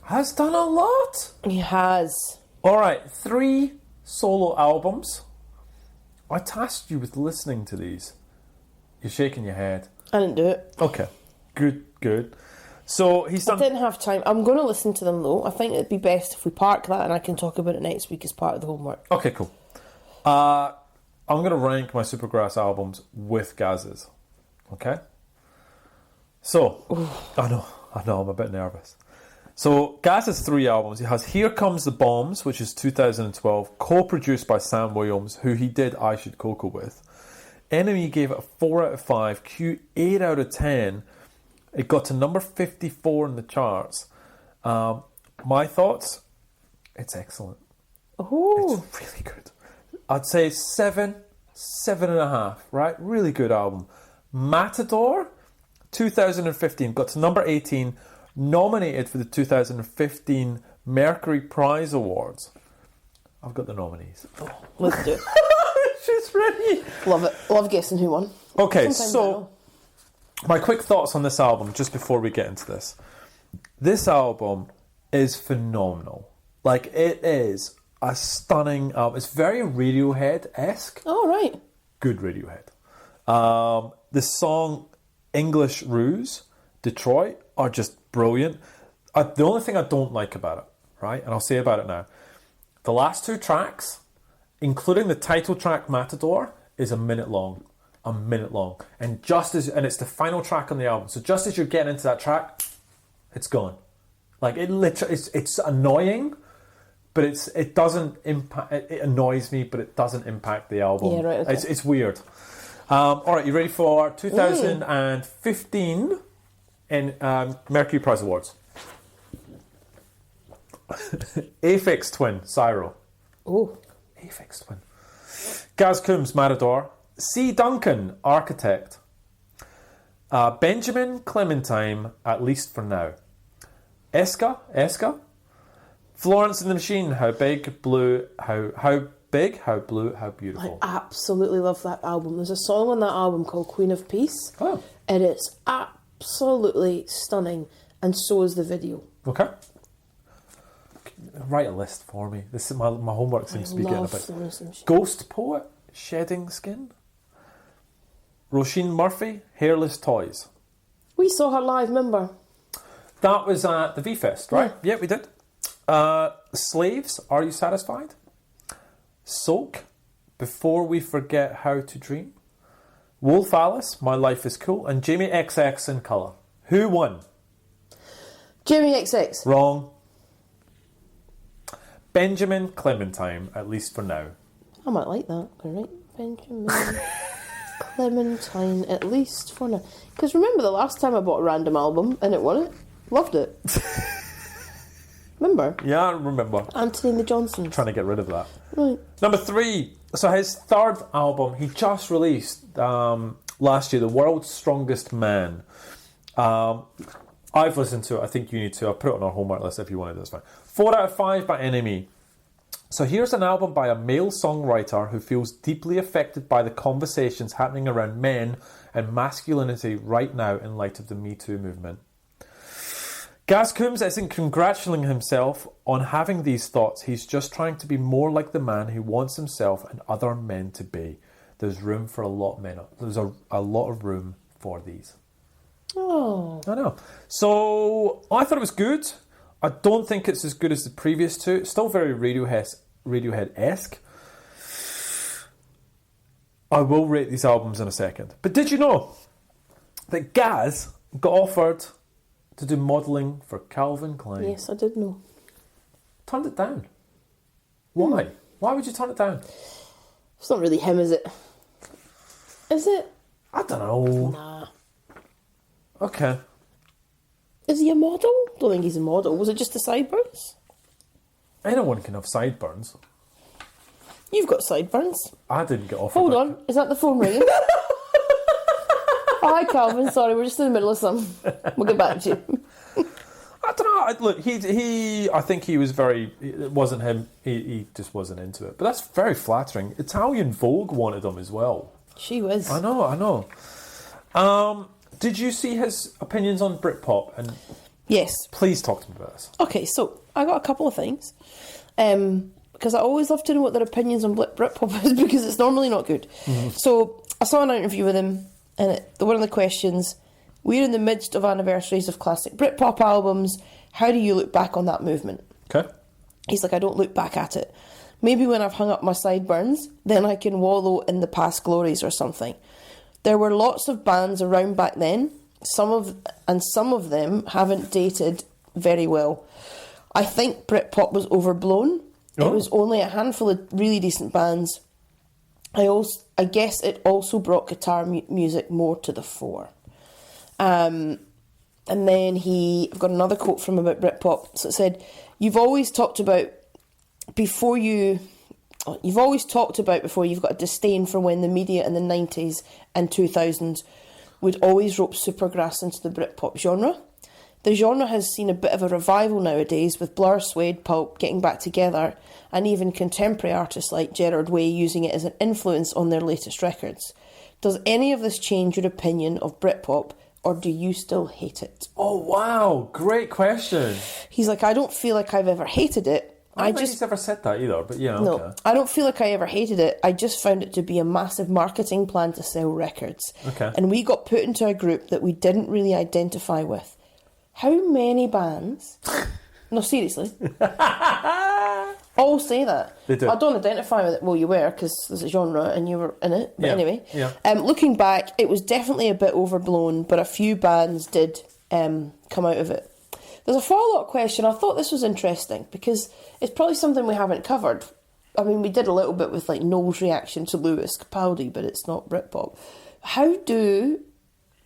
Speaker 1: has done a lot.
Speaker 2: He has.
Speaker 1: All right, 3 solo albums. I tasked you with listening to these. You're shaking your head.
Speaker 2: I didn't do it.
Speaker 1: Okay, good. So he's
Speaker 2: I
Speaker 1: done.
Speaker 2: didn't have time. I'm going to listen to them though. I think it'd be best if we park that and I can talk about it next week as part of the homework.
Speaker 1: Okay, cool. I'm going to rank my Supergrass albums with Gaz's. Okay? So, I know, I'm a bit nervous. So, Gaz has 3 albums. He has Here Comes the Bombs, which is 2012, co-produced by Sam Williams, who he did I Should Coco with. Enemy gave it a 4 out of 5, Q 8 out of 10. It got to number 54 in the charts. My thoughts, it's excellent.
Speaker 2: Oh,
Speaker 1: It's really good. I'd say 7.5, right? Really good album. Matador, 2015, got to number 18, nominated for the 2015 Mercury Prize Awards. I've got the nominees.
Speaker 2: let's do it.
Speaker 1: She's ready.
Speaker 2: Love it. Love guessing who won.
Speaker 1: Okay,
Speaker 2: Sometimes I
Speaker 1: so
Speaker 2: know.
Speaker 1: my quick thoughts on this album, just before we get into this. This album is phenomenal. Like, it is a stunning album. It's very Radiohead-esque.
Speaker 2: Oh, right.
Speaker 1: Good Radiohead. The song English Ruse, Detroit, are just brilliant. The only thing I don't like about it, right, and I'll say about it now, the last 2 tracks, including the title track Matador, is a minute long. And it's the final track on the album. So just as you're getting into that track, it's gone. Like, it literally, it's annoying, but it doesn't impact. It annoys me, but it doesn't impact the album.
Speaker 2: Yeah, right, okay.
Speaker 1: It's weird. All right, you ready for 2015 in Mercury Prize Awards? Aphex Twin, Cyro.
Speaker 2: Oh.
Speaker 1: Aphex Twin. Gaz Coombs, Marador. C. Duncan, Architect. Benjamin Clementine, At Least for Now. Eska. Florence and the Machine, How Big, Blue, How Big, How Blue, How Beautiful.
Speaker 2: I absolutely love that album. There's a song on that album called Queen of Peace.
Speaker 1: Oh.
Speaker 2: And it's absolutely stunning. And so is the video.
Speaker 1: Okay. Write a list for me. This is my homework seems to be getting a bit.
Speaker 2: Florence and the Machine.
Speaker 1: Ghost Poet, Shedding Skin. Roisin Murphy, Hairless Toys.
Speaker 2: We saw her live, remember?
Speaker 1: That was at the V-Fest, right? Yeah, we did. Slaves, Are You Satisfied? Soak, Before We Forget How to Dream. Wolf Alice, My Life is Cool. And Jamie XX in Colour. Who won?
Speaker 2: Jamie XX.
Speaker 1: Wrong. Benjamin Clementine, At Least for Now.
Speaker 2: I might like that. Right, Benjamin Clementine, At Least for Now. Because remember the last time I bought a random album and it won it? Loved it. Remember?
Speaker 1: Yeah, I remember.
Speaker 2: Anthony and the Johnsons.
Speaker 1: Trying to get rid of that.
Speaker 2: Right.
Speaker 1: Number 3. So his third album, he just released last year, The World's Strongest Man. I've listened to it. I think you need to. I'll put it on our homework list if you want it. That's fine. 4 out of 5 by NME. So here's an album by a male songwriter who feels deeply affected by the conversations happening around men and masculinity right now in light of the Me Too movement. Gaz Coombs isn't congratulating himself on having these thoughts. He's just trying to be more like the man he wants himself and other men to be. There's room for a lot of men. There's a lot of room for these.
Speaker 2: Oh.
Speaker 1: I know. So I thought it was good. I don't think it's as good as the previous two. It's still very Radiohead-esque. I will rate these albums in a second. But did you know that Gaz got offered to do modelling for Calvin Klein?
Speaker 2: Yes, I did know.
Speaker 1: Turned it down. Why? Why would you turn it down?
Speaker 2: It's not really him, is it? Is it?
Speaker 1: I don't know.
Speaker 2: Nah.
Speaker 1: Okay.
Speaker 2: Is he a model? Don't think he's a model. Was it just the sideburns?
Speaker 1: Anyone can have sideburns.
Speaker 2: You've got sideburns.
Speaker 1: I didn't get offered.
Speaker 2: Hold on. Is that the phone ringing? Oh, hi, Calvin. Sorry, we're just in the middle of something. We'll get back to you.
Speaker 1: I don't know. Look, he. I think he was very. It wasn't him. He just wasn't into it. But that's very flattering. Italian Vogue wanted him as well.
Speaker 2: She was.
Speaker 1: I know. Did you see his opinions on Britpop? And
Speaker 2: Yes.
Speaker 1: please talk to me about this.
Speaker 2: Okay, so I got a couple of things. Because I always love to know what their opinions on Britpop is because it's normally not good. Mm-hmm. So I saw an interview with him, and one of the questions, we're in the midst of anniversaries of classic Britpop albums. How do you look back on that movement?
Speaker 1: Okay.
Speaker 2: He's like, I don't look back at it. Maybe when I've hung up my sideburns, then I can wallow in the past glories or something. There were lots of bands around back then. Some of them haven't dated very well. I think Britpop was overblown.
Speaker 1: Oh.
Speaker 2: It was only a handful of really decent bands. I guess it also brought guitar music more to the fore. And then I've got another quote from him about Britpop. So it said, you've always talked about before you've got a disdain for when the media in the 90s and 2000s would always rope Supergrass into the Britpop genre. The genre has seen a bit of a revival nowadays, with Blur, Suede, Pulp getting back together, and even contemporary artists like Gerard Way using it as an influence on their latest records. Does any of this change your opinion of Britpop, or do you still hate it?
Speaker 1: Oh, wow. Great question.
Speaker 2: He's like, I don't feel like I've ever hated it.
Speaker 1: I don't think he's ever said that either, but yeah,
Speaker 2: No,
Speaker 1: okay.
Speaker 2: I don't feel like I ever hated it. I just found it to be a massive marketing plan to sell records.
Speaker 1: Okay.
Speaker 2: And we got put into a group that we didn't really identify with. How many bands... No, seriously. All say that.
Speaker 1: They do.
Speaker 2: I don't identify with it. Well, you were, because there's a genre and you were in it. But
Speaker 1: Yeah.
Speaker 2: anyway.
Speaker 1: Yeah.
Speaker 2: Looking back, it was definitely a bit overblown, but a few bands did come out of it. There's a follow-up question. I thought this was interesting because it's probably something we haven't covered. I mean, we did a little bit with like Noel's reaction to Lewis Capaldi, but it's not Britpop. How do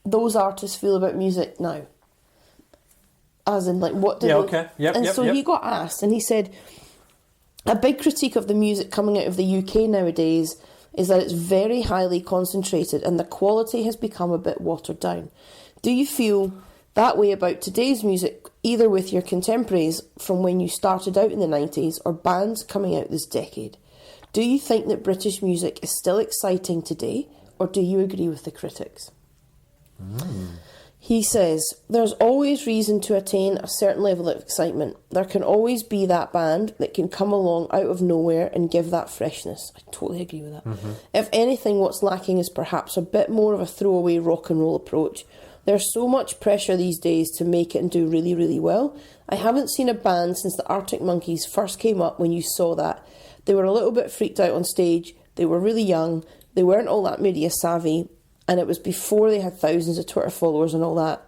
Speaker 2: those artists feel about music now? as in like what did
Speaker 1: Yeah, okay. Yep,
Speaker 2: and
Speaker 1: yep,
Speaker 2: so
Speaker 1: yep.
Speaker 2: he got asked and he said a big critique of the music coming out of the UK nowadays is that it's very highly concentrated and the quality has become a bit watered down. Do you feel that way about today's music, either with your contemporaries from when you started out in the 90s or bands coming out this decade? Do you think that British music is still exciting today, or do you agree with the critics? He says, there's always reason to attain a certain level of excitement. There can always be that band that can come along out of nowhere and give that freshness. I totally agree with that. If anything, what's lacking is perhaps a bit more of a throwaway rock and roll approach. There's so much pressure these days to make it and do really, really well. I haven't seen a band since the Arctic Monkeys first came up when you saw that. They were a little bit freaked out on stage. They were really young. They weren't all that media savvy. And it was before they had thousands of Twitter followers and all that.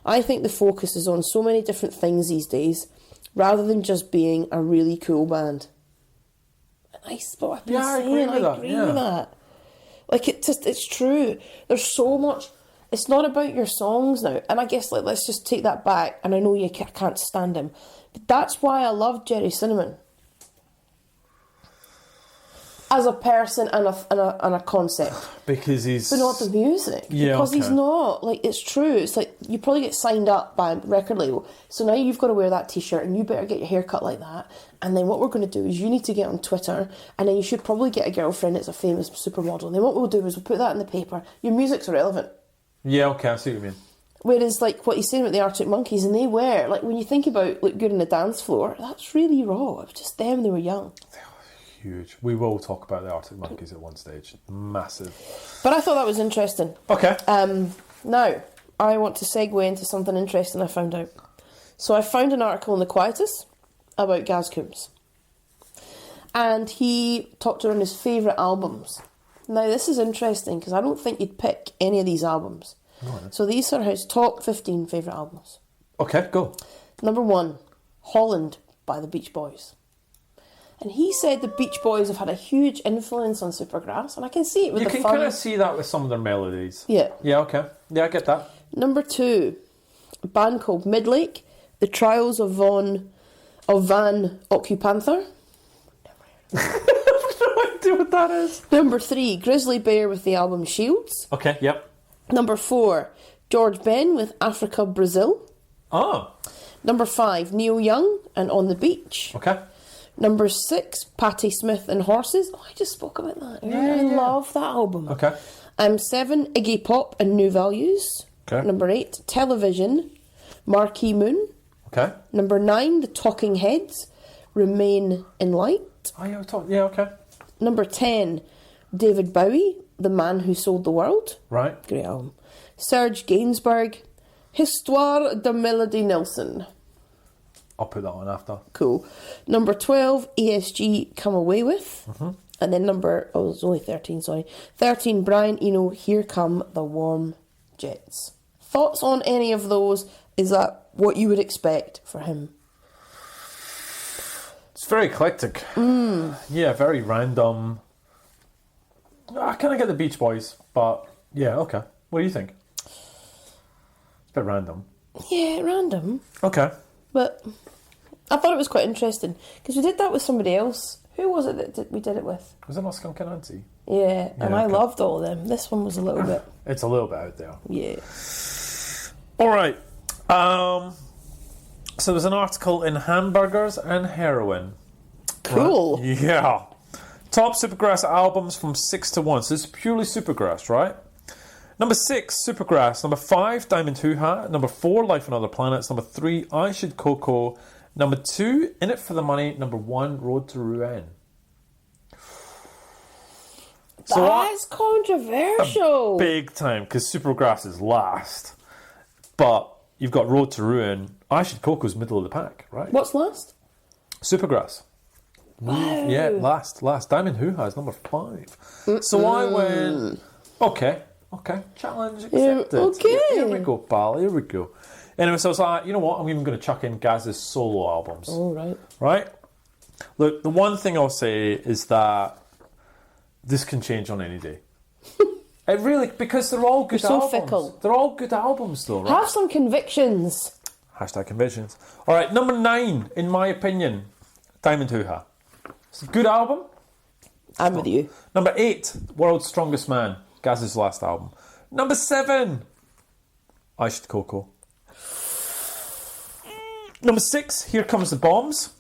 Speaker 2: I think the focus is on so many different things these days, rather than just being a really cool band. And I've been saying, I agree with that. Like, it's true. There's so much. It's not about your songs now. And I guess, like, let's just take that back. And I know you can't stand him. But that's why I love Jerry Cinnamon. As a person and a concept.
Speaker 1: Because he's...
Speaker 2: But not the music.
Speaker 1: Yeah,
Speaker 2: because he's
Speaker 1: okay.
Speaker 2: not. Like, it's true. It's like, you probably get signed up by a record label. So now you've got to wear that t-shirt and you better get your hair cut like that. And then what we're going to do is you need to get on Twitter and then you should probably get a girlfriend that's a famous supermodel. And then what we'll do is we'll put that in the paper. Your music's irrelevant.
Speaker 1: Yeah, okay, I see what you mean.
Speaker 2: Whereas, like, what he's saying about the Arctic Monkeys, and they were, like, when you think about Look Good on the Dance Floor, that's really raw. It was just them, they were young.
Speaker 1: Huge. We will talk about the Arctic Monkeys at one stage. Massive.
Speaker 2: But I thought that was interesting.
Speaker 1: Okay.
Speaker 2: Now, I want to segue into something interesting I found out. So I found an article in The Quietus about Gaz Coombs. And he talked around his favourite albums. Now, this is interesting because I don't think you'd pick any of these albums.
Speaker 1: No.
Speaker 2: So these are his top 15 favourite albums.
Speaker 1: Okay, go.
Speaker 2: Number 1, Holland by the Beach Boys. And he said the Beach Boys have had a huge influence on Supergrass, and I can see it with
Speaker 1: You
Speaker 2: the
Speaker 1: can
Speaker 2: fun.
Speaker 1: kind of see that with some of their melodies.
Speaker 2: Yeah.
Speaker 1: Yeah, okay. Yeah, I get that.
Speaker 2: Number 2, a band called Midlake, The Trials of Van Occupanther.
Speaker 1: No idea what that is.
Speaker 2: Number 3, Grizzly Bear with the album Shields.
Speaker 1: Okay, yep.
Speaker 2: Number 4, George Ben with Africa Brazil.
Speaker 1: Oh,
Speaker 2: Number 5, Neil Young and On the Beach.
Speaker 1: okay.
Speaker 2: Number 6, Patti Smith and Horses. Oh, I just spoke about that. I love that album.
Speaker 1: Okay.
Speaker 2: 7, Iggy Pop and New Values.
Speaker 1: Okay.
Speaker 2: Number 8, Television, Marquee Moon.
Speaker 1: Okay.
Speaker 2: Number 9, The Talking Heads, Remain in Light.
Speaker 1: Oh, yeah, okay.
Speaker 2: Number 10, David Bowie, The Man Who Sold the World.
Speaker 1: Right.
Speaker 2: Great album. Serge Gainsbourg, Histoire de Melody Nelson.
Speaker 1: I'll put that on after.
Speaker 2: Cool. Number 12, ESG, Come Away With. And then it's only 13, sorry. 13, Brian Eno, Here Come the Warm Jets. Thoughts on any of those? Is that what you would expect for him?
Speaker 1: It's very eclectic. Yeah, very random. I kind of get the Beach Boys, but yeah, okay. What do you think? It's a bit random.
Speaker 2: Yeah, random.
Speaker 1: Okay.
Speaker 2: But I thought it was quite interesting because we did that with somebody else. Who was it that we did it with?
Speaker 1: Was it not Skunk and Nancy?
Speaker 2: Yeah, and I
Speaker 1: okay.
Speaker 2: loved all of them. This one was a little bit...
Speaker 1: It's a little bit out there.
Speaker 2: Yeah.
Speaker 1: All right. So there's an article in Hamburgers and Heroin.
Speaker 2: Cool.
Speaker 1: Right? Yeah. Top Supergrass albums from 6 to 1. So this is purely Supergrass, right? Number 6, Supergrass. Number 5, Diamond Hoo Ha. Number 4, Life on Other Planets. Number 3, I Should Coco. Number 2, In It for the Money. Number 1, Road to Rouen. So
Speaker 2: That's controversial.
Speaker 1: big time, because Supergrass is last. But you've got Road to Ruin. I Should Coco's middle of the pack, right?
Speaker 2: What's last?
Speaker 1: Supergrass.
Speaker 2: Wow.
Speaker 1: Yeah, last. Diamond Hoo Ha is number 5. So I went, okay, challenge accepted.
Speaker 2: okay.
Speaker 1: Here we go, pal, here we go. Anyway, so I was like, you know what, I'm even going to chuck in Gaz's solo albums.
Speaker 2: Oh, right.
Speaker 1: Right? Look, the one thing I'll say is that this can change on any day. It really, because they're all good
Speaker 2: You're so
Speaker 1: albums.
Speaker 2: fickle.
Speaker 1: They're all good albums though, right?
Speaker 2: Have some convictions.
Speaker 1: Hashtag conventions. All right, number 9, in my opinion, Diamond Hoo-Ha. It's a good album.
Speaker 2: I'm with you.
Speaker 1: Number 8, World's Strongest Man, Gaz's last album. Number 7, I Should Coco. Number 6, Here Comes the Bombs,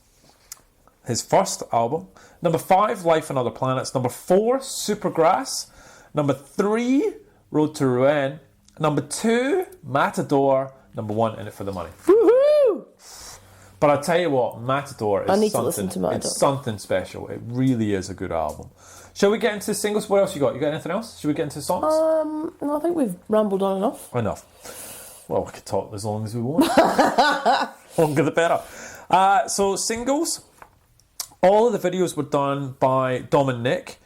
Speaker 1: his first album. Number 5, Life on Other Planets. Number 4, Supergrass. Number 3, Road to Rouen. Number 2, Matador. Number 1, In It for the Money.
Speaker 2: Woohoo!
Speaker 1: But I tell you what, Matador is
Speaker 2: I need to
Speaker 1: something.
Speaker 2: listen to Matador.
Speaker 1: It's something special. It really is a good album. Shall we get into the singles? What else you got? You got anything else? Should we get into the songs?
Speaker 2: No, I think we've rambled on enough.
Speaker 1: Enough. Well, we could talk as long as we want. Longer the better. So singles. All of the videos were done by Dom and Nick.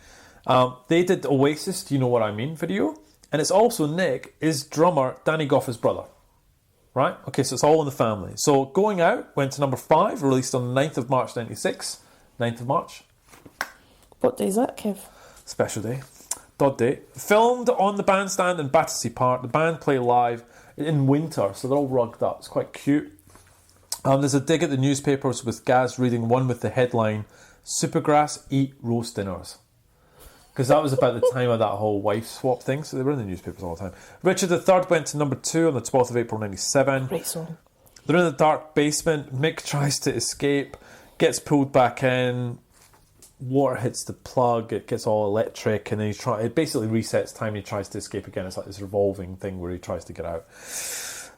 Speaker 1: They did Oasis, Do You Know What I Mean video. And it's also Nick, is drummer Danny Goff's brother. Right? Okay, so it's all in the family. So Going Out went to number 5, released on the 9th of March 96. 9th of March.
Speaker 2: What day is that, Kev?
Speaker 1: Special day. Dod day. Filmed on the bandstand in Battersea Park. The band play live in winter, so they're all rugged up. It's quite cute. There's a dig at the newspapers with Gaz reading one with the headline, Supergrass Eat Roast Dinners. Because that was about the time of that whole wife swap thing, so they were in the newspapers all the time. Richard III went to number 2 on the 12th of April 97.
Speaker 2: Great song.
Speaker 1: They're in the dark basement. Mick tries to escape, gets pulled back in. Water hits the plug, it gets all electric, and then it basically resets time. He tries to escape again. It's like this revolving thing where he tries to get out.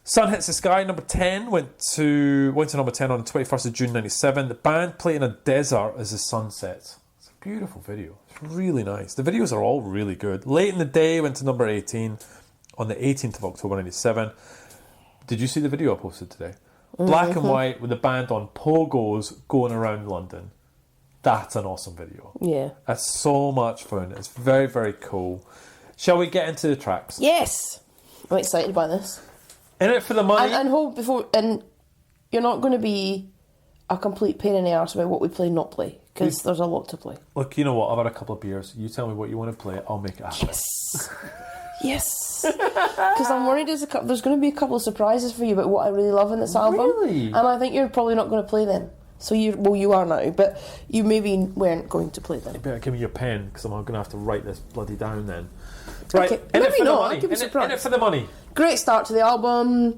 Speaker 1: Sun Hits the Sky, number 10, went to number 10 on the 21st of June 97. The band play in a desert as the sun sets. It's a beautiful video. It's really nice. The videos are all really good. Late in the Day went to number 18 on the 18th of October 97. Did you see the video I posted today? Black and white with the band on pogos going around London. That's an awesome video.
Speaker 2: Yeah.
Speaker 1: That's so much fun. It's very, very cool. Shall we get into the tracks?
Speaker 2: Yes! I'm excited by this.
Speaker 1: In It for the Money.
Speaker 2: And hold before, and you're not going to be a complete pain in the arse about what we play, not play, because there's a lot to play.
Speaker 1: Look, you know what? I've had a couple of beers. You tell me what you want to play. I'll make it happen.
Speaker 2: Yes. Yes. Because I'm worried there's going to be a couple of surprises for you about what I really love in this album.
Speaker 1: Really?
Speaker 2: And I think you're probably not going to play them. So you are now, but you maybe weren't going to play them.
Speaker 1: You better give me your pen, because I'm going to have to write this bloody down then. Right,
Speaker 2: Okay.
Speaker 1: In It
Speaker 2: Maybe
Speaker 1: for the
Speaker 2: not,
Speaker 1: Money.
Speaker 2: I'll give you a surprise.
Speaker 1: In It for the Money.
Speaker 2: Great start to the album.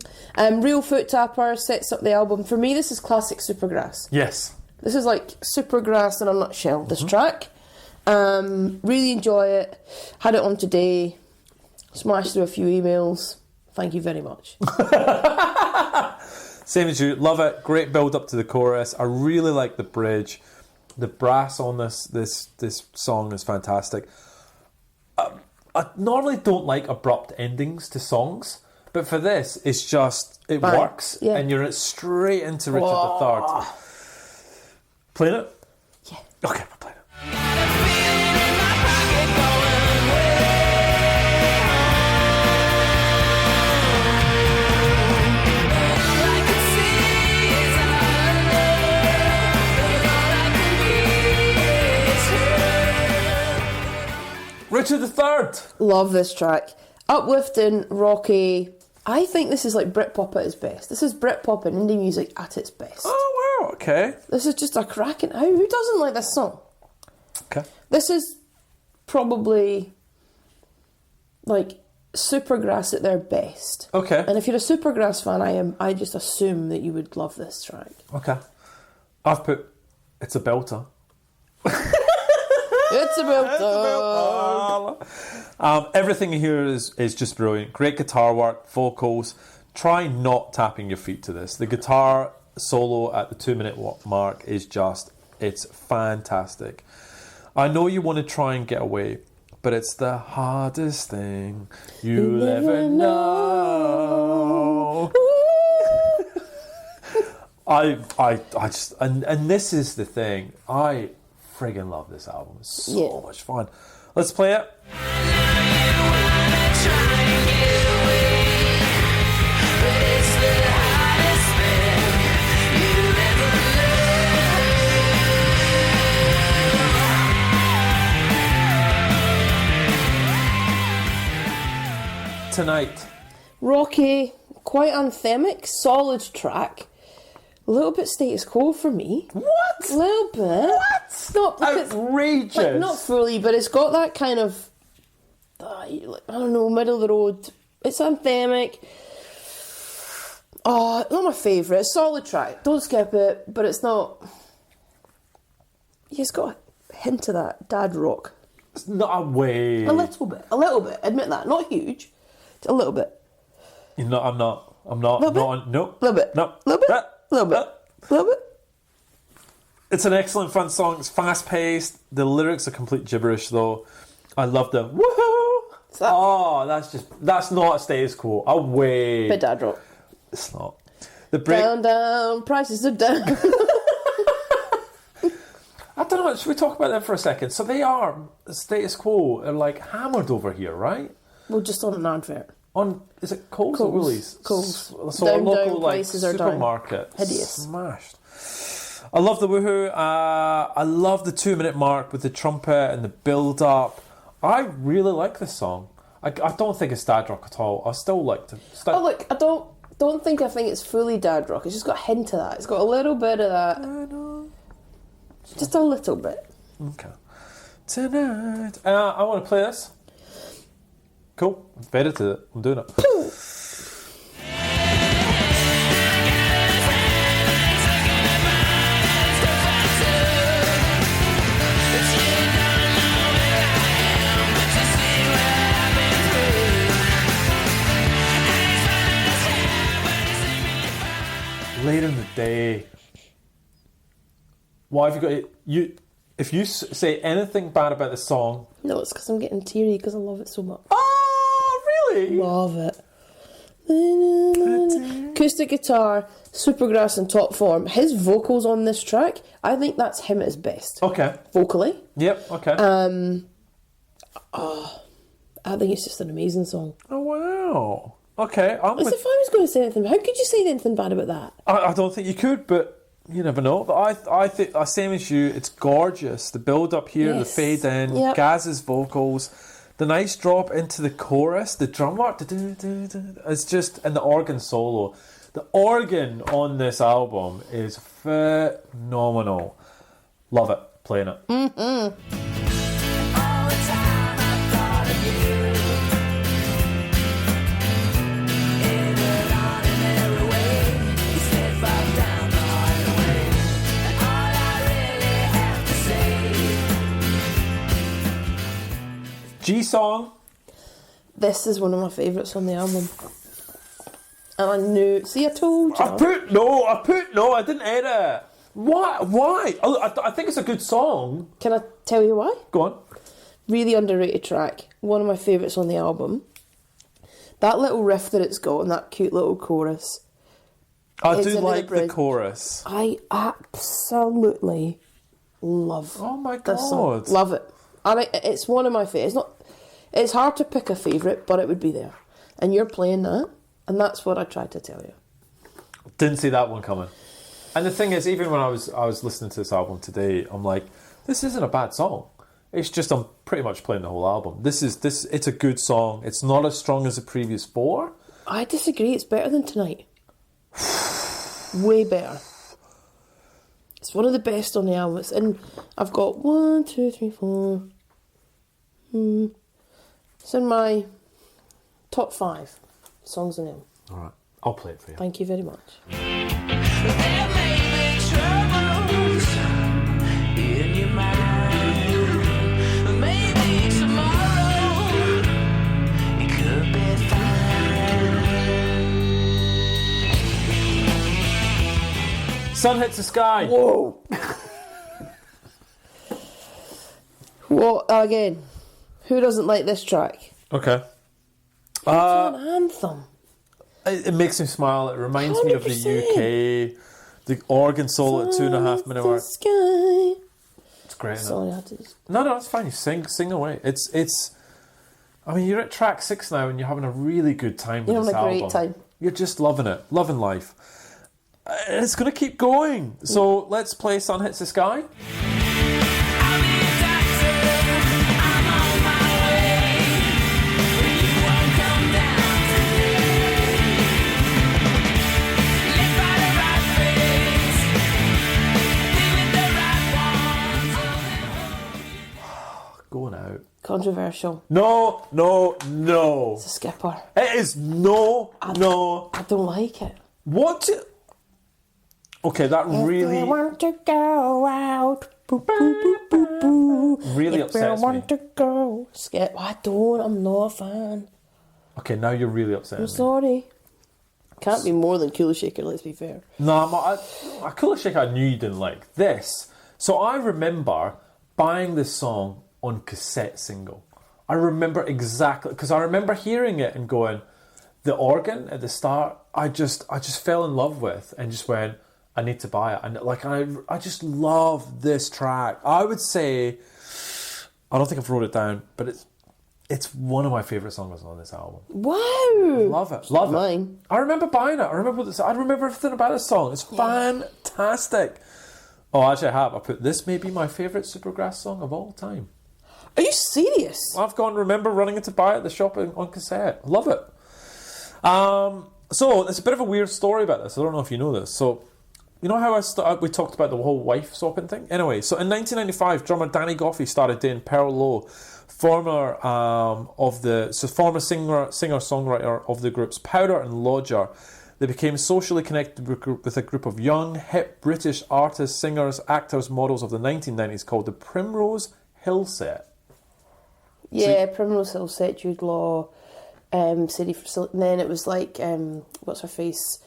Speaker 2: Real Foot Tapper sets up the album. For me, this is classic Supergrass.
Speaker 1: Yes.
Speaker 2: This is like Supergrass in a nutshell, this track. Really enjoy it. Had it on today. Smashed through a few emails. Thank you very much.
Speaker 1: Same as you. Love it. Great build up to the chorus. I really like the bridge. The brass on this song is fantastic. I normally don't like abrupt endings to songs, but for this, it's just, it
Speaker 2: Bang.
Speaker 1: works,
Speaker 2: Yeah.
Speaker 1: and you're straight into Richard
Speaker 2: Whoa.
Speaker 1: III. Playing it?
Speaker 2: Yeah.
Speaker 1: Okay, we're playing it. Richard III.
Speaker 2: Love this track. Uplifting, rocky. I think this is like Britpop at its best. This is Britpop and indie music at its best.
Speaker 1: Oh, wow, okay.
Speaker 2: This is just a cracking... Who doesn't like this song?
Speaker 1: Okay.
Speaker 2: This is probably like Supergrass at their best.
Speaker 1: Okay.
Speaker 2: And if you're a Supergrass fan, I just assume that you would love this track.
Speaker 1: Okay. I've put It's a Belter.
Speaker 2: It's about
Speaker 1: everything here is just brilliant. Great guitar work, vocals. Try not tapping your feet to this. The guitar solo at the 2-minute mark is just, it's fantastic. I know you want to try and get away, but it's the hardest thing you'll ever know. I just, and this is the thing, I friggin' love this album. It's so much fun. Let's play it. Tonight.
Speaker 2: Rocky, quite anthemic, solid track. A little bit status quo for me.
Speaker 1: What?
Speaker 2: A little bit.
Speaker 1: What?
Speaker 2: Not
Speaker 1: Outrageous.
Speaker 2: like, not fully, but it's got that kind of, I don't know, middle of the road. It's anthemic. Oh, not my favourite. Solid track. Don't skip it, but it's not. Yeah, it's got a hint of that dad rock.
Speaker 1: It's not a way.
Speaker 2: A little bit. Admit that. Not huge. A little bit.
Speaker 1: I'm not.
Speaker 2: Little bit?
Speaker 1: No.
Speaker 2: Little bit.
Speaker 1: No.
Speaker 2: Little bit. Little bit. Little bit.
Speaker 1: It's an excellent fun song. It's fast paced. The lyrics are complete gibberish though. I love the woohoo. That's not a status quo. Away.
Speaker 2: Bit dad rock.
Speaker 1: It's not. The break.
Speaker 2: Down, prices are down.
Speaker 1: I don't know. Should we talk about them for a second? So they are status quo. They're like hammered over here, right?
Speaker 2: Well, just on an advert.
Speaker 1: On is it Coles or Woolies?
Speaker 2: Coles.
Speaker 1: So
Speaker 2: Down,
Speaker 1: a local
Speaker 2: down,
Speaker 1: like
Speaker 2: prices are down.
Speaker 1: supermarket.
Speaker 2: Hideous.
Speaker 1: Smashed. I love the woohoo. I love the 2-minute mark with the trumpet and the build up. I really like this song. I don't think it's dad rock at all. I still like to.
Speaker 2: Oh look, I don't think it's fully dad rock. It's just got a hint of that. It's got a little bit of that.
Speaker 1: I know.
Speaker 2: Just a little bit.
Speaker 1: Okay. Tonight. I want to play this. Cool. I've edited it. I'm doing it. Later in the day. Why have you got it? If you say anything bad about the song...
Speaker 2: No, it's because I'm getting teary because I love it so much.
Speaker 1: Oh, really?
Speaker 2: Love it. Acoustic guitar, Supergrass in top form. His vocals on this track, I think that's him at his best.
Speaker 1: Okay.
Speaker 2: Vocally.
Speaker 1: Yep, okay.
Speaker 2: I think it's just an amazing song.
Speaker 1: Oh, wow. Okay.
Speaker 2: As if I was going to say anything, how could you say anything bad about that?
Speaker 1: I don't think you could, but you never know. But I think, same as you, it's gorgeous. The build up here,
Speaker 2: Yes.
Speaker 1: the fade in,
Speaker 2: Yep.
Speaker 1: Gaz's vocals, the nice drop into the chorus, the drum work, it's just, and the organ solo. The organ on this album is phenomenal. Love it, playing it. G-Song.
Speaker 2: This is one of my favourites on the album. And I knew... See, I told you.
Speaker 1: I didn't edit it. Why? I think it's a good song.
Speaker 2: Can I tell you why?
Speaker 1: Go on.
Speaker 2: Really underrated track. One of my favourites on the album. That little riff that it's got and that cute little chorus.
Speaker 1: I
Speaker 2: It's
Speaker 1: do
Speaker 2: into the
Speaker 1: like the
Speaker 2: bridge.
Speaker 1: chorus.
Speaker 2: I absolutely love
Speaker 1: Oh my
Speaker 2: this song.
Speaker 1: God.
Speaker 2: Love it. And it's one of my favourites. It's hard to pick a favourite, but it would be there. And you're playing that, and that's what I tried to tell you.
Speaker 1: Didn't see that one coming. And the thing is, even when I was listening to this album today, I'm like, this isn't a bad song. It's just I'm pretty much playing the whole album. It's a good song. It's not as strong as the previous 4.
Speaker 2: I disagree. It's better than Tonight. Way better. It's one of the best on the album. And I've got 1, 2, 3, 4. It's in my top 5 songs on the album.
Speaker 1: All right, I'll play it for you.
Speaker 2: Thank you very much.
Speaker 4: There may be troubles in your mind. Maybe tomorrow it could be fine.
Speaker 1: Sun Hits the Sky.
Speaker 2: Whoa! What again? Who doesn't like this track?
Speaker 1: Okay.
Speaker 2: It's an anthem.
Speaker 1: It makes me smile. It reminds me of the
Speaker 2: 100%.
Speaker 1: UK. The organ solo at 2.5 minute mark.
Speaker 2: Sky.
Speaker 1: It's great. Isn't it?
Speaker 2: Sorry, I had to.
Speaker 1: No, it's fine. You sing away. It's. I mean, you're at track 6 now, and you're having a really good time with
Speaker 2: You're
Speaker 1: this
Speaker 2: having a great
Speaker 1: album.
Speaker 2: time.
Speaker 1: You're just loving it, loving life. And it's going to keep going. So let's play "Sun Hits the Sky."
Speaker 4: I'll be a doctor. I'm on my way. But you won't come down today.
Speaker 2: Controversial.
Speaker 1: No.
Speaker 2: It's a skipper.
Speaker 1: It is no.
Speaker 2: I don't like it.
Speaker 1: What? Okay, that really,
Speaker 2: If you want to go out, boo, boo, boo, boo, boo.
Speaker 1: really
Speaker 2: If
Speaker 1: upsets
Speaker 2: you want
Speaker 1: me.
Speaker 2: to go, skip. I don't. I'm not a fan.
Speaker 1: Okay, now you're really upsetting
Speaker 2: I'm
Speaker 1: me.
Speaker 2: sorry. Can't be more than Cooler Shaker. Let's be fair.
Speaker 1: No, I Cooler Shaker I knew you didn't like. This. So I remember buying this song on cassette single. I remember exactly, because I remember hearing it and going, the organ at the start, I just fell in love with and just went, I need to buy it. And like, I just love this track. I would say, I don't think I've wrote it down, but it's one of my favourite songs on this album.
Speaker 2: Wow.
Speaker 1: Love it. Love it.
Speaker 2: Mine.
Speaker 1: I remember buying it. I remember everything about this song. It's fantastic. Oh, actually, I have. I put this may be my favourite Supergrass song of all time.
Speaker 2: Are you serious?
Speaker 1: I've gone, remember running in to buy it at the shop on cassette. Love it. So, there's a bit of a weird story about this. I don't know if you know this. So, you know how we talked about the whole wife swapping thing? Anyway, so in 1995, drummer Danny Goffey started dating Pearl Lowe, former singer-songwriter of the groups Powder and Lodger. They became socially connected with a group of young, hip British artists, singers, actors, models of the 1990s called the Primrose Hill Set.
Speaker 2: Yeah, Primrose Hill Set, Jude Law, City for... And then it was like, what's her face?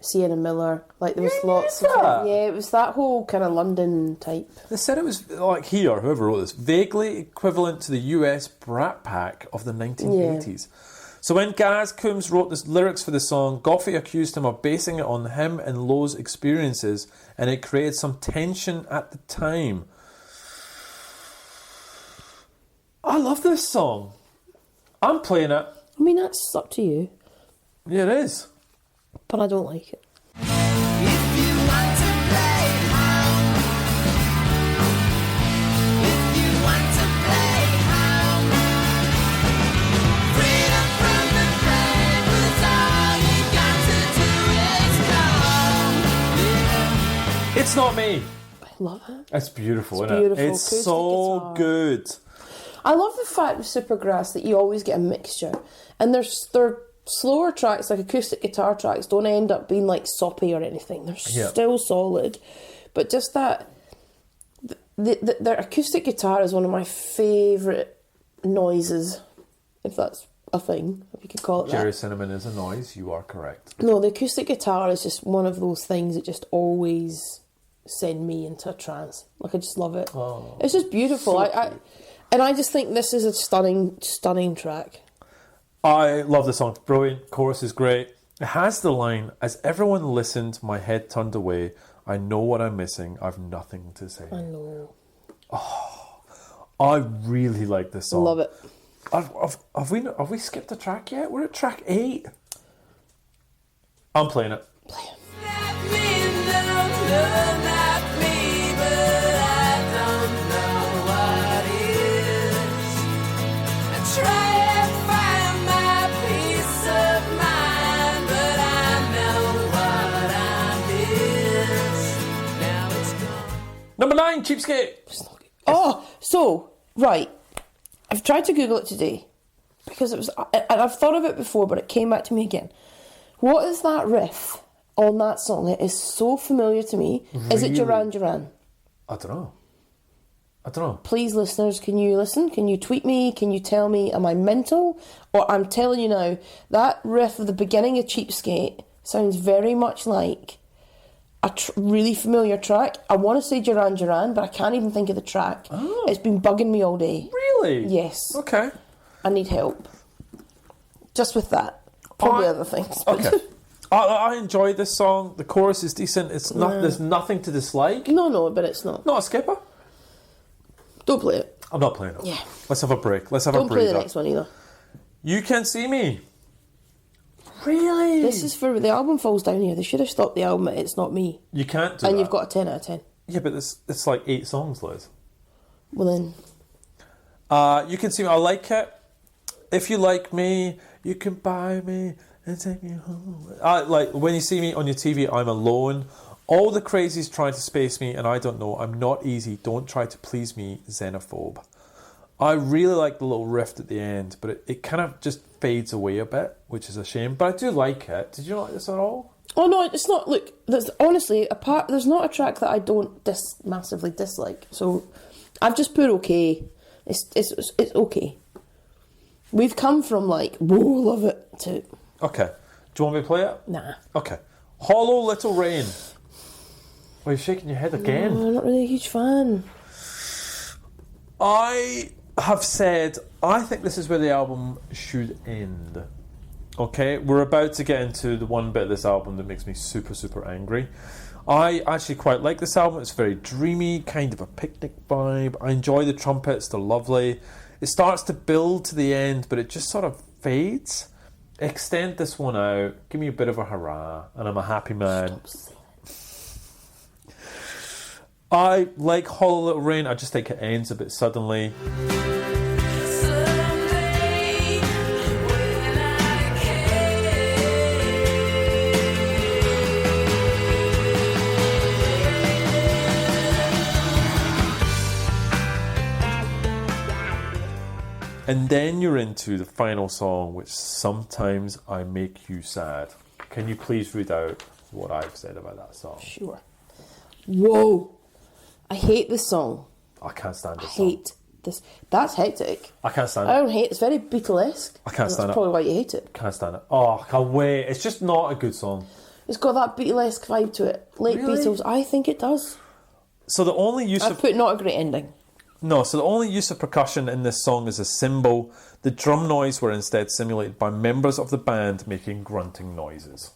Speaker 2: Sienna Miller. Like, there was lots of... Yeah, it was that whole kind of London type.
Speaker 1: They said it was, like here, whoever wrote this, vaguely equivalent to the US Brat Pack of the 1980s. Yeah. So when Gaz Coombs wrote the lyrics for the song, Goffey accused him of basing it on him and Lowe's experiences, and it created some tension at the time. I love this song. I'm playing it.
Speaker 2: I mean, that's up to you.
Speaker 1: Yeah, it is.
Speaker 2: But I don't like it.
Speaker 4: If you want to play home, if you want to play home, freedom from the pain was all you got to do is come. Yeah.
Speaker 1: It's Not Me.
Speaker 2: I love it.
Speaker 1: It's beautiful,
Speaker 2: It's
Speaker 1: isn't
Speaker 2: beautiful.
Speaker 1: it? It's
Speaker 2: Acoustic
Speaker 1: so
Speaker 2: guitar.
Speaker 1: good.
Speaker 2: I love the fact with Supergrass that you always get a mixture. And there's slower tracks, like acoustic guitar tracks, don't end up being like soppy or anything. They're still solid. But just that... Their acoustic guitar is one of my favourite noises, if that's a thing, if you could call it
Speaker 1: Jerry
Speaker 2: that.
Speaker 1: Cinnamon is a noise, you are correct.
Speaker 2: No, the acoustic guitar is just one of those things that just always send me into a trance. Like, I just love it.
Speaker 1: Oh,
Speaker 2: it's just beautiful.
Speaker 1: so
Speaker 2: And I just think this is a stunning track.
Speaker 1: I love the song. Brilliant. Chorus is great. It has the line, as everyone listened, my head turned away. I know what I'm missing. I've nothing to say.
Speaker 2: I know.
Speaker 1: Oh, I really like this song.
Speaker 2: Love it.
Speaker 1: Have we skipped a track yet? We're at track 8. I'm playing it.
Speaker 2: Play it.
Speaker 4: Let me know, no, not me, but I don't know what is. I try to find my peace of mind, but I know what I miss. Now it's gone.
Speaker 1: Number 9, Cheapskate.
Speaker 2: Oh, so, right. I've tried to Google it today because it was, and I've thought of it before, but it came back to me again. What is that riff on that song? It is so familiar to me. Is it
Speaker 1: Really?
Speaker 2: Duran Duran?
Speaker 1: I don't know.
Speaker 2: Please, listeners, can you listen? Can you tweet me? Can you tell me, am I mental? Or I'm telling you now, that riff at the beginning of Cheapskate sounds very much like a really familiar track. I want to say Duran Duran, but I can't even think of the track.
Speaker 1: Oh.
Speaker 2: It's been bugging me all day.
Speaker 1: Really?
Speaker 2: Yes.
Speaker 1: Okay.
Speaker 2: I need help. Just with that. Probably other things. but-
Speaker 1: Okay. I enjoy this song. The chorus is decent. It's not. There's nothing to dislike.
Speaker 2: No, but it's not.
Speaker 1: Not a skipper.
Speaker 2: Don't play it.
Speaker 1: I'm not playing it.
Speaker 2: Yeah.
Speaker 1: Let's have a break. Let's have
Speaker 2: Don't
Speaker 1: a
Speaker 2: play the
Speaker 1: breather.
Speaker 2: next one either.
Speaker 1: You Can See Me. Really?
Speaker 2: This is for the album falls down here. They should have stopped the album at It's Not Me.
Speaker 1: You can't do
Speaker 2: And
Speaker 1: that.
Speaker 2: you've got a 10 out of 10.
Speaker 1: Yeah, but it's like 8 songs, Liz.
Speaker 2: Well then,
Speaker 1: You Can See Me. I like it. If you like me, you can buy me and take me home. Like When You See Me on your TV, I'm alone. All the crazies trying to space me, and I don't know. I'm not easy. Don't try to please me, xenophobe. I really like the little riff at the end, but it kind of just fades away a bit, which is a shame. But I do like it. Did you like this at all?
Speaker 2: Oh no, it's not. Look, there's honestly there's not a track that I don't massively dislike. So I've just put okay. It's okay. We've come from like whoa, love it to
Speaker 1: Okay. Do you want me to play it?
Speaker 2: nah.
Speaker 1: Okay. Hollow Little Rain. Why are you shaking your head again?
Speaker 2: I'm not really a huge fan.
Speaker 1: I have said I think this is where the album should end. Okay, we're about to get into the one bit of this album that makes me super, super angry. I actually quite like this album. It's very dreamy, kind of a picnic vibe. I enjoy the trumpets, they're lovely. It starts to build to the end, but it just sort of fades. Extend this one out, give me a bit of a hurrah, and I'm a happy man. I like Hollow Little Rain, I just think it ends a bit suddenly.
Speaker 4: Someday when I can.
Speaker 1: And then you're into the final song, which Sometimes I Make You Sad. Can you please read out what I've said about that song?
Speaker 2: Sure. Whoa. I hate this song.
Speaker 1: I can't stand
Speaker 2: I
Speaker 1: this song.
Speaker 2: hate this. That's hectic.
Speaker 1: I can't stand
Speaker 2: I
Speaker 1: it.
Speaker 2: don't hate it. It's very Beatlesque.
Speaker 1: I can't stand it.
Speaker 2: That's probably why you hate it.
Speaker 1: Can't stand it. Oh, I can't wait. It's just not a good song.
Speaker 2: It's got that Beatlesque vibe to it. Late
Speaker 1: Really?
Speaker 2: Beatles. I think it does.
Speaker 1: So the only use
Speaker 2: I've
Speaker 1: of
Speaker 2: put not a great ending.
Speaker 1: so the only use of percussion in this song is a cymbal. The drum noise were instead simulated by members of the band making grunting noises.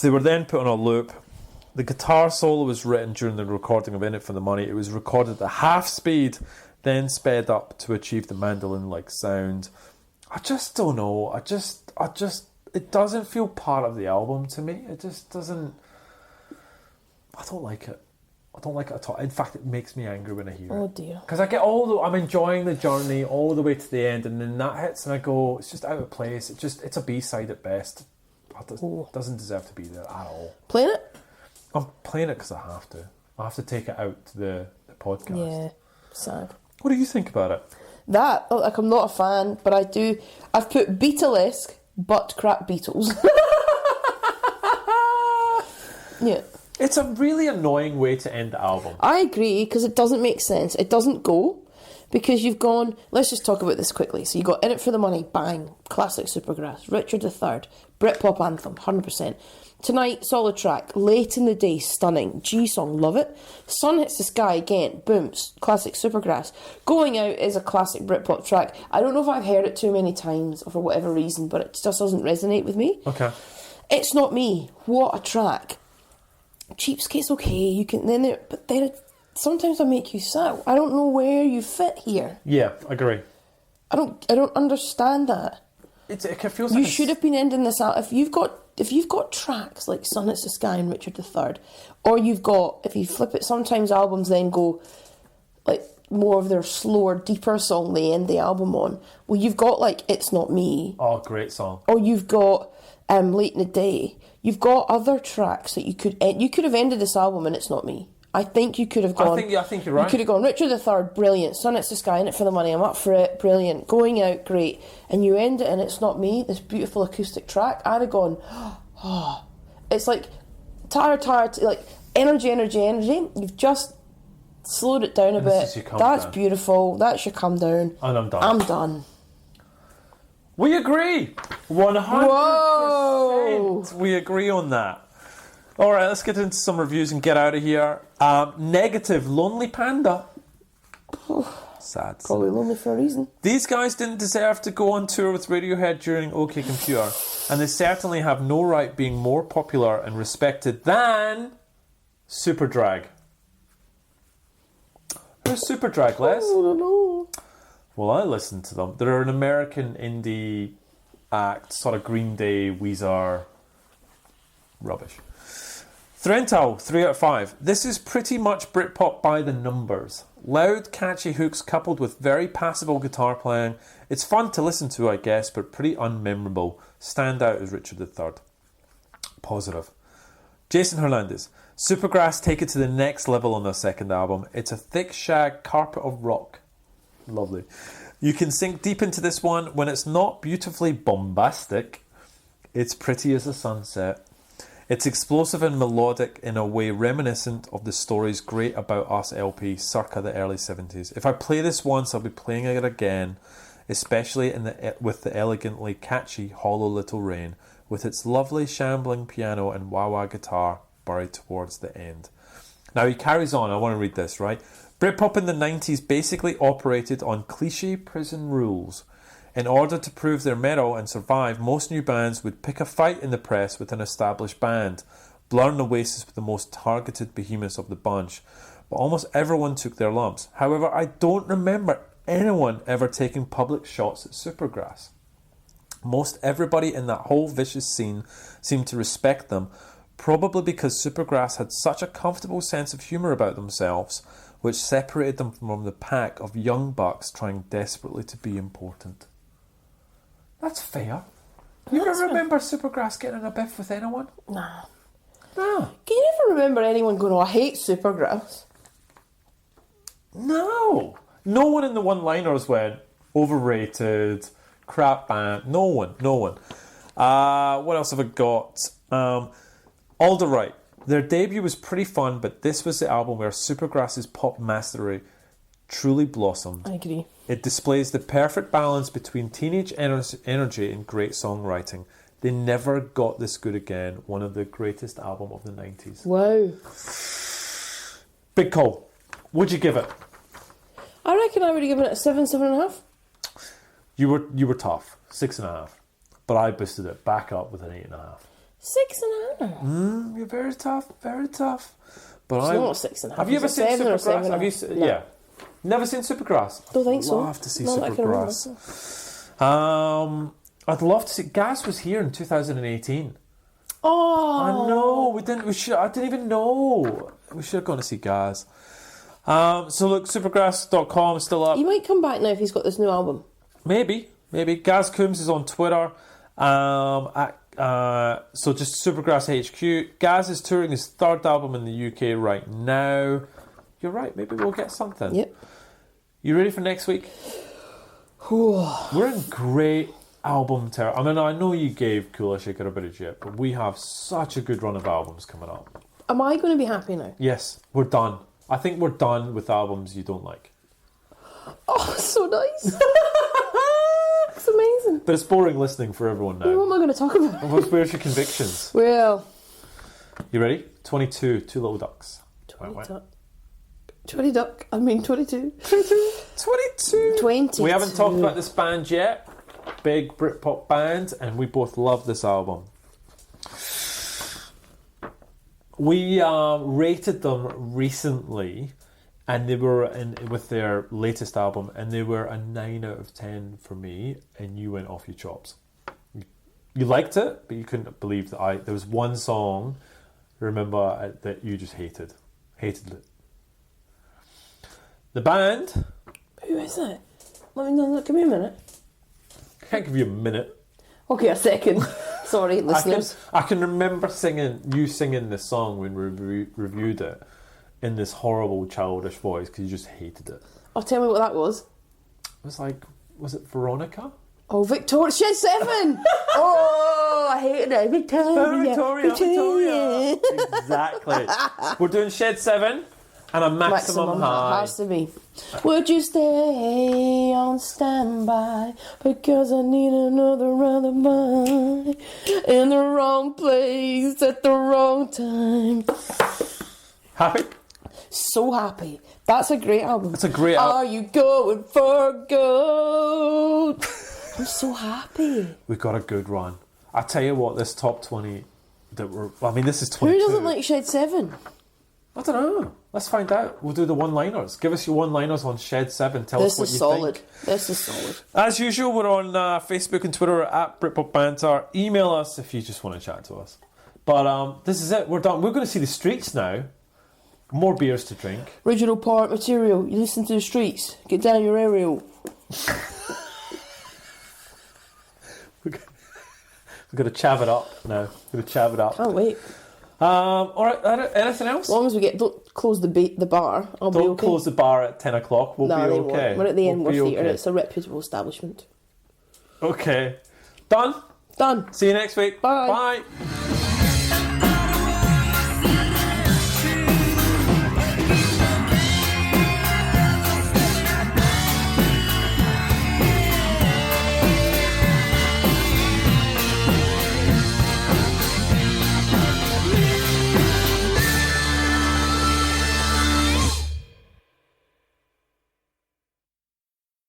Speaker 1: They were then put on a loop. The guitar solo was written during the recording of In It For The Money. It was recorded at half speed, then sped up to achieve the mandolin-like sound. I just don't know. It doesn't feel part of the album to me. It just doesn't. I don't like it. I don't like it at all. In fact, it makes me angry when I hear it.
Speaker 2: Oh dear.
Speaker 1: Because I get I'm enjoying the journey all the way to the end, and then that hits, and I go, it's just out of place. It's a B-side at best. It doesn't deserve to be there at all.
Speaker 2: Playing it?
Speaker 1: I'm playing it because I have to. I have to take it out to the podcast.
Speaker 2: Yeah. Sad.
Speaker 1: What do you think about it?
Speaker 2: That, like, I'm not a fan, but I've put Beatlesque, but crap Beatles. Yeah.
Speaker 1: It's a really annoying way to end the album.
Speaker 2: I agree, because it doesn't make sense. It doesn't go, because you've gone, let's just talk about this quickly. So you got In It For The Money, bang, classic Supergrass, Richard III, Britpop anthem, 100%. Tonight, solid track, Late in the Day, stunning, G-song, love it. Sun Hits the Sky, again, boom, classic Supergrass. Going Out is a classic Britpop track. I don't know if I've heard it too many times, or for whatever reason, but it just doesn't resonate with me.
Speaker 1: Okay.
Speaker 2: It's Not Me, what a track. Cheapskate's okay, you can but then Sometimes I Make You Sad. I don't know where you fit here.
Speaker 1: Yeah, I agree.
Speaker 2: I don't understand that.
Speaker 1: It feels like
Speaker 2: You should have been ending this out if you've got tracks like Sun Hits the Sky and Richard III, or you've got, if you flip it, sometimes albums then go like more of their slower, deeper song they end the album on. Well, you've got like It's Not Me.
Speaker 1: Oh, great song.
Speaker 2: Or you've got Late in the Day. You've got other tracks that you could have ended this album and It's Not Me. I think you could have gone.
Speaker 1: I think you're right.
Speaker 2: You could have gone Richard III, brilliant. Sun Hits the Sky, In It For The Money, I'm up for it, brilliant. Going Out, great. And you end it and It's Not Me, this beautiful acoustic track. I'd have gone, oh, it's like tired, like energy. You've just slowed it down a bit. That's
Speaker 1: down.
Speaker 2: Beautiful. That's your come down.
Speaker 1: And I'm done.
Speaker 2: I'm done.
Speaker 1: We agree. 100%.
Speaker 2: Whoa.
Speaker 1: We agree on that. All right, let's get into some reviews and get out of here. Negative, Lonely Panda. Sad.
Speaker 2: Probably lonely for a reason.
Speaker 1: These guys didn't deserve to go on tour with Radiohead during OK Computer, and they certainly have no right being more popular and respected than Superdrag. Who's Superdrag, Les?
Speaker 2: I don't know.
Speaker 1: Well, I listened to them. They're an American indie act, sort of Green Day, Weezer, rubbish. Thrental, 3 out of 5. This is pretty much Britpop by the numbers. Loud, catchy hooks coupled with very passable guitar playing. It's fun to listen to, I guess, but pretty unmemorable. Stand out as Richard III. Positive. Jason Hernandez. Supergrass take it to the next level on their second album. It's a thick shag carpet of rock. Lovely. You can sink deep into this one when it's not beautifully bombastic. It's pretty as a sunset. It's explosive and melodic in a way reminiscent of the Stories Great About Us LP circa the early 70s. If I play this once, I'll be playing it again, especially with the elegantly catchy Hollow Little Rain, with its lovely shambling piano and wah-wah guitar buried towards the end. Now he carries on, I want to read this, right? Britpop in the 90s basically operated on cliché prison rules. In order to prove their mettle and survive, most new bands would pick a fight in the press with an established band. Blur and Oasis were the most targeted behemoths of the bunch, but almost everyone took their lumps. However, I don't remember anyone ever taking public shots at Supergrass. Most everybody in that whole vicious scene seemed to respect them, probably because Supergrass had such a comfortable sense of humour about themselves, which separated them from the pack of young bucks trying desperately to be important. That's fair. You ever remember Supergrass getting in a biff with anyone?
Speaker 2: Nah.
Speaker 1: No.
Speaker 2: Can you ever remember anyone going, oh, I hate Supergrass?
Speaker 1: No. No one in the one-liners went, overrated, crap band. No one. What else have I got? Alderite. Their debut was pretty fun, but this was the album where Supergrass's pop mastery truly blossomed.
Speaker 2: I agree.
Speaker 1: It displays the perfect balance between teenage energy and great songwriting. They never got this good again. One of the greatest album of the 90s.
Speaker 2: Wow.
Speaker 1: Big call. Would you give it?
Speaker 2: I reckon I would have given it a 7, 7.5.
Speaker 1: You were tough. 6.5. But I boosted it back up with an 8.5.
Speaker 2: 6.5.
Speaker 1: You're very tough, very tough. But
Speaker 2: It's not 6.5.
Speaker 1: Have you ever
Speaker 2: Is it
Speaker 1: seen
Speaker 2: 7 or
Speaker 1: Supergrass?
Speaker 2: 7.5?
Speaker 1: Have you
Speaker 2: No.
Speaker 1: Yeah. Never seen Supergrass?
Speaker 2: Don't think so.
Speaker 1: I'd love to see
Speaker 2: Not that I can remember.
Speaker 1: Supergrass. I'd love to see. Gaz was here in 2018.
Speaker 2: Oh.
Speaker 1: I know. We didn't. I didn't even know. We should have gone to see Gaz. So look, Supergrass.com is still up.
Speaker 2: He might come back now if he's got this new album.
Speaker 1: Maybe. Gaz Coombs is on Twitter. So just Supergrass HQ. Gaz is touring his third album in the UK right now. You're right. Maybe we'll get something.
Speaker 2: Yep.
Speaker 1: You ready for next week? We're in great album territory. I mean, I know you gave Kula Shaker a bit of shit, but we have such a good run of albums coming up.
Speaker 2: Am I going to be happy now?
Speaker 1: Yes, we're done. I think we're done with albums you don't like.
Speaker 2: Oh, so nice. It's amazing.
Speaker 1: But it's boring listening for everyone now.
Speaker 2: What am I going to talk about?
Speaker 1: Where's your convictions?
Speaker 2: Well,
Speaker 1: You ready? 22, Two Little Ducks.
Speaker 2: 20 duck. I mean 22.
Speaker 1: 22.
Speaker 2: 22.
Speaker 1: We haven't talked about this band yet. Big Britpop band, and we both love this album. We rated them recently, and they were with their latest album, and they were a 9 out of 10 for me, and you went off your chops. You liked it, but you couldn't believe that there was one song, remember, that you just hated it. The band.
Speaker 2: Who is it? Give me a minute.
Speaker 1: I can't give you a minute.
Speaker 2: Okay, a second. Sorry, listeners.
Speaker 1: I can remember you singing this song when we reviewed it in this horrible childish voice because you just hated it.
Speaker 2: Oh, tell me what that was.
Speaker 1: It was like, was it Veronica?
Speaker 2: Oh, Victoria. Shed 7. Oh, I hated it. Victoria.
Speaker 1: Exactly. We're doing Shed 7 and a Maximum High.
Speaker 2: Has to be. Would you stay on standby? Because I need another alibi. In the wrong place at the wrong time.
Speaker 1: Happy?
Speaker 2: So happy. That's a great album.
Speaker 1: It's a great album.
Speaker 2: Are you going for gold? I'm so happy.
Speaker 1: We've got a good run. I tell you what, this top 20 this is 22.
Speaker 2: Who doesn't like Shed 7?
Speaker 1: I don't know. Let's find out. We'll do the one-liners. Give us your one-liners on Shed 7. Tell us what you think.
Speaker 2: This is solid.
Speaker 1: As usual, we're on Facebook and Twitter at Britpop Banter. Email us if you just want to chat to us. But this is it. We're done. We're going to see the streets now. More beers to drink.
Speaker 2: Original part material. You listen to the streets. Get down your aerial.
Speaker 1: We're going to chav it up now.
Speaker 2: Can't wait.
Speaker 1: All right, anything else?
Speaker 2: As long as we don't close the bar, I'll be
Speaker 1: Don't
Speaker 2: okay.
Speaker 1: close the bar at 10 o'clock. We'll
Speaker 2: No,
Speaker 1: be
Speaker 2: they
Speaker 1: okay.
Speaker 2: won't. We're at the Enworth
Speaker 1: be
Speaker 2: Theatre.
Speaker 1: okay.
Speaker 2: It's a reputable establishment.
Speaker 1: Okay. Done.
Speaker 2: Done.
Speaker 1: See you next week.
Speaker 2: Bye.
Speaker 1: Bye.